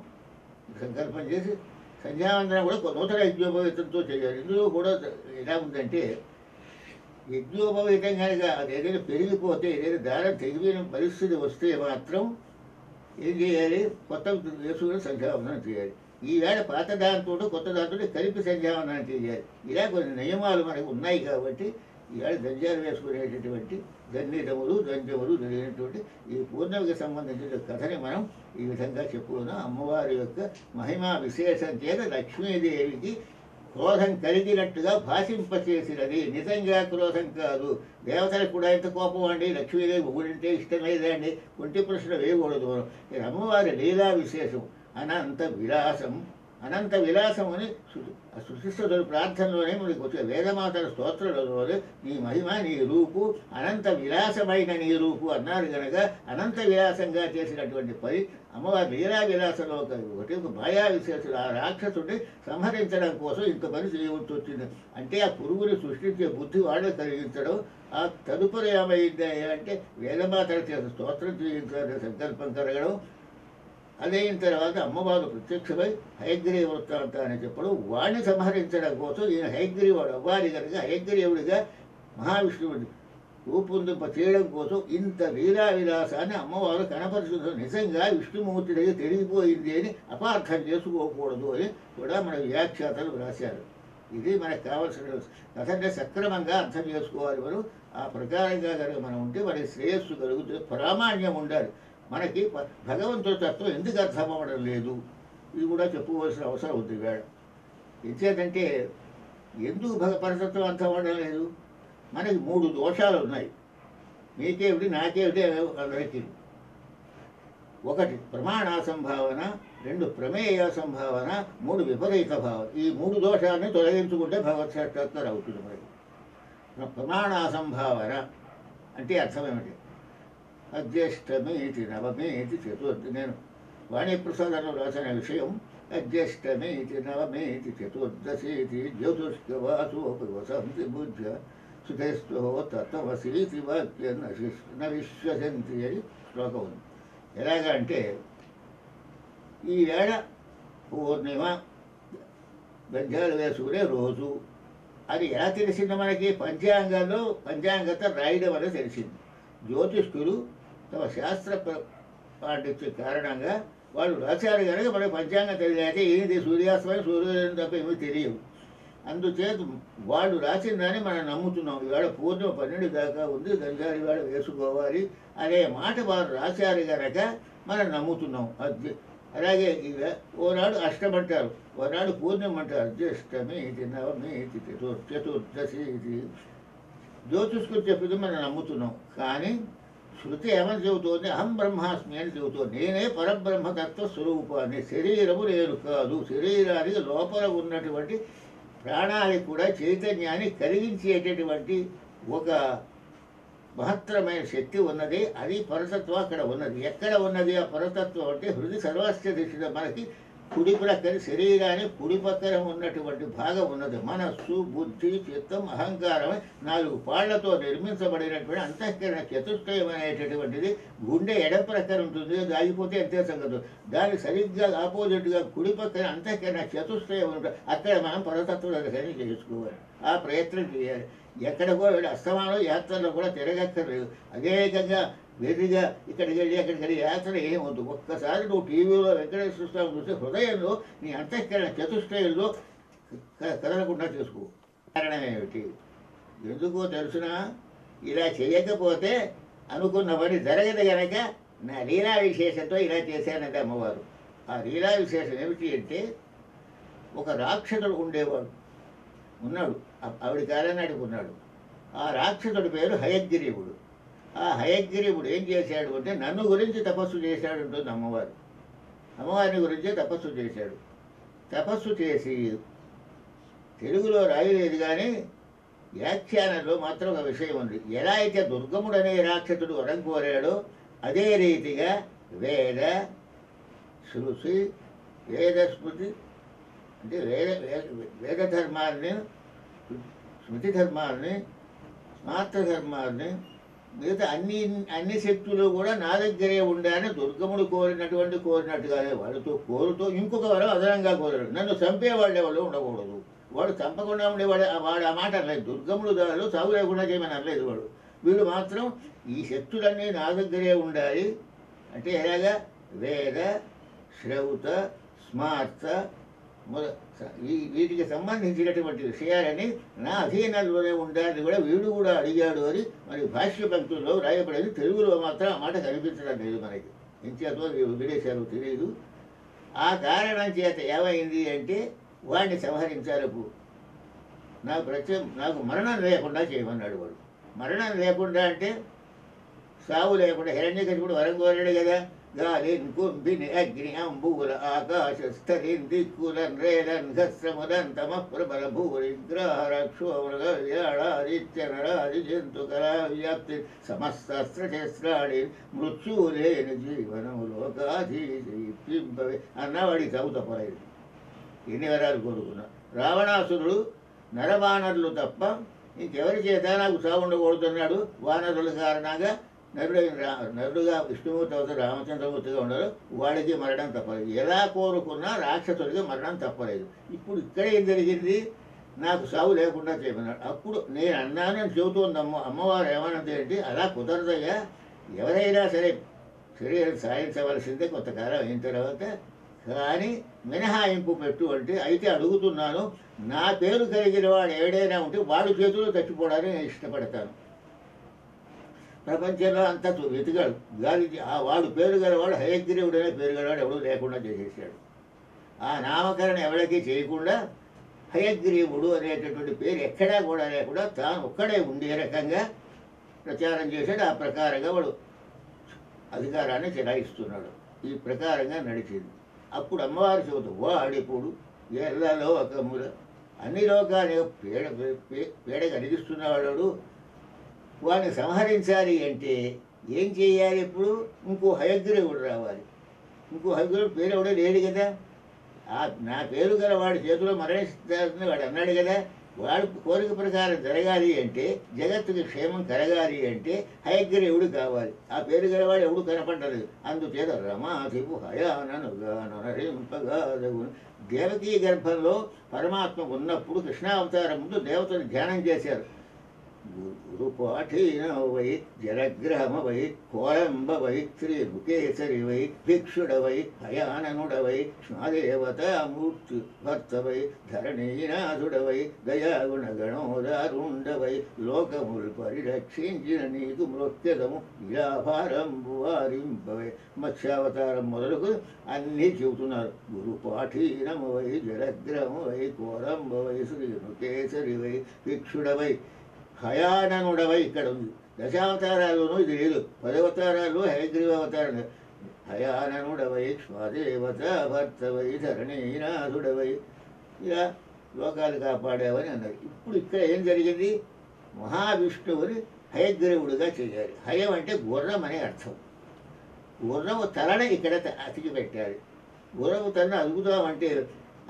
కూడా నూతన యజ్ఞోపవీతంతో చేయాలి. ఇందులో కూడా ఎలా ఉందంటే యజ్ఞోపవీతం కనుక అది ఏదైనా పెరిగిపోతే, ఏదైనా దారం తెగిపోయిన పరిస్థితి వస్తే మాత్రం ఏం చేయాలి? కొత్త వేసుకుని సంధ్యావందనం చేయాలి. ఈవేళ పాత దాంతో కొత్త దాంతో కలిపి సంధ్యావందనం చేయాలి. ఇలా కొన్ని నియమాలు మనకు ఉన్నాయి కాబట్టి ఇవాళ దంజాలు వేసుకునేటటువంటి దండితములు దంజములు జరిగినటువంటి ఈ పూర్ణమికి సంబంధించిన కథని మనం ఈ విధంగా చెప్పుకున్నాం. అమ్మవారి యొక్క మహిమా విశేషం చేత లక్ష్మీదేవికి క్రోధం కలిగినట్టుగా భాషింపచేసినది. నిజంగా క్రోధం కాదు. దేవతలకు కూడా ఎంత కోపం అండి, లక్ష్మీదేవి ఊరింటే ఇష్టం లేదండి, ఒంటి ప్రశ్న వేయకూడదు. ఇది అమ్మవారి లీలా విశేషం. అనంత విలాసం, అనంత విలాసం అని సృష్టిస్తున్న ప్రార్థనలోనే మనకి వచ్చే వేదమాతల స్తోత్రంలోనే నీ మహిమ నీ రూపు అనంత విలాసమైన నీ రూపు అన్నారు కనుక అనంత విలాసంగా చేసినటువంటి పని అమ్మవారి లీలా విలాసంలో ఒకటి మాయా విశేషుడు ఆ రాక్షసుడిని సంహరించడం కోసం ఇంత పని చేయవలసి వచ్చింది. అంటే ఆ పురుగుని సృష్టించే బుద్ధి వాళ్ళు కలిగించడం. ఆ తదుపరి ఏమైంది అంటే వేదమాతల చేత స్తోత్రం చేయించాలని సంకల్పం కలగడం. అదైన తర్వాత అమ్మవారు ప్రత్యక్షమై హయగ్రీవ వృత్తాంతాన్ని చెప్పడం. వాడిని సంహరించడం కోసం ఈయన హయగ్రీవుడు అవ్వాలి కనుక హయగ్రీవుడిగా మహావిష్ణువుడి రూపొందింప చేయడం కోసం ఇంత లీలా విలాసాన్ని అమ్మవారు కనపరుచుకుంటారు. నిజంగా విష్ణుమూర్తి దగ్గర తెలిగిపోయింది అని అపార్థం చేసుకోకూడదు అని కూడా మన వ్యాఖ్యాతలు వ్రాశారు. ఇది మనకు కావాల్సిన కథనే సక్రమంగా అర్థం చేసుకోవాలి. మనం ఆ ప్రకారంగా కనుక మనం ఉంటే మనకి శ్రేయస్సు కలుగుతుంది, ప్రామాణ్యం ఉండాలి. మనకి భగవంతుడి తత్వం ఎందుకు అర్థం అవ్వడం లేదు ఇది కూడా చెప్పుకోవాల్సిన అవసరం ఉంది వేళ. ఎంచేతంటే ఎందుకు పరతత్వం అర్థం అవ్వడం లేదు? మనకి 3 దోషాలు ఉన్నాయి. మీకేమిటి నాకేమిటి అందరికీ. 1 ప్రమాణాసంభావన, 2 ప్రమేయాసంభావన, 3 విపరీత భావన. ఈ 3 దోషాలని తొలగించుకుంటే భగవత్ సాక్షాత్కారం అవుతుంది. మనకి ప్రమాణాసంభావన అంటే అర్థం ఏమిటి? అజ్యేష్టమేతి నవమేతి చతుర్థి. నేను వాణిప్రసాదంలో రాసిన విషయం అజ్యేష్టమేతి నవమేతి చతుర్దశేతి జ్యోతిష్కవాసోపి వసంతి బుద్ధ సుధేస్తో తత్వసీతి వాక్యం న విశ్వసంతి అని శ్లోకం ఉంది. ఎలాగంటే ఈ వేళ పూర్ణిమ గంజాలు వేసుకునే రోజు అది ఎలా తెలిసింది మనకి? పంచాంగంలో పంచాంగత రాయడం వల్ల తెలిసింది. జ్యోతిష్కులు తమ శాస్త్ర పాండిత్య కారణంగా వాళ్ళు రాశారు కనుక మనకి పంచాంగం తెలియక ఏంటి సూర్యాస్తమయం సూర్యోదయం తప్ప ఏమీ తెలియవు. అందుచేత వాళ్ళు రాసిన దాన్ని మనం నమ్ముతున్నాం. ఇవాళ పూర్ణిమ 12 దాకా ఉంది, గంజాలు ఇవాళ వేసుకోవాలి అనే మాట వారు రాశారు కనుక మనం నమ్ముతున్నాం. అలాగే ఇక ఓనాడు అష్టమంటారు, ఓనాడు పూర్ణిమ అంటారు. జ్యేష్టమి ఇది నవమి ఇది చతుర్దశి ఇది జ్యోతిష్కులు చెప్పింది మనం నమ్ముతున్నాం. కానీ శృతి ఏమని చెబుతోంది? అహం బ్రహ్మాస్మి అని చెబుతోంది. నేనే పరబ్రహ్మతత్వ స్వరూపాన్ని, శరీరము నేను కాదు. శరీరానికి లోపల ఉన్నటువంటి ప్రాణానికి కూడా చైతన్యాన్ని కలిగించేటటువంటి ఒక మహత్తరమైన శక్తి ఉన్నది. అది పరతత్వం అక్కడ ఉన్నది. ఎక్కడ ఉన్నది ఆ పరతత్వం అంటే హృదయ సర్వస్య దిశ మనకి కుడి ప్రక్కన శరీరాన్ని కుడి పక్కన ఉన్నటువంటి భాగం ఉన్నది. మనస్సు, బుద్ధి, చిత్తం, అహంకారం 4 పాళ్లతో నిర్మించబడినటువంటి అంతఃకరణ చతుష్టయం అనేటటువంటిది గుండె ఎడం ప్రక్కన ఉంటుంది. దాగిపోతే అంతే సంగతి. దానికి సరిగ్గా ఆపోజిట్గా కుడి పక్కన అంతఃకరణ చతుష్టయం ఉంటుంది. అక్కడ మనం పరతత్వ దర్శనం చేసుకోవాలి, ఆ ప్రయత్నం చేయాలి. ఎక్కడికో అస్తమానం యాత్రలో కూడా తిరగక్కర్లేదు. అనేకంగా వెర్రిగా ఇక్కడికి వెళ్ళి అక్కడికి వెళ్ళి యాత్ర ఏమవుతుంది? ఒక్కసారి నువ్వు టీవీలో వెంకటేశ్వర స్వామి చూస్తే హృదయంలో నీ అంతఃకరణ చతుష్టయంలో కదలకుండా చేసుకో. కారణం ఏమిటి? ఎందుకో తెలుసునా? ఇలా చేయకపోతే అనుకున్న పని జరగదు కనుక నా లీలా విశేషంతో ఇలా చేశానంటే అమ్మవారు. ఆ లీలా విశేషం ఏమిటి అంటే ఒక రాక్షసుడు ఉండేవాడు, ఉన్నాడు. ఆవిడ కాలనాడికి ఉన్నాడు. ఆ రాక్షసుడి పేరు హయగ్రీవుడు. ఆ హయగ్రీవుడు ఏం చేశాడు అంటే నన్ను గురించి తపస్సు చేశాడు ఉంటుంది అమ్మవారు. అమ్మవారిని గురించే తపస్సు చేశాడు. తపస్సు చేసి తెలుగులో రాయలేదు కానీ వ్యాఖ్యానంలో మాత్రం ఒక విషయం ఉంది. ఎలా అయితే దుర్గముడు అనే రాక్షసుడు వరం కోరాడో అదే రీతిగా వేద శృతి వేదస్మృతి అంటే వేద ధర్మాలని, స్మృతి ధర్మాలని, స్మార్త ధర్మాలని, మిగతా అన్ని శక్తులు కూడా నా దగ్గరే ఉండాలని దుర్గముడు కోరినట్టుగానే వాళ్ళతో కోరుతూ ఇంకొక వరం అదనంగా కోరాడు. నన్ను చంపేవాళ్ళు ఎవరు ఉండకూడదు, వాడు చంపకుండా ఉండేవాడు. వాడు ఆ మాట అనలేదు. దుర్గముడు దానిలో సాగు లేకుండా చేయమని అనలేదు వాడు. వీడు మాత్రం ఈ శక్తులన్నీ నా దగ్గరే ఉండాలి అంటే ఎలాగా? వేద శ్రౌత స్మార్త వీటికి సంబంధించినటువంటి విషయాలని నా అధీనంలోనే ఉండాలని కూడా వీడు కూడా అడిగాడు అని మరి భాష్య పంక్తుల్లో రాయబడేది. తెలుగులో మాత్రం ఆ మాట కనిపించడం లేదు మనకి. ఇంచేతో వదిలేశారు తెలియదు. ఆ కారణం చేత ఏమైంది అంటే వాడిని సంహరించారు. నాకు మరణం లేకుండా చేయమన్నాడు వాడు. మరణం లేకుండా అంటే సావు లేకుండా. హిరణ్యకశిపుడు వరం కోరాడు కదా, గాలిన్ కుంభిని అగ్ని అంబూల ఆకాశ స్థలిన్ దిక్కులన్ రేలన్ ఘస్రములన్ తమ ప్రబల భూరిగ్రహరక్షోమృగవ్యాళాదిత్యనరాది జంతుకళా వ్యాప్తి సమస్తస్త్రశస్త్రాడి మృత్యులేని జీవనము లోకాధీశింపవే అన్నవాడి చావు తప్పలేదు. ఎన్ని వరాలు కోరుకున్నా. రావణాసురుడు నరవానరులు తప్ప ఇంకెవరి చేత నాకు చావు ఉండకూడదన్నాడు. వానరుల కారణంగా నరుడుగా విష్ణుమూర్తి అవుతారు, రామచంద్రమూర్తిగా ఉండరు. వాడికి మరణం తప్పలేదు. ఎలా కోరుకున్నా రాక్షసుడికి మరణం తప్పలేదు. ఇప్పుడు ఇక్కడ ఏం జరిగింది, నాకు సావు లేకుండా చేయమన్నాడు. అప్పుడు నేను అన్నానని చెబుతోంది అమ్మవారు. ఏమన్నది ఏంటి, అలా కుదరదయ్యా, ఎవరైనా సరే శరీరం సాధించవలసిందే కొంతకాలం అయిన తర్వాత, కానీ మినహాయింపు పెట్టు అంటే. అయితే అడుగుతున్నాను, నా పేరు కలిగిన వాడు ఎవడైనా ఉంటే వాడు చేతుల్లో చచ్చిపోవడానికి నేను ఇష్టపడతాను. ప్రపంచంలో అంతా వెతికాడు, గాలి వాడు పేరు గలవాడు హయగ్రీవుడు అనే పేరు గలవాడు ఎవడూ లేకుండా చేసేసాడు. ఆ నామకరణ ఎవరికి చేయకుండా హయగ్రీవుడు అనేటటువంటి పేరు ఎక్కడా కూడా లేకుండా తాను ఒక్కడే ఉండే రకంగా ప్రచారం చేశాడు. ఆ ప్రకారంగా వాడు అధికారాన్ని చెలాయిస్తున్నాడు. ఈ ప్రకారంగా నడిచింది. అప్పుడు అమ్మవారు చెబుతూ, వాడిప్పుడు ఎల్ల లోకముల అన్ని లోకాలు పేడ కలిగిస్తున్నవాడు, వాడిని సంహరించాలి అంటే ఏం చేయాలి? ఇప్పుడు ఇంకో హయగ్రీవుడు రావాలి. ఇంకో హయగ్రీవుడు పేరు ఎవడో లేడు కదా. నా పేరు గల వాడి చేతిలో మరణిస్తారని వాడు అన్నాడు కదా. వాడు కోరిక ప్రకారం జరగాలి అంటే, జగత్తుకి క్షేమం కలగాలి అంటే హయగ్రీవుడు కావాలి. ఆ పేరు గలవాడు ఎవడు కనపడ్డలేదు. అందుచేత రమాధిపు హయాననుగానరింపగాదగును. దేవకీ గర్భంలో పరమాత్మ ఉన్నప్పుడు కృష్ణావతారం ముందు దేవతలు ధ్యానం చేశారు. గురుపాఠీనవై జలగ్రహమవై కోలంబవై శ్రీముఖేసరివై భిక్షుడవై హయాననుడవై స్మదేవతామూర్తి భర్తవై ధరణీనాథుడవై దయాగుణగణోదారుండవై లోకములు పరిరక్షించిన నీకు మృత్యదము ఇలాభారంబు వారింపవై. మత్స్యావతారం మొదలుకు అన్నీ చెబుతున్నారు. గురుపాఠీనమవై జలగ్రహమవై కోలంబవై శ్రీముఖేసరివై భిక్షుడవై హయాననుడవై ఇక్కడ ఉంది. దశావతారాల్లోనూ ఇది లేదు. 10 అవతారాల్లో హయగ్రీవ అవతారం. హయాననుడవై స్వదేవత భర్తవై ధరణీనాథుడవై ఇలా లోకాలు కాపాడావని అన్నారు. ఇప్పుడు ఇక్కడ ఏం జరిగింది, మహావిష్ణువుని హయగ్రీవుడిగా చేయాలి. హయం అంటే గుర్రం అనే అర్థం. గుర్రము తలని ఇక్కడ అతికి పెట్టాలి. గుర్రము తలను అదుగుతామంటే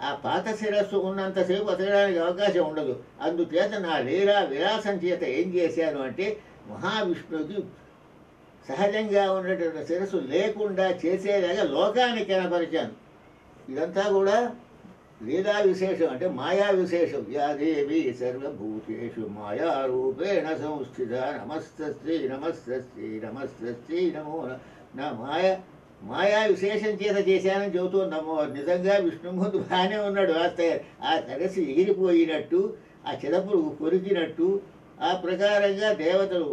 ఆ పాత శిరస్సు ఉన్నంతసేపు అతగడానికి అవకాశం ఉండదు. అందుచేత నా లీలా విలాసం చేత ఏం చేశాను అంటే మహావిష్ణువుకి సహజంగా ఉన్నటువంటి శిరస్సు లేకుండా చేసేలాగా లోకానికి కనపరిచాను. ఇదంతా కూడా లీలా విశేషం అంటే మాయా విశేషం. యాదేవి సర్వభూతేషు మాయారూపేణ సంస్థిత నమస్తస్యై నమస్తస్యై నమస్తస్యై నమో. నా మాయా విశేషం చేత చేశానని చెబుతోంది అమ్మవారు. నిజంగా విష్ణుమూర్తి బాగానే ఉన్నాడు. ఆ సరస్సు ఎగిరిపోయినట్టు, ఆ చిదపులు కొరికినట్టు, ఆ ప్రకారంగా దేవతలు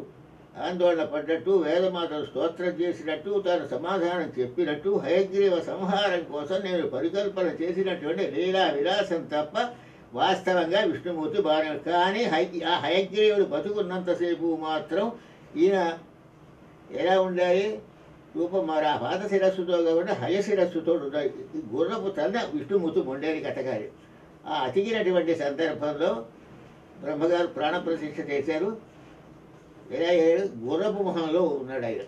ఆందోళన పడ్డట్టు, వేదమాతలు స్తోత్రం చేసినట్టు, తాను సమాధానం చెప్పినట్టు, హయగ్రీవ సంహారం కోసం నేను పరికల్పన చేసినటువంటి లీలా విలాసం తప్ప వాస్తవంగా విష్ణుమూర్తి బాగానే. కానీ ఆ హయగ్రీవుడు బతుకున్నంతసేపు మాత్రం ఈయన ఎలా ఉండాలి, రూపం మరి ఆ పాత శిరస్సుతో కాకుండా హయశిరస్సుతో ఉండాలి. ఈ గుర్రపు తల విష్ణుమూర్తి మొండేని కటకాలి. ఆ అతికినటువంటి సందర్భంలో బ్రహ్మగారు ప్రాణప్రతిష్ఠ చేశారు. ఎలా గుర్రపు ముఖంలో ఉన్నాడు ఆయన.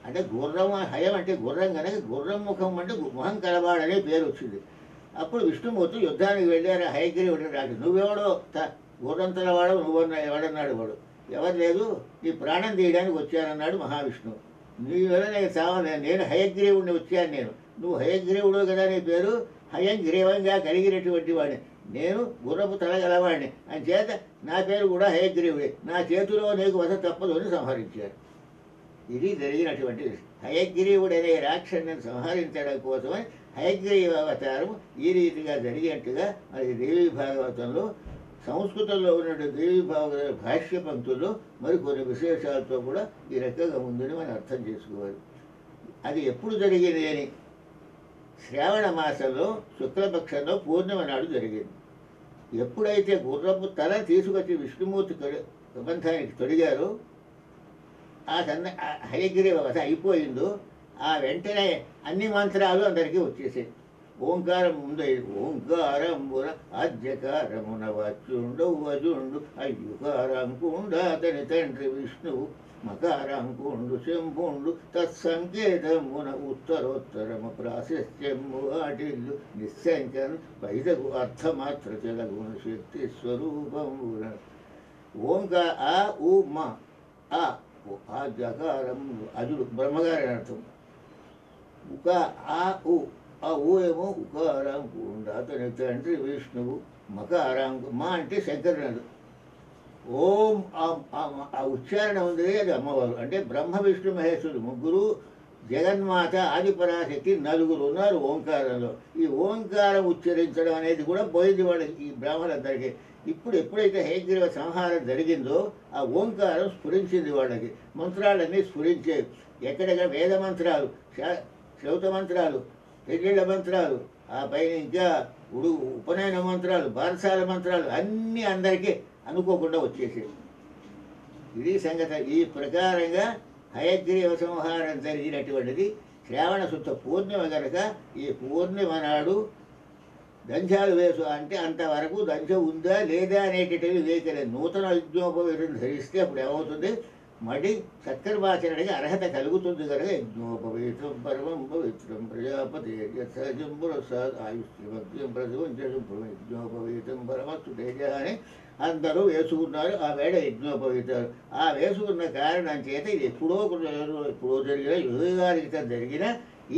అంటే గుర్రం హయం అంటే గుర్రం కనుక గుర్రం ముఖం అంటే ముఖం కలవాడనే పేరు వచ్చింది. అప్పుడు విష్ణుమూర్తి యుద్ధానికి వెళ్ళారు. హయగ్రీవుడు రాజు, నువ్వెవడో గుర్రం తలవాడు, నువ్వన్నా ఎవడన్నాడు వాడు. ఎవరు లేదు, నీ ప్రాణం తీయడానికి వచ్చానన్నాడు మహావిష్ణువు. నీవెవరో నేను చావాలి, నేను హయగ్రీవుడిని వచ్చాను. నువ్వు హయగ్రీవుడు కదా, నీ పేరు హయగ్రీవంగా కలిగినటువంటి వాడిని, నేను గుర్రపు తలగలవాడిని అని చేత నా పేరు కూడా హయగ్రీవుడే. నా చేతిలో నీకు వధ తప్పదు అని సంహరించారు. ఇది జరిగినటువంటి హయగ్రీవుడు అనే రాక్షసుని సంహరించడం కోసమని హయగ్రీవ అవతారం ఈ రీతిగా జరిగేట్టుగా మరి దేవీ భాగవతంలో సంస్కృతంలో ఉన్నటువంటి దేవీ భాగవత భాష్య పంక్తుల్లో మరికొన్ని విశేషాలతో కూడా ఈ రకంగా ఉందని మనం అర్థం చేసుకోవాలి. అది ఎప్పుడు జరిగింది అని శ్రావణ మాసంలో శుక్లపక్షంలో పూర్ణిమ నాడు జరిగింది. ఎప్పుడైతే గుర్రపు తల తీసుకొచ్చి విష్ణుమూర్తి ప్రబంధానికి తొడిగారో ఆ హయగ్రీవ వధ అయిపోయిందో ఆ వెంటనే అన్ని మంత్రాలు అందరికీ వచ్చేసాయి. ఓంకారం ముందు ఓంకారంబున ఆద్యకారమున వచ్చుండు వజుండు అయ్యుకారంకుండు అతని తండ్రి విష్ణువు మకారంకుండు శంభుండు తత్సంకేతమున ఉత్తరోత్తరము ప్రాశస్త్యము ఆటిల్లు నిస్సంకన్ పైదగు అర్థమాత్ర చెలగుణ శక్తి స్వరూపమున ఓంకార ఆ ఉ మా ఆ ఆద్యకారం అజుడు బ్రహ్మగారి అర్థం. ఉక ఆ ఉ ఆ ఊ ఏమో ఉకారాంకుండు అతని తండ్రి విష్ణువు మకారాంకు మా అంటే శంకరుడు. ఓం ఆ ఉచ్చారణ ఉంది అది అమ్మవారు అంటే బ్రహ్మ విష్ణు మహేశ్వరుడు ముగ్గురు, జగన్మాత ఆదిపరాశక్తి నలుగురు ఉన్నారు ఓంకారంలో. ఈ ఓంకారం ఉచ్చరించడం అనేది కూడా పోయింది వాళ్ళకి, ఈ బ్రాహ్మణులందరికీ. ఇప్పుడు ఎప్పుడైతే హయగ్రీవ సంహారం జరిగిందో ఆ ఓంకారం స్ఫురించింది వాళ్ళకి. మంత్రాలన్నీ స్ఫురించేవి. ఎక్కడెక్కడ వేద మంత్రాలు, శ్రౌత మంత్రాలు, పెళ్ళిళ్ళ మంత్రాలు, ఆ పైన ఇంకా ఉపనయన మంత్రాలు, బారసాల మంత్రాలు అన్నీ అందరికీ అనుకోకుండా వచ్చేసేవి. ఇది సంగతి. ఈ ప్రకారంగా హయగ్రీవ సంహారం జరిగినటువంటిది శ్రావణ శుద్ధ పూర్ణిమ కనుక ఈ పూర్ణిమ నాడు దంచాలు వేసు అంటే అంతవరకు దంచం ఉందా లేదా అనేటటువంటి లేకలేదు. నూతన యజ్ఞోపవీతం ధరిస్తే అప్పుడు ఏమవుతుంది, మళ్ళీ సత్కర్మాచరణకి అర్హత కలుగుతుంది కనుక యజ్ఞోపవీతం పరమం పవిత్రం ప్రజాపతి సహజం పురస్సాద్ ఆయుష్యం ప్రతివంచం యజ్ఞోపవీతం పరమస్తు తేజ అని అందరూ వేసుకున్నారు. ఆ వేడ యజ్ఞోపవీతాలు ఆ వేసుకున్న కారణం చేత ఇది ఎప్పుడో జరిగిన యుగానికి జరిగిన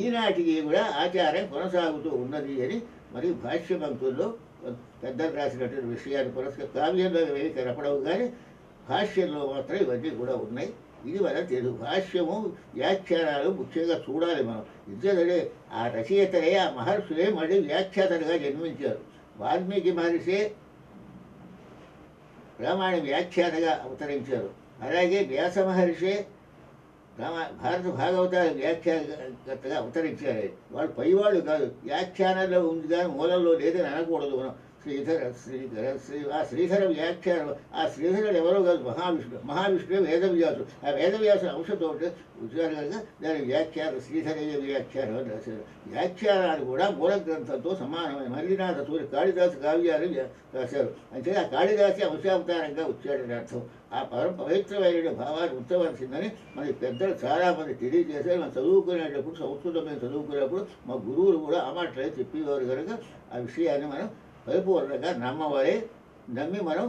ఈనాటికి కూడా ఆచారం కొనసాగుతూ ఉన్నది అని మరి భాష్య పంక్తుల్లో పెద్దలు రాసినటువంటి విషయాన్ని కావ్యంలో ఏవి కనపడవు, కానీ భాష్యంలో మాత్రం ఇవన్నీ కూడా ఉన్నాయి. ఇది మన తెలుగు భాష్యము వ్యాఖ్యానాలు ముఖ్యంగా చూడాలి మనం. ఇద్దరే ఆ రచయితలే ఆ మహర్షులే మళ్ళీ వ్యాఖ్యాతలుగా జన్మించారు. వాల్మీకి మహర్షి రామాయణ వ్యాఖ్యాతగా అవతరించారు. అలాగే వ్యాస మహర్షి భారత భాగవతాల వ్యాఖ్యాతగా అవతరించారు. వాళ్ళు పైవాళ్ళు కాదు, వ్యాఖ్యానంలో ఉంది కానీ మూలంలో లేదని అనకూడదు మనం. ఆ శ్రీధర వ్యాఖ్యానం, ఆ శ్రీధరుడు ఎవరో కాదు, మహావిష్ణువు వేదవ్యాసుడు. ఆ వేదవ్యాసుడు అంశతో వచ్చారు కనుక దాని వ్యాఖ్యానం శ్రీధరయ్య వ్యాఖ్యానం అని రాశారు. వ్యాఖ్యానాలు కూడా మూల గ్రంథంతో సమానమైన మల్లినాథ సూర్య కాళిదాసు కావ్యాలు రాశారు. అంటే ఆ కాళిదాసి అంశావతారంగా వచ్చాడని అర్థం. ఆ పవిత్రమైన భావాన్ని ఉంచవలసిందని మనకి పెద్దలు చాలామంది తెలియజేశారు. మనం చదువుకునేటప్పుడు సంస్కృతం మేము చదువుకునేటప్పుడు మా గురువులు కూడా ఆ మాటలే చెప్పేవారు కనుక ఆ విషయాన్ని మనం పరిపూర్ణంగా నమ్మి మనం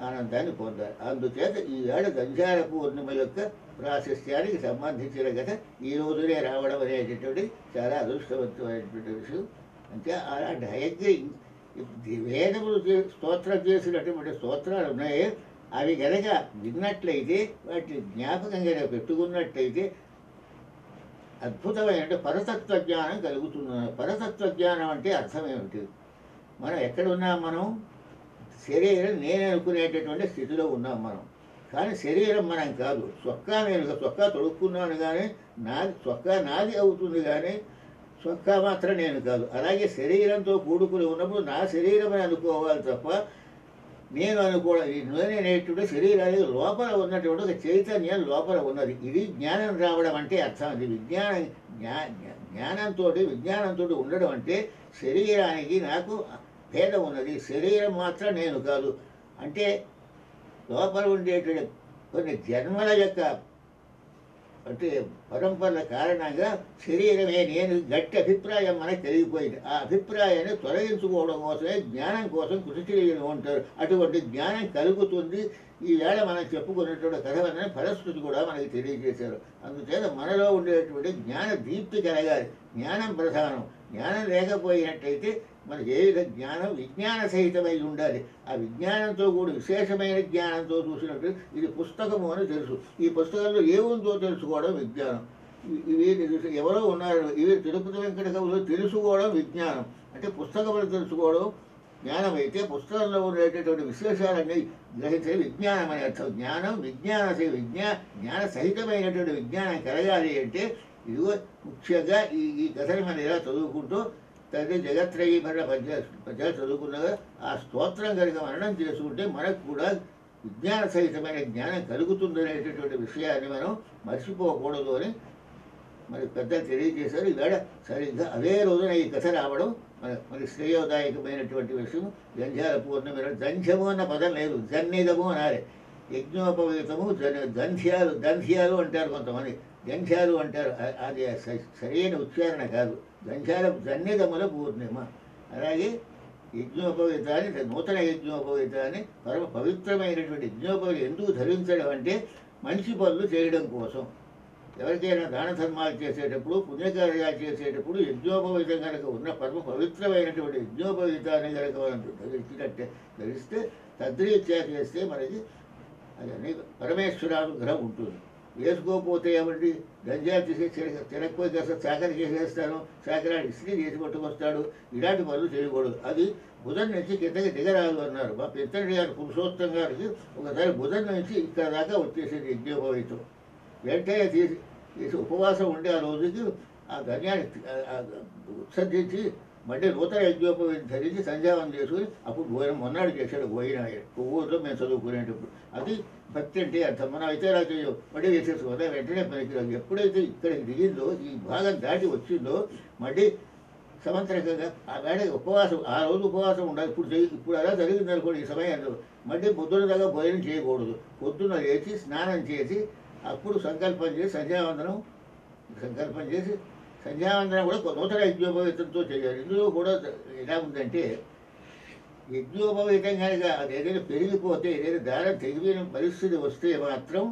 ఆనందాన్ని పొందాలి. అందుచేత ఈ ఏడ దంచాల పూర్ణిమ యొక్క ప్రాశస్త్యానికి సంబంధించిన కథ ఈ రోజునే రావడం అనేటటువంటి చాలా అదృష్టవంతమైనటువంటి విషయం. అంటే అలాంటి హయగ్రీ వేదములు స్తోత్రం చేసినటువంటి స్తోత్రాలు ఉన్నాయి. అవి కనుక విన్నట్లయితే వాటిని జ్ఞాపకంగా పెట్టుకున్నట్లయితే అద్భుతమైన పరతత్వ జ్ఞానం కలుగుతున్నది. పరతత్వ జ్ఞానం అంటే అర్థం ఏమిటి? మనం ఎక్కడున్నాం? మనం శరీరం నేను అనుకునేటటువంటి స్థితిలో ఉన్నాం మనం. కానీ శరీరం మనం కాదు. చొక్కా తొడుక్కున్నాను కానీ చొక్కా నాది అవుతుంది, కానీ చొక్కా మాత్రం నేను కాదు. అలాగే శరీరంతో కూడుకుని ఉన్నప్పుడు నా శరీరం అని అనుకోవాలి తప్ప నేను అనుకోవడం. నేనేటువంటి శరీరానికి లోపల ఉన్నటువంటి ఒక చైతన్యం లోపల ఉన్నది. ఇది జ్ఞానం రావడం అంటే అర్థం. అది విజ్ఞానంతో ఉండడం అంటే శరీరానికి నాకు భేదం ఉన్నది, శరీరం మాత్రం నేను కాదు. అంటే లోపల ఉండేటువంటి కొన్ని జన్మల యొక్క అంటే పరంపరల కారణంగా శరీరమే నేను గట్టి అభిప్రాయం మనకు తెలిగిపోయింది. ఆ అభిప్రాయాన్ని తొలగించుకోవడం కోసమే జ్ఞానం కోసం కృషి చేయడం ఉంటారు. అటువంటి జ్ఞానం కలుగుతుంది. ఈవేళ మనం చెప్పుకున్నటువంటి కథవన్నీ ఫలశ్రుతి కూడా మనకి తెలియజేశారు. అందుచేత మనలో ఉండేటువంటి జ్ఞాన దీప్తి కలగాలి. జ్ఞానం ప్రధానం. జ్ఞానం లేకపోయినట్టయితే మనకి ఏ విధ జ్ఞానం విజ్ఞాన సహితమై ఉండాలి. ఆ విజ్ఞానంతో కూడా విశేషమైన జ్ఞానంతో చూసినట్టు ఇది పుస్తకము అని తెలుసు. ఈ పుస్తకంలో ఏముందో తెలుసుకోవడం విజ్ఞానం. వీరిని చూసి ఎవరో ఉన్నారు. ఇవి తిరుపతి వెంకట కవులు తెలుసుకోవడం విజ్ఞానం, అంటే పుస్తకములు తెలుసుకోవడం జ్ఞానం అయితే, పుస్తకంలో ఉండేటటువంటి విశేషాలన్నీ గ్రహించే విజ్ఞానం అనే అర్థం. జ్ఞానం జ్ఞాన సహితమైనటువంటి విజ్ఞానం కలగాలి అంటే ఇదిగో ముఖ్యంగా ఈ కథని మనం ఇలా చదువుకుంటూ తండ్రి జగత్రయీభరణ పద్యాలు చదువుకున్నగా ఆ స్తోత్రం కనుక మననం చేసుకుంటే మనకు కూడా విజ్ఞాన సహితమైన జ్ఞానం కలుగుతుందనేటటువంటి విషయాన్ని మనం మర్చిపోకూడదు అని మరి పెద్దలు తెలియజేశారు. ఈవేళ సరిగ్గా అదే రోజున ఈ కథ రావడం మరి శ్రేయోదాయకమైనటువంటి విషయం. జంధ్యాల పూర్ణమి, జంధ్యము అన్న పదం లేదు, జన్నిదము అనాలి. యజ్ఞోపవీతము దంధ్యాలు అంటారు కొంతమంది, జంధ్యాలు అంటారు. అది సరైన ఉచ్చారణ కాదు. జన్నిదముల పూర్ణిమ. అలాగే యజ్ఞోపవీతాన్ని, నూతన యజ్ఞోపవీతాన్ని, పరమ పవిత్రమైనటువంటి యజ్ఞోపవీతం ఎందుకు ధరించడం అంటే మంచి పనులు చేయడం కోసం. ఎవరికైనా దాన ధర్మాలు చేసేటప్పుడు, పుణ్యకార్యాలు చేసేటప్పుడు యజ్ఞోపవీతం కనుక ఉన్న పరమ పవిత్రమైనటువంటి యజ్ఞోపవీతాన్ని కనుక మనం ధరిస్తే తద్రీత్యా చేస్తే మనకి అది పరమేశ్వరానుగ్రహం ఉంటుంది. వేసుకోకపోతే ఏమండి, గంజాలు తీసి తినకపోయి కాస్త చాకరి చేసేస్తాను, చాకరాడు ఇస్త్రీ చేసి పట్టుకొస్తాడు, ఇలాంటి పనులు చేయకూడదు. అది బుధం నుంచి కిందకి దిగరాదు అన్నారు మా పెద్దడి గారు పురుషోత్తం గారికి. ఒకసారి బుధం నుంచి ఇక్కడ దాకా వచ్చేసింది యజ్ఞోపవీతం. వెంటనే తీసి ఉపవాసం ఉండి ఆ రోజుకి ఆ ధన్యాన్ని ఉత్సర్జించి మళ్ళీ నూతన యజ్ఞోపవీతం ధరించి సంధ్యావనం చేసుకుని అప్పుడు భోజనం మొన్నాడు చేశాడు. భోజనం ఊరిలో మేము చదువుకునేటప్పుడు అది భక్తి అంటే అర్థం. మనం అయితే ఇలా చేయవు, మళ్ళీ చేసేసుకోదా వెంటనే పనికిరాదు. ఎప్పుడైతే ఇక్కడికి దిగిందో, ఈ భాగం దాటి వచ్చిందో మళ్ళీ సమంత్రకంగా ఆ వేళ ఉపవాసం, ఆ రోజు ఉపవాసం ఉండాలి. ఇప్పుడు అలా జరిగింది అనుకోండి ఈ సమయంలో మళ్ళీ పొద్దున దాకా భోజనం చేయకూడదు. పొద్దున్న లేచి స్నానం చేసి అప్పుడు సంకల్పం చేసి సంధ్యావందనం కూడా నూతన యజ్ఞోపవీతంతో చేయాలి. ఇందులో కూడా ఎలా ఉందంటే, యజ్ఞోపవీతం కనుక అది ఏదైనా పెరిగిపోతే, ఏదైనా దారం తెగిపోయిన పరిస్థితి వస్తే మాత్రం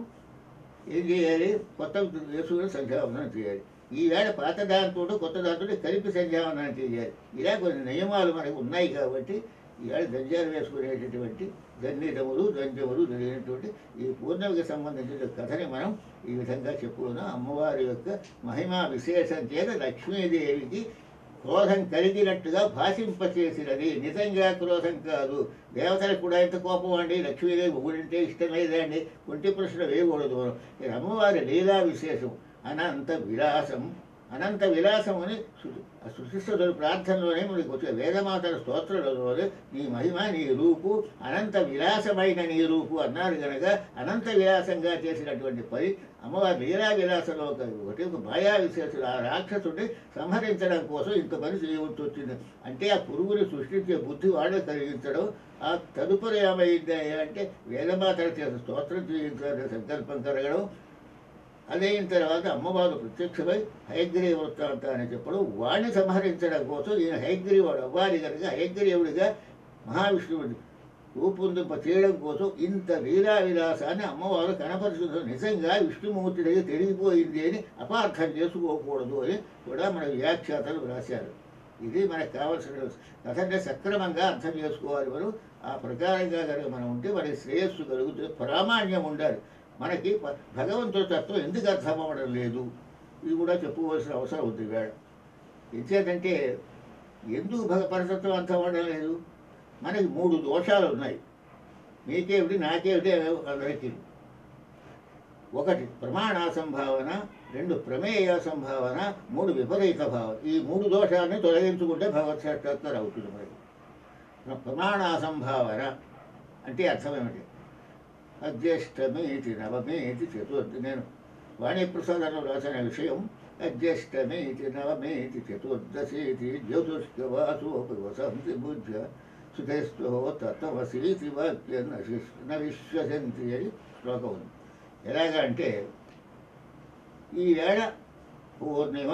ఏం చేయాలి, కొత్త వేసుకుని సంధ్యావందనం చేయాలి. ఈవేళ పాత దాంతో కొత్త దాంతో కలిపి సంధ్యావందనం చేయాలి. ఇలా కొన్ని నియమాలు మనకు ఉన్నాయి కాబట్టి ఈవేళ దంజాలు వేసుకునేటటువంటి జన్నిదములు దంజములు జరిగినటువంటి ఈ పూర్ణమికి సంబంధించిన కథని మనం ఈ విధంగా చెప్పుకున్నాం. అమ్మవారి యొక్క మహిమా విశేషం చేత లక్ష్మీదేవికి క్రోధం కలిగినట్టుగా భాషింపచేసినది. నిజంగా క్రోధం కాదు. దేవతలకు కూడా ఎంత కోపం అండి, లక్ష్మీదేవి ఊడింటే ఇష్టం లేదండి, కొంటి ప్రశ్న వేయకూడదు. ఇది అమ్మవారి లీలా విశేషం. అనంత విలాసం అని సృష్టిస్తున్న ప్రార్థనలోనే మనకి వచ్చే వేదమాతల స్తోత్రంలోనే నీ మహిమ, నీ రూపు అనంత విలాసమైన నీ రూపు అన్నారు కనుక అనంత విలాసంగా చేసినటువంటి పని అమ్మవారి లీలా విలాసంలో ఒక మాయా విశేషుడు ఆ రాక్షసుడిని సంహరించడం కోసం ఇంత పని చేయవలసి వచ్చింది. అంటే ఆ పురుగుని సృష్టించే బుద్ధి వాళ్ళు కలిగించడం. ఆ తదుపరి ఏమైంది అంటే వేదమాతల చేత స్తోత్రం చేయించాలని సంకల్పం కలగడం. అదైన తర్వాత అమ్మవారు ప్రత్యక్షమై హయగ్రీవ వృత్తాంతాన్ని చెప్పడం. వాడిని సంహరించడం కోసం ఈయన హయగ్రీవుడు అవ్వాలి కనుక హయగ్రీవుడిగా మహావిష్ణువుడి రూపొందింప చేయడం కోసం ఇంత లీలా విలాసాన్ని అమ్మవారు కనపరుచుతుంది. నిజంగా విష్ణుమూర్తికి తెలిగిపోయింది అని అపార్థం చేసుకోకూడదు అని కూడా మన వ్యాఖ్యాతలు వ్రాశారు. ఇది మనకు కావాల్సిన కథనే సక్రమంగా అర్థం చేసుకోవాలి. మనం ఆ ప్రకారంగా కనుక మనం ఉంటే మనకి శ్రేయస్సు కలుగుతుంది, ప్రామాణ్యం ఉండాలి. మనకి భగవంతుడి తత్వం ఎందుకు అర్థం అవ్వడం లేదు, ఇది కూడా చెప్పుకోవాల్సిన అవసరం ఉంది వేళ. ఎంచేతంటే ఎందుకు పరతత్వం అర్థం అవ్వడం లేదు, మనకి 3 దోషాలు ఉన్నాయి. మీకేమిటి నాకేమిటి అందరికీ. 1 ప్రమాణాసంభావన, 2 ప్రమేయ సంభావన, 3 విపరీత భావన. ఈ 3 దోషాలని తొలగించుకుంటే భగవత్ సాక్షాత్కారం అవుతుంది. మనకి ప్రమాణాసంభావన అంటే అర్థం ఏమిటి, అజ్యేష్టమీతి నవమేతి చతుర్థి. నేను వాణిప్రసాదంలో రాసిన విషయం అజ్యేష్టమీతి నవమేతి చతుర్దశీతి జ్యోతిష్కవాసోపి వసంతి బుద్ధ సుధేస్తో తత్వసీతి వాక్య న విశ్వసంతి అని శ్లోకం ఉంది. ఎలాగా అంటే ఈ వేళ పూర్ణిమ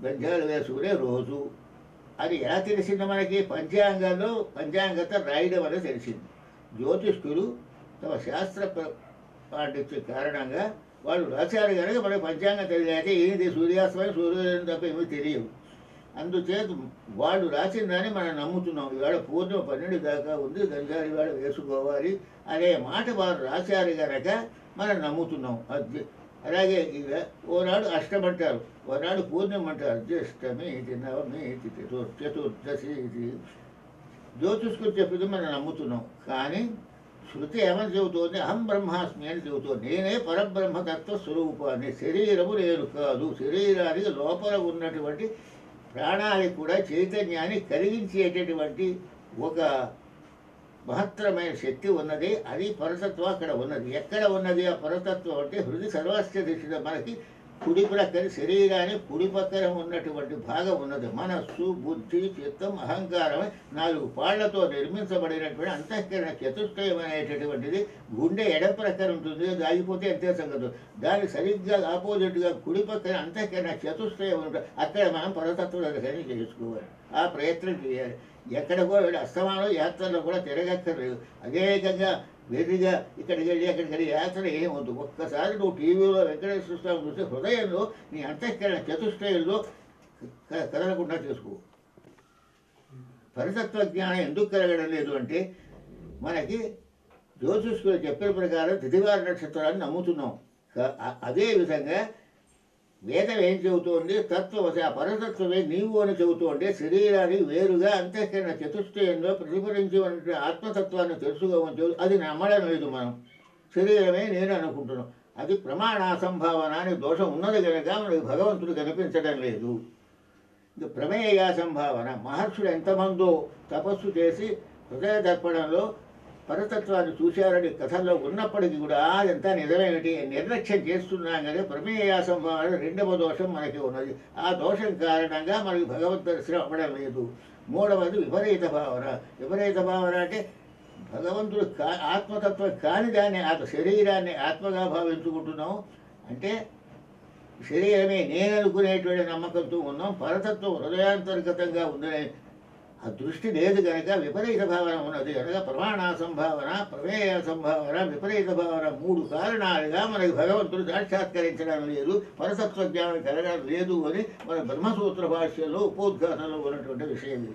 గంజాలు వేసుకునే రోజు. అది ఎలా తెలిసింది మనకి, పంచాంగంతో రాయడం వల్ల తెలిసింది. జ్యోతిష్కులు తమ శాస్త్ర పాండిత్య కారణంగా వాళ్ళు రాశారు కనుక మనకి పంచాంగం తెలియదు. ఏంటి సూర్యాస్తమయం, సూర్యోదయం తప్ప ఏమీ తెలియవు. అందుచేత వాళ్ళు రాసిన దాన్ని మనం నమ్ముతున్నాం. ఇవాళ పూర్ణిమ 12 దాకా ఉంది, గంజాలు ఇవాళ వేసుకోవాలి అనే మాట వారు రాశారు కనుక మనం నమ్ముతున్నాం. అలాగే ఇక ఓనాడు అష్టమి అంటారు, ఓనాడు పూర్ణిమ అంటారు. జ్యేష్టమి ఇది, నవమి ఇది, చతుర్దశి ఇది. జ్యోతిష్కులు చెప్పింది మనం నమ్ముతున్నాం, కానీ శృతి ఏమని చెబుతోంది? అహం బ్రహ్మాస్మి అని చెబుతోంది. నేనే పరబ్రహ్మతత్వ స్వరూపాన్ని, శరీరము నేను కాదు. శరీరానికి లోపల ఉన్నటువంటి ప్రాణానికి కూడా చైతన్యాన్ని కలిగించేటటువంటి ఒక మహత్తరమైన శక్తి ఉన్నది. అది పరతత్వం అక్కడ ఉన్నది. ఎక్కడ ఉన్నది ఆ పరతత్వం అంటే హృదయ సర్వస్య దిశ, మనకి కుడి ప్రక్కన శరీరానికి కుడి పక్కన ఉన్నటువంటి భాగం ఉన్నది. మనస్సు, బుద్ధి, చిత్తం, అహంకారం 4 పాళ్లతో నిర్మించబడినటువంటి అంతఃకరణ చతుష్టయం అనేటటువంటిది గుండె ఎడం ప్రక్కన ఉంటుంది. అది ఆగిపోతే అంతే సంగతి. దానికి సరిగ్గా ఆపోజిట్గా కుడి పక్కన అంతఃకరణ చతుష్టయం ఉంటుంది. అక్కడ మనం పరతత్వ దర్శనం చేసుకోవాలి, ఆ ప్రయత్నం చేయాలి. ఎక్కడికో అస్తమానం యాత్రలో కూడా తిరగక్కర్లేదు. అనేకంగా వెర్రిగా ఇక్కడికి వెళ్ళి అక్కడికి వెళ్ళి యాత్ర ఏమవుతుంది? ఒక్కసారి నువ్వు టీవీలో వెంకటేశ్వర స్వామి చూస్తే హృదయంలో నీ అంతఃకరణ చతుష్టయంలో కదలకుండా చేసుకో. పరితత్వ జ్ఞానం ఎందుకు కలగడం లేదు అంటే, మనకి జ్యోతిష్కులు చెప్పిన ప్రకారం తిథివార నక్షత్రాన్ని నమ్ముతున్నాం. అదేవిధంగా వేదం ఏం చెబుతోంది? తత్వవశ ఆ పరతత్వమే నీవు అని చెబుతోంది. శరీరానికి వేరుగా అంతఃకరణ చతుష్టయంలో ప్రతిఫలించే ఆత్మతత్వాన్ని తెలుసుకోమని చెబుతూ అది నమ్మడం లేదు. మనం శరీరమే నేను అనుకుంటున్నాం. అది ప్రమాణాసంభావన అనే దోషం ఉన్నది కనుక మనకి భగవంతుడు కనిపించడం లేదు. ఇది ప్రమేయాసంభావన. మహర్షులు ఎంతమందో తపస్సు చేసి హృదయ దర్పణంలో పరతత్వాన్ని చూశారని కథల్లో ఉన్నప్పటికీ కూడా అదంతా నిజమేమిటి నిర్లక్ష్యం చేస్తున్నాం కానీ ప్రమేయాసంభావన 2వ దోషం మనకి ఉన్నది. ఆ దోషం కారణంగా మనకి భగవద్ దర్శనం అవ్వడం లేదు. 3వది విపరీత భావన. విపరీత భావన అంటే భగవంతుడు ఆత్మతత్వం కాని దాన్ని శరీరాన్ని ఆత్మగా భావించుకుంటున్నాం. అంటే శరీరమే నేను అనుకునేటువంటి నమ్మకంతో ఉన్నాం. పరతత్వం హృదయాంతర్గతంగా ఉందనే ఆ దృష్టి లేదు కనుక విపరీత భావన ఉన్నది కనుక ప్రమాణాసంభావన, ప్రమేయ సంభావన, విపరీత భావన 3 కారణాలుగా మనకి భగవంతుడు సాక్షాత్కరించడం లేదు, పరతత్వ జ్ఞానం కలగడం లేదు అని మన బ్రహ్మసూత్ర భాష్యంలో ఉపోద్ఘాతంలో ఉన్నటువంటి విషయం.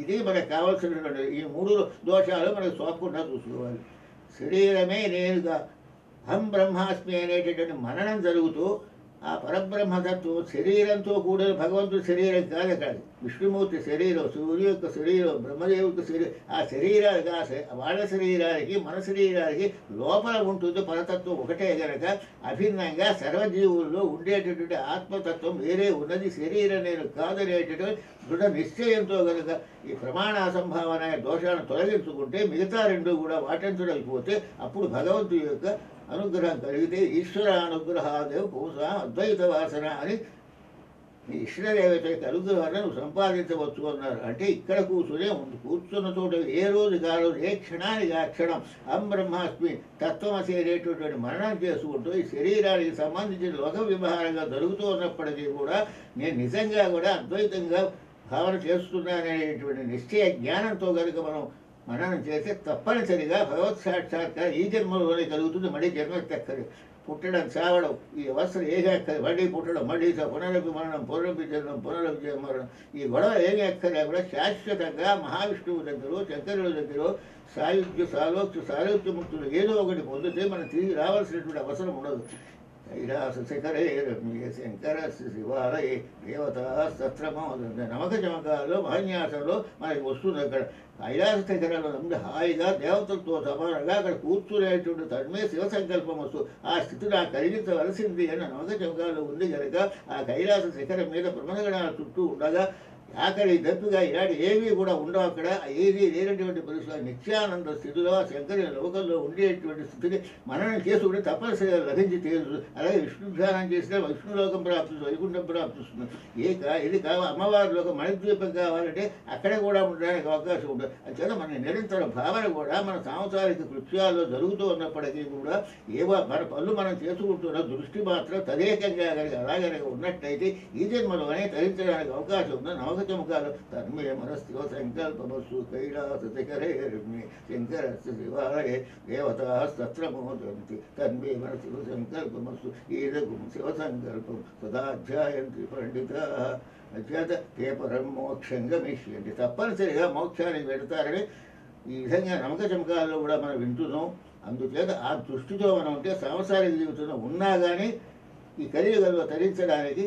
ఇది మనకు కావాల్సినటువంటి ఈ 3 దోషాలు మనకు సోకకుండా చూసుకోవాలి. శరీరమే నేనుగా అహం బ్రహ్మాస్మి అనేటటువంటి మననం జరుగుతూ ఆ పరబ్రహ్మతత్వం శరీరంతో కూడా భగవంతుడి శరీరం కాదు. కాదు విష్ణుమూర్తి శరీరం, సూర్యు యొక్క శరీరం, బ్రహ్మదేవు యొక్క శరీరం. ఆ శరీరానికి వాళ్ళ శరీరానికి మన శరీరానికి లోపల ఉంటుంది పరతత్వం ఒకటే కనుక అభిన్నంగా సర్వజీవుల్లో ఉండేటటువంటి ఆత్మతత్వం వేరే ఉన్నది. శరీరం నేను కాదనేటటువంటి దృఢ నిశ్చయంతో కనుక ఈ ప్రమాణాసంభావన దోషాలను తొలగించుకుంటే మిగతా 2 కూడా వాటించడైపోతే అప్పుడు భగవంతుడి యొక్క అనుగ్రహం కలిగితే ఈశ్వర అనుగ్రహాదేవ పూస అద్వైత వాసన అని ఇష్టదేవత యొక్క అనుగ్రహాన్ని నువ్వు సంపాదించవచ్చు అన్నారు. అంటే ఇక్కడ కూర్చున్న చోట ఏ రోజు కాదు, ఏ క్షణానికి ఆ క్షణం అహం బ్రహ్మాస్మి తత్వమసి అనేటటువంటి మరణం చేసుకుంటూ ఈ శరీరానికి సంబంధించిన లోక వ్యవహారంగా జరుగుతూ ఉన్నప్పటికీ కూడా నేను నిజంగా కూడా అద్వైతంగా భావన చేస్తున్నాననేటువంటి నిశ్చయ జ్ఞానంతో కనుక మనం మననం చేస్తే తప్పనిసరిగా భగవత్ సాక్షాత్కారం ఈ జన్మలోనే కలుగుతుంది. మళ్ళీ జన్మ ఎక్కదు. పుట్టడం, చావడం, ఈ అవస్థలు ఏమీ ఎక్కదు. మళ్ళీ పుట్టడం, మళ్ళీ పునరపి మరణం, పునరపి జన్మం, పునరపి మరణం, ఈ గొడవ ఏమీ ఎక్కలే కూడా శాశ్వతంగా మహావిష్ణువు దగ్గర, శంకరుల దగ్గర సాయుధ్య సాలోక్య సాలోక్యముక్తులు ఏదో ఒకటి పొందితే మనం తిరిగి రావాల్సినటువంటి అవసరం ఉండదు. కైలాస శిఖరే రమ్య శంకర శివాలయ దేవతా సత్రమో నమక చమకాల్లో మహన్యాసంలో మనకి వస్తుంది. అక్కడ కైలాస శిఖరాలు నమ్మి హాయిగా దేవతలతో సమానంగా అక్కడ కూర్చునేటువంటి తన్మే శివ సంకల్పం వస్తూ ఆ స్థితి నాకు కలిగించవలసింది అని నమక చమకాల్లో ఉంది కనుక ఆ కైలాస శిఖరం మీద ప్రమదగణాల చుట్టూ ఉండగా ఆకలి దప్పిగా ఇలాంటి ఏమీ కూడా ఉండవు. అక్కడ ఏది లేనటువంటి పరిస్థితి నిత్యానంద స్థితిలో శంకరి లోకంలో ఉండేటువంటి స్థితిని మననం చేసుకుంటే తప్పనిసరిగా లభించి తీరుతుంది. అలాగే విష్ణు ధ్యానం చేస్తే విష్ణులోకం ప్రాప్తిస్తుంది, వైకుంఠం ప్రాప్తిస్తుంది. ఇది కావాలి అమ్మవారి లోకం మణిద్వీపం కావాలంటే అక్కడ కూడా ఉండడానికి అవకాశం ఉంటుంది. అంచేత మన నిరంతర భావన కూడా మన సాంసారిక కృత్యాల్లో జరుగుతూ ఉన్నప్పటికీ కూడా ఏవో మన పనులు మనం చేసుకుంటున్న దృష్టి మాత్రం తదేకంగా కనుక అలాగే ఉన్నట్టయితే ఈ జన్మలోనే తరించడానికి అవకాశం ఉంది. నవక చమకాలు తన్మే మనస్తివ సంకల్పమస్సు కైలాస శిఖరే రమ్య శంకర శివాలయ దేవతా సత్రమోదంతి తన్మే మనస్తివ సంకల్పమస్సు ఈదగుం శివ సంకల్పం సదాధ్యాయంతి పండిత అధ్యాత కేపరం మోక్షం గమిష్యంతి. తప్పనిసరిగా మోక్షానికి వెళతారని ఈ విధంగా నమ్మక చమకాల్లో కూడా మనం వింటున్నాం. అందుచేత ఆ దృష్టితో మనం ఉంటే సాంసారిక జీవితంలో ఉన్నా కానీ ఈ కలియుగంలో తరించడానికి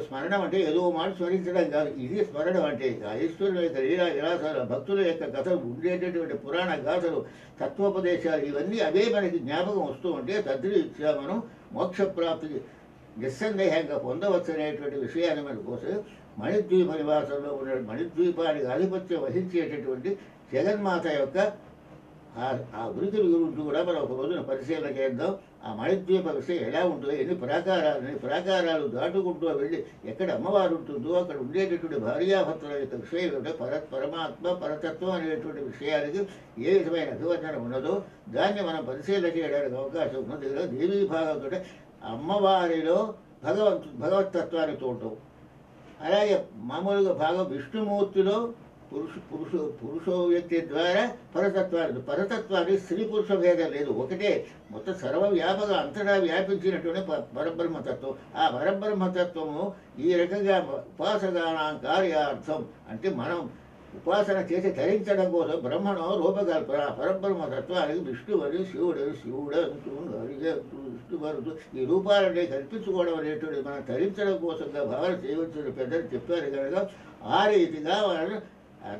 స్మరణం అంటే ఏదో మాట స్మరించడం కాదు, ఇది స్మరణం అంటే ఆ ఈశ్వరుల యొక్క లీలా విలాసాలు, భక్తుల యొక్క కథలు, ఉండేటటువంటి పురాణ గాథలు, తత్వోపదేశాలు ఇవన్నీ అవే మనకి జ్ఞాపకం వస్తూ ఉంటే తద్రీత్యా మనం మోక్షప్రాప్తికి నిస్సందేహంగా పొందవచ్చు అనేటువంటి విషయాన్ని మన కోసం మణిద్వీప నివాసంలో ఉన్న మణిద్వీపానికి ఆధిపత్యం వహించేటటువంటి జగన్మాత యొక్క ఆ ఉనికిని గురించి కూడా మనం ఒక రోజున పరిశీలన చేద్దాం. ఆ మణిద్వీప విషయం ఎలా ఉంటుందో, ఎన్ని ప్రాకారాలు దాటుకుంటూ వెళ్ళి ఎక్కడ అమ్మవారు ఉంటుందో అక్కడ ఉండేటటువంటి భార్యాభర్తల యొక్క విషయం ఏమిటో, పరమాత్మ పరతత్వం అనేటువంటి విషయానికి ఏ విధమైన అభివర్ణన ఉన్నదో దాన్ని మనం పరిశీలన చేయడానికి అవకాశం ఉన్నది. దేవీ భాగంతో అమ్మవారిలో భగవతత్వాన్ని చూడటం, అలాగే మామూలుగా భాగం విష్ణుమూర్తిలో పురుషో వ్యక్తి ద్వారా పరతత్వాన్ని స్త్రీ పురుష భేదం లేదు, ఒకటే మొత్తం సర్వవ్యాపక అంతటా వ్యాపించినటువంటి పరబ్రహ్మతత్వం. ఆ పరబ్రహ్మతత్వము ఈ రకంగా ఉపాసకానాం కార్యార్థం అంటే మనం ఉపాసన చేసి ధరించడం కోసం బ్రహ్మణో రూపకల్పన పరబ్రహ్మతత్వానికి విష్ణువని శివుడంటూ విష్ణువరుడు ఈ రూపాలనే కల్పించుకోవడం అనేటువంటి మనం ధరించడం కోసంగా భావన చేయవలసిన పెద్దలు చెప్పారు కనుక ఆ రీతిగా వాళ్ళను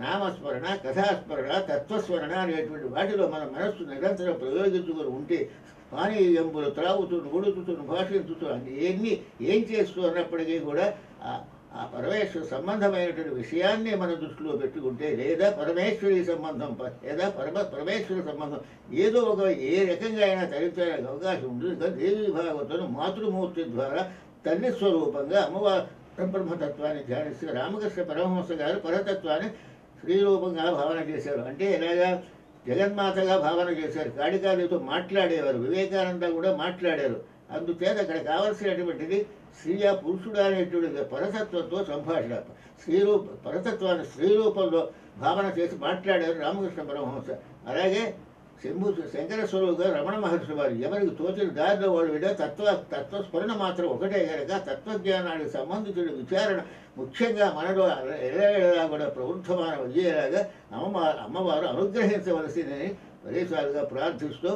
నామస్మరణ, కథాస్మరణ, తత్వస్మరణ అనేటువంటి వాటిలో మన మనస్సు నిరంతరం ప్రయోగించుకొని ఉంటే పానీయంబులు త్రాగుతున్న ఉడుకుతున్న భాషించుతూ అంటే ఏం చేస్తూ అన్నప్పటికీ కూడా ఆ పరమేశ్వర సంబంధమైనటువంటి విషయాన్ని మన దృష్టిలో పెట్టుకుంటే, లేదా పరమేశ్వరి సంబంధం లేదా పరమేశ్వర సంబంధం ఏదో ఒక ఏ రకంగా అయినా తరించడానికి అవకాశం ఉంటుంది. ఇంకా దేవీ భాగవతం మాతృమూర్తి ద్వారా తల్లి స్వరూపంగా అమ్మవారు బ్రహ్మతత్వాన్ని ధ్యానిస్తే రామకృష్ణ పరమహంస గారు పరతత్వాన్ని శ్రీరూపంగా భావన చేశారు. అంటే ఎలాగా జగన్మాతగా భావన చేశారు. కాళికాదేవితో మాట్లాడేవారు, వివేకానంద కూడా మాట్లాడారు. అందుచేత అక్కడ కావలసినటువంటిది స్త్రీయా పురుషుడు అనేటువంటి పరతత్వంతో సంభాషణ, పరతత్వాన్ని స్త్రీరూపంలో భావన చేసి మాట్లాడారు రామకృష్ణ పరమహంస. అలాగే శంకర స్వరూపుగా రమణ మహర్షి వారు ఎవరికి తోచిన దారిలో వాళ్ళు విడ తత్వస్మరణ మాత్రం ఒకటే కనుక తత్వజ్ఞానానికి సంబంధించిన విచారణ ముఖ్యంగా మనలో ఎలా కూడా ప్రవృద్ధమాన అయ్యేలాగా అమ్మవారు అనుగ్రహించవలసిందని పదేసాలుగా ప్రార్థిస్తూ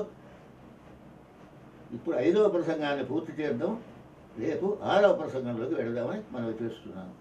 ఇప్పుడు 5వ ప్రసంగాన్ని పూర్తి చేద్దాం. రేపు 6వ ప్రసంగంలోకి వెళదామని మనం చేస్తున్నాను.